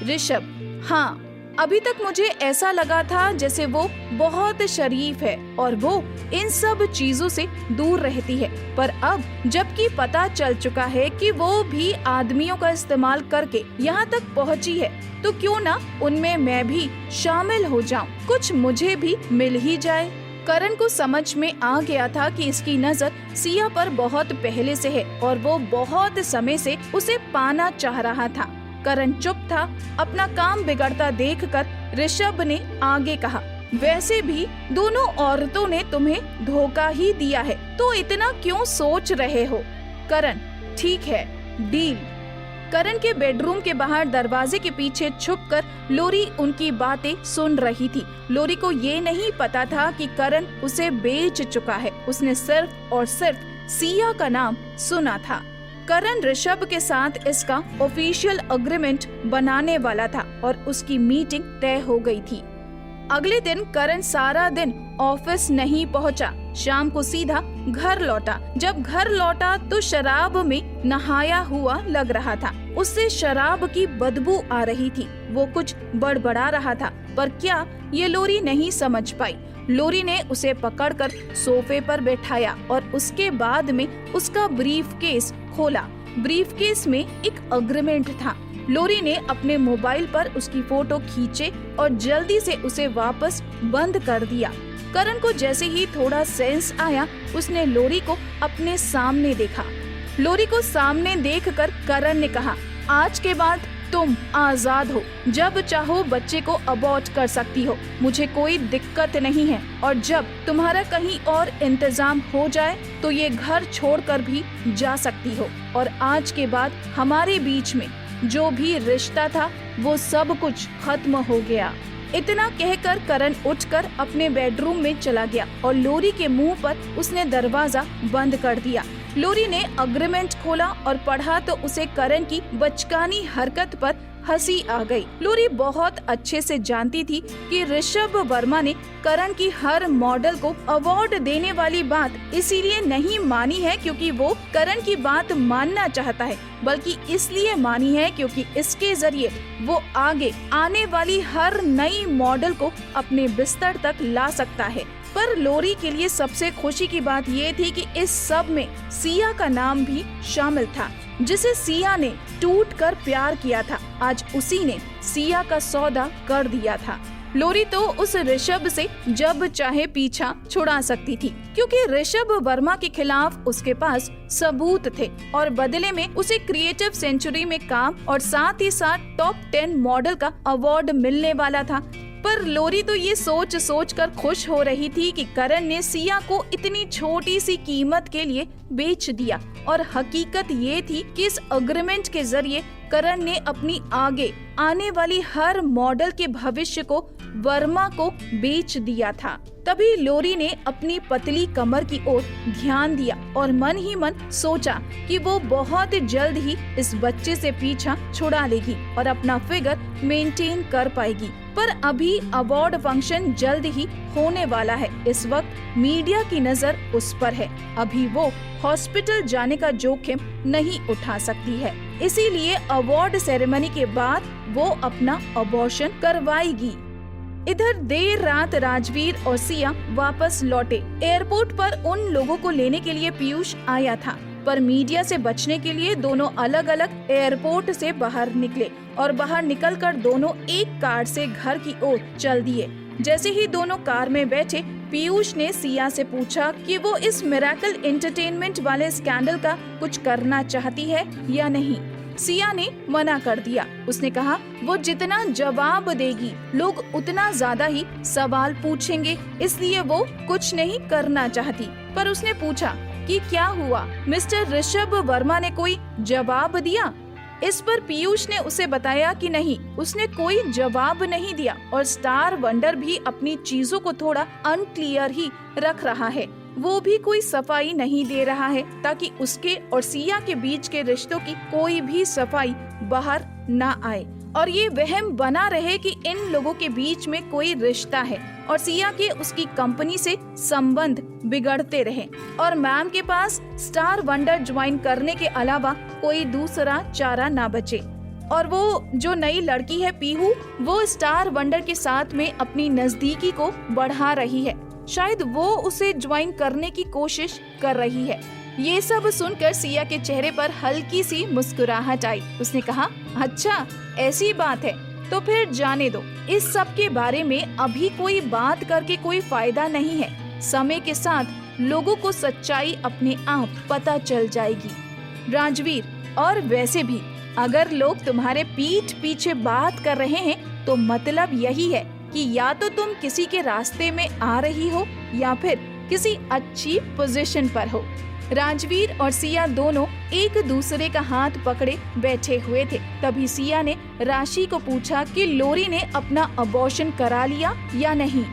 ऋषभ, हाँ, अभी तक मुझे ऐसा लगा था जैसे वो बहुत शरीफ है और वो इन सब चीजों से दूर रहती है, पर अब जबकि पता चल चुका है कि वो भी आदमियों का इस्तेमाल करके यहाँ तक पहुँची है, तो क्यों ना उनमें मैं भी शामिल हो जाऊं, कुछ मुझे भी मिल ही जाए। करण को समझ में आ गया था कि इसकी नजर सिया पर बहुत पहले से है और वो बहुत समय से उसे पाना चाह रहा था। करण चुप था। अपना काम बिगड़ता देखकर ऋषभ ने आगे कहा, वैसे भी दोनों औरतों ने तुम्हें धोखा ही दिया है, तो इतना क्यों सोच रहे हो? करण, ठीक है, डील। करण के बेडरूम के बाहर दरवाजे के पीछे छुपकर लोरी उनकी बातें सुन रही थी। लोरी को ये नहीं पता था कि करण उसे बेच चुका है। उसने सिर्फ और सिर्फ सिया का नाम सुना था। करण ऋषभ के साथ इसका ऑफिशियल एग्रीमेंट बनाने वाला था और उसकी मीटिंग तय हो गई थी। अगले दिन करण सारा दिन ऑफिस नहीं पहुंचा। शाम को सीधा घर लौटा। जब घर लौटा तो शराब में नहाया हुआ लग रहा था। उससे शराब की बदबू आ रही थी। वो कुछ बड़बड़ा रहा था, पर क्या ये लोरी नहीं समझ पाई। लोरी ने उसे पकड़कर सोफे पर बैठाया और उसके बाद में उसका ब्रीफकेस खोला। ब्रीफकेस में एक एग्रीमेंट था। लोरी ने अपने मोबाइल पर उसकी फोटो खींचे और जल्दी से उसे वापस बंद कर दिया। करण को जैसे ही थोड़ा सेंस आया, उसने लोरी को अपने सामने देखा। लोरी को सामने देखकर करण ने कहा, आज के बाद तुम आजाद हो, जब चाहो बच्चे को अबॉर्ट कर सकती हो, मुझे कोई दिक्कत नहीं है। और जब तुम्हारा कहीं और इंतजाम हो जाए तो ये घर छोड़कर भी जा सकती हो। और आज के बाद हमारे बीच में जो भी रिश्ता था वो सब कुछ खत्म हो गया। इतना कहकर करण उठकर अपने बेडरूम में चला गया और लोरी के मुंह पर उसने दरवाजा बंद कर दिया। लोरी ने अग्रीमेंट खोला और पढ़ा तो उसे करण की बचकानी हरकत पर हंसी आ गई। लोरी बहुत अच्छे से जानती थी कि ऋषभ वर्मा ने करण की हर मॉडल को अवार्ड देने वाली बात इसीलिए नहीं मानी है क्योंकि वो करण की बात मानना चाहता है, बल्कि इसलिए मानी है क्योंकि इसके जरिए वो आगे आने वाली हर नई मॉडल को अपने बिस्तर तक ला सकता है। पर लोरी के लिए सबसे खुशी की बात ये थी कि इस सब में सिया का नाम भी शामिल था, जिसे सिया ने टूट कर प्यार किया था। आज उसी ने सिया का सौदा कर दिया था। लोरी तो उस ऋषभ से जब चाहे पीछा छुड़ा सकती थी क्योंकि ऋषभ वर्मा के खिलाफ उसके पास सबूत थे और बदले में उसे क्रिएटिव सेंचुरी में काम और साथ ही साथ टॉप 10 मॉडल का अवार्ड मिलने वाला था। पर लोरी तो ये सोच सोच कर खुश हो रही थी कि करण ने सिया को इतनी छोटी सी कीमत के लिए बेच दिया और हकीकत ये थी कि इस अग्रीमेंट के जरिए करण ने अपनी आगे आने वाली हर मॉडल के भविष्य को वर्मा को बेच दिया था। तभी लोरी ने अपनी पतली कमर की ओर ध्यान दिया और मन ही मन सोचा कि वो बहुत जल्द ही इस बच्चे से पीछा छुड़ा लेगी और अपना फिगर मेंटेन कर पाएगी। पर अभी अवार्ड फंक्शन जल्द ही होने वाला है। इस वक्त मीडिया की नजर उस पर है। अभी वो हॉस्पिटल जाने का जोखिम नहीं उठा सकती है, इसीलिए अवार्ड सेरेमनी के बाद वो अपना अबॉर्शन करवाएगी। इधर देर रात राजवीर और सिया वापस लौटे। एयरपोर्ट पर उन लोगों को लेने के लिए पीयूष आया था, पर मीडिया से बचने के लिए दोनों अलग अलग एयरपोर्ट से बाहर निकले और बाहर निकलकर दोनों एक कार से घर की ओर चल दिए। जैसे ही दोनों कार में बैठे, पीयूष ने सिया से पूछा कि वो इस मिरेकल एंटरटेनमेंट वाले स्कैंडल का कुछ करना चाहती है या नहीं। सिया ने मना कर दिया। उसने कहा वो जितना जवाब देगी लोग उतना ज्यादा ही सवाल पूछेंगे, इसलिए वो कुछ नहीं करना चाहती। पर उसने पूछा कि क्या हुआ, मिस्टर ऋषभ वर्मा ने कोई जवाब दिया? इस पर पीयूष ने उसे बताया कि नहीं, उसने कोई जवाब नहीं दिया और स्टार वंडर भी अपनी चीजों को थोड़ा अनक्लियर ही रख रहा है। वो भी कोई सफाई नहीं दे रहा है ताकि उसके और सिया के बीच के रिश्तों की कोई भी सफाई बाहर ना आए और ये वहम बना रहे कि इन लोगों के बीच में कोई रिश्ता है और सिया के उसकी कंपनी से संबंध बिगड़ते रहे और मैम के पास स्टार वंडर ज्वाइन करने के अलावा कोई दूसरा चारा ना बचे। और वो जो नई लड़की है पीहू, वो स्टार वंडर के साथ में अपनी नजदीकी को बढ़ा रही है। शायद वो उसे ज्वाइन करने की कोशिश कर रही है। ये सब सुनकर सिया के चेहरे पर हल्की सी मुस्कुराहट आई। उसने कहा, अच्छा ऐसी बात है तो फिर जाने दो। इस सब के बारे में अभी कोई बात करके कोई फायदा नहीं है। समय के साथ लोगों को सच्चाई अपने आप पता चल जाएगी। राजवीर, और वैसे भी अगर लोग तुम्हारे पीठ पीछे बात कर रहे हैं तो मतलब यही है कि या तो तुम किसी के रास्ते में आ रही हो या फिर किसी अच्छी पोजीशन पर हो। राजवीर और सिया दोनों एक दूसरे का हाथ पकड़े बैठे हुए थे। तभी सिया ने राशि को पूछा कि लोरी ने अपना अबॉर्शन करा लिया या नहीं।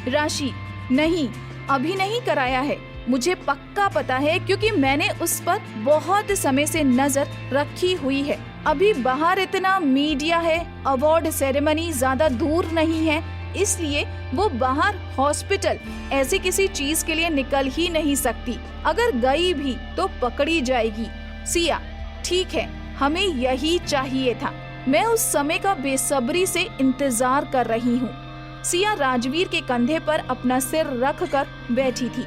राशि, नहीं, अभी नहीं कराया है। मुझे पक्का पता है क्योंकि मैंने उस पर बहुत समय से नजर रखी हुई है। अभी बाहर इतना मीडिया है, अवार्ड सेरेमनी ज्यादा दूर नहीं है, इसलिए वो बाहर हॉस्पिटल ऐसी किसी चीज के लिए निकल ही नहीं सकती। अगर गई भी तो पकड़ी जाएगी। सिया, ठीक है, हमें यही चाहिए था। मैं उस समय का बेसब्री से इंतजार कर रही हूँ। सिया राजवीर के कंधे पर अपना सिर रख कर बैठी थी।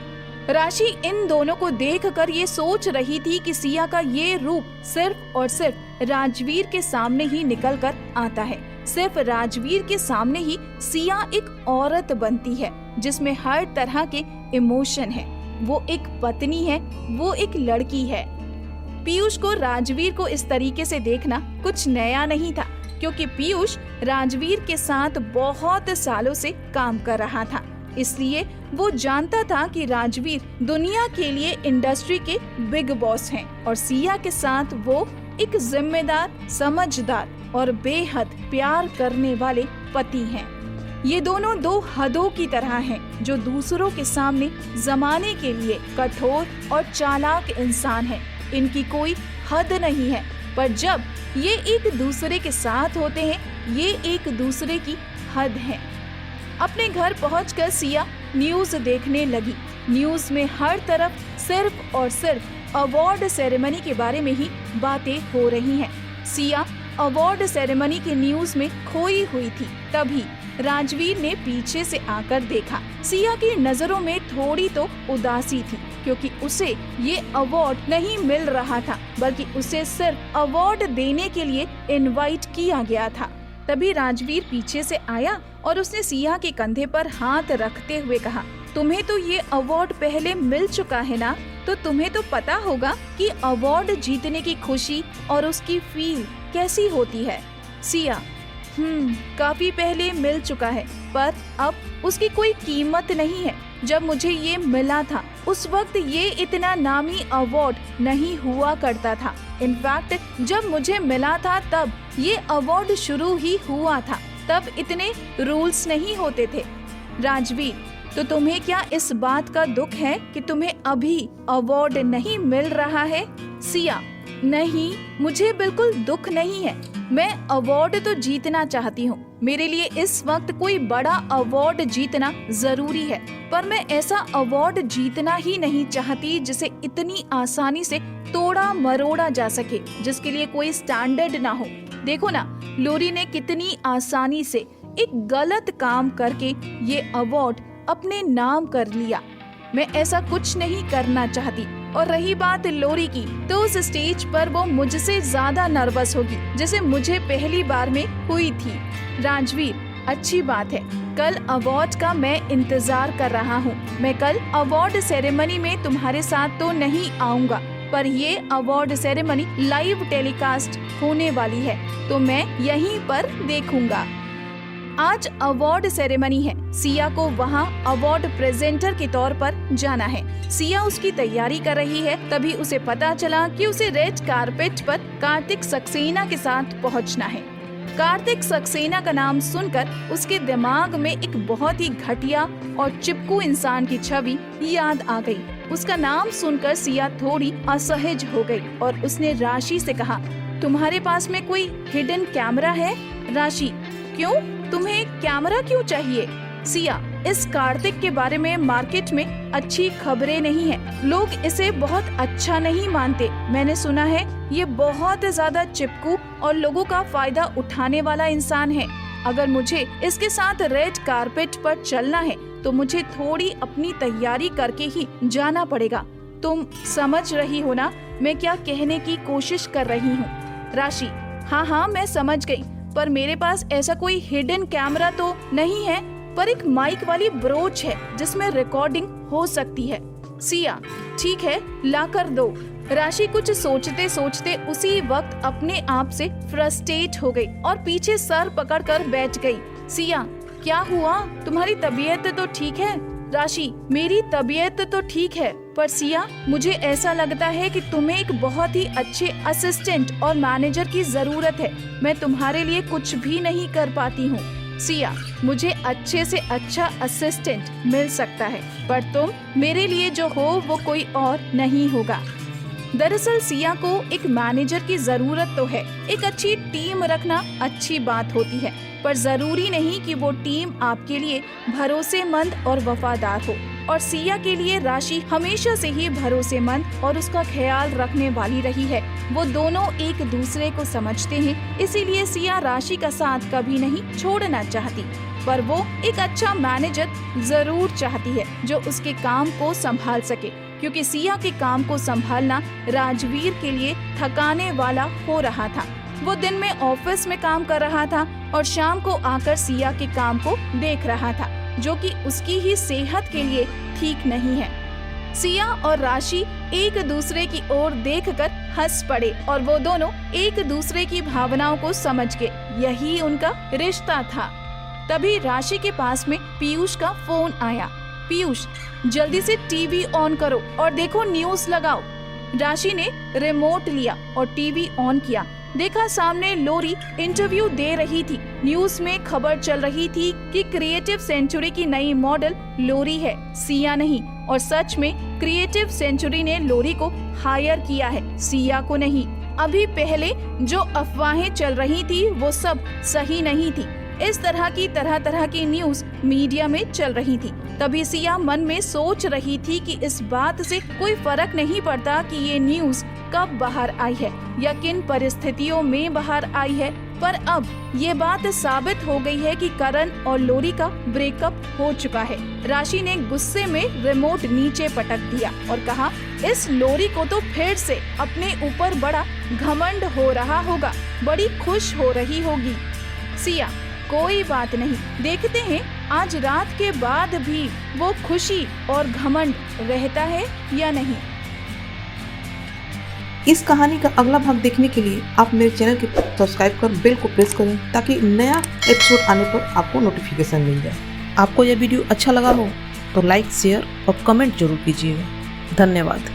राशि इन दोनों को देखकर ये सोच रही थी कि सिया का ये रूप सिर्फ और सिर्फ राजवीर के सामने ही निकल कर आता है। सिर्फ राजवीर के सामने ही सिया एक औरत बनती है जिसमें हर तरह के इमोशन है। वो एक पत्नी है, वो एक लड़की है। पीयूष को राजवीर को इस तरीके से देखना कुछ नया नहीं था क्योंकि पीयूष राजवीर के साथ बहुत सालों से काम कर रहा था। इसलिए वो जानता था कि राजवीर दुनिया के लिए इंडस्ट्री के बिग बॉस हैं और सिया के साथ वो एक जिम्मेदार, समझदार और बेहद प्यार करने वाले पति हैं। ये दोनों दो हदों की तरह हैं, जो दूसरों के सामने जमाने के लिए कठोर और चालाक इंसान हैं। इनकी कोई हद नहीं है, पर जब ये एक दूसरे के साथ होते हैं, ये एक दूसरे की हद है। अपने घर पहुंचकर सिया न्यूज देखने लगी। न्यूज में हर तरफ सिर्फ और सिर्फ अवार्ड सेरेमनी के बारे में ही बातें हो रही हैं। सिया अवार्ड सेरेमनी के न्यूज में खोई हुई थी। तभी राजवीर ने पीछे से आकर देखा। सिया की नजरों में थोड़ी तो उदासी थी, क्योंकि उसे ये अवार्ड नहीं मिल रहा था, बल्कि उसे सिर्फ अवार्ड देने के लिए इनवाइट किया गया था। तभी राजवीर पीछे से आया और उसने सिया के कंधे पर हाथ रखते हुए कहा, तुम्हें तो ये अवार्ड पहले मिल चुका है ना, तो तुम्हें तो पता होगा कि अवार्ड जीतने की खुशी और उसकी फील कैसी होती है। सिया, काफी पहले मिल चुका है, पर अब उसकी कोई कीमत नहीं है। जब मुझे ये मिला था, उस वक्त ये इतना नामी अवार्ड नहीं हुआ करता था। इनफैक्ट जब मुझे मिला था तब ये अवार्ड शुरू ही हुआ था, तब इतने रूल्स नहीं होते थे। राजवीर, तो तुम्हें क्या इस बात का दुख है कि तुम्हें अभी अवार्ड नहीं मिल रहा है? सिया, नहीं, मुझे बिल्कुल दुख नहीं है। मैं अवार्ड तो जीतना चाहती हूँ। मेरे लिए इस वक्त कोई बड़ा अवार्ड जीतना जरूरी है, पर मैं ऐसा अवार्ड जीतना ही नहीं चाहती जिसे इतनी आसानी से तोड़ा मरोड़ा जा सके, जिसके लिए कोई स्टैंडर्ड ना हो। देखो ना, लोरी ने कितनी आसानी से एक गलत काम करके ये अवार्ड अपने नाम कर लिया। मैं ऐसा कुछ नहीं करना चाहती। और रही बात लोरी की, तो उस स्टेज पर वो मुझसे ज्यादा नर्वस होगी, जैसे मुझे पहली बार में हुई थी। राजवीर, अच्छी बात है। कल अवार्ड का मैं इंतजार कर रहा हूँ। मैं कल अवार्ड सेरेमनी में तुम्हारे साथ तो नहीं आऊँगा, पर ये अवार्ड सेरेमनी लाइव टेलीकास्ट होने वाली है, तो मैं यहीं पर देखूंगा। आज अवार्ड सेरेमनी है। सिया को वहाँ अवार्ड प्रेजेंटर के तौर पर जाना है। सिया उसकी तैयारी कर रही है, तभी उसे पता चला कि उसे रेड कारपेट पर कार्तिक सक्सेना के साथ पहुँचना है। कार्तिक सक्सेना का नाम सुनकर उसके दिमाग में एक बहुत ही घटिया और चिपकू इंसान की छवि याद आ गई। उसका नाम सुनकर सिया थोड़ी असहज हो गई और उसने राशि से कहा, तुम्हारे पास में कोई हिडन कैमरा है? राशि, क्यों? तुम्हें कैमरा क्यों चाहिए? सिया, इस कार्तिक के बारे में मार्केट में अच्छी खबरें नहीं है। लोग इसे बहुत अच्छा नहीं मानते। मैंने सुना है ये बहुत ज्यादा चिपकू और लोगों का फायदा उठाने वाला इंसान है। अगर मुझे इसके साथ रेड कारपेट पर चलना है तो मुझे थोड़ी अपनी तैयारी करके ही जाना पड़ेगा। तुम समझ रही हो ना मैं क्या कहने की कोशिश कर रही हूँ? राशि, हाँ, मैं समझ गई, पर मेरे पास ऐसा कोई हिडन कैमरा तो नहीं है, पर एक माइक वाली ब्रोच है जिसमें रिकॉर्डिंग हो सकती है। सिया, ठीक है, ला कर दो। राशि कुछ सोचते सोचते उसी वक्त अपने आप से फ्रस्ट्रेट हो गई और पीछे सर पकड़कर बैठ गई। सिया, क्या हुआ? तुम्हारी तबीयत तो ठीक है? राशि, मेरी तबीयत तो ठीक है, पर सिया, मुझे ऐसा लगता है कि तुम्हें एक बहुत ही अच्छे असिस्टेंट और मैनेजर की जरूरत है। मैं तुम्हारे लिए कुछ भी नहीं कर पाती हूँ। सिया, मुझे अच्छे से अच्छा असिस्टेंट मिल सकता है, पर तुम मेरे लिए जो हो वो कोई और नहीं होगा। दरअसल सिया को एक मैनेजर की जरूरत तो है। एक अच्छी टीम रखना अच्छी बात होती है, पर जरूरी नहीं कि वो टीम आपके लिए भरोसेमंद और वफादार हो। और सिया के लिए राशि हमेशा से ही भरोसेमंद और उसका ख्याल रखने वाली रही है। वो दोनों एक दूसरे को समझते हैं, इसीलिए सिया राशि का साथ कभी नहीं छोड़ना चाहती। पर वो एक अच्छा मैनेजर जरूर चाहती है जो उसके काम को संभाल सके, क्योंकि सिया के काम को संभालना राजवीर के लिए थकाने वाला हो रहा था। वो दिन में ऑफिस में काम कर रहा था और शाम को आकर सिया के काम को देख रहा था, जो कि उसकी ही सेहत के लिए ठीक नहीं है। सिया और राशि एक दूसरे की ओर देखकर हंस पड़े और वो दोनों एक दूसरे की भावनाओं को समझ गए। यही उनका रिश्ता था। तभी राशि के पास में पीयूष का फोन आया। पीयूष, जल्दी से टीवी ऑन करो और देखो न्यूज लगाओ। राशि ने रिमोट लिया और टीवी ऑन किया। देखा सामने लोरी इंटरव्यू दे रही थी। न्यूज में खबर चल रही थी कि क्रिएटिव सेंचुरी की नई मॉडल लोरी है, सिया नहीं। और सच में क्रिएटिव सेंचुरी ने लोरी को हायर किया है, सिया को नहीं। अभी पहले जो अफवाहें चल रही थी वो सब सही नहीं थी। इस तरह की न्यूज मीडिया में चल रही थी। तभी सिया मन में सोच रही थी कि इस बात से कोई फर्क नहीं पड़ता कि ये न्यूज कब बाहर आई है या किन परिस्थितियों में बाहर आई है। पर अब ये बात साबित हो गई है कि करण और लोरी का ब्रेकअप हो चुका है। राशि ने गुस्से में रिमोट नीचे पटक दिया और कहा, इस लोरी को तो फिर से अपने ऊपर बड़ा घमंड हो रहा होगा, बड़ी खुश हो रही होगी। सिया, कोई बात नहीं, देखते हैं आज रात के बाद भी वो खुशी और घमंड रहता है या नहीं। इस कहानी का अगला भाग देखने के लिए आप मेरे चैनल को सब्सक्राइब कर बेल को प्रेस करें ताकि नया एपिसोड आने पर आपको नोटिफिकेशन मिल जाए। आपको यह वीडियो अच्छा लगा हो तो लाइक, शेयर और कमेंट जरूर कीजिएगा। धन्यवाद।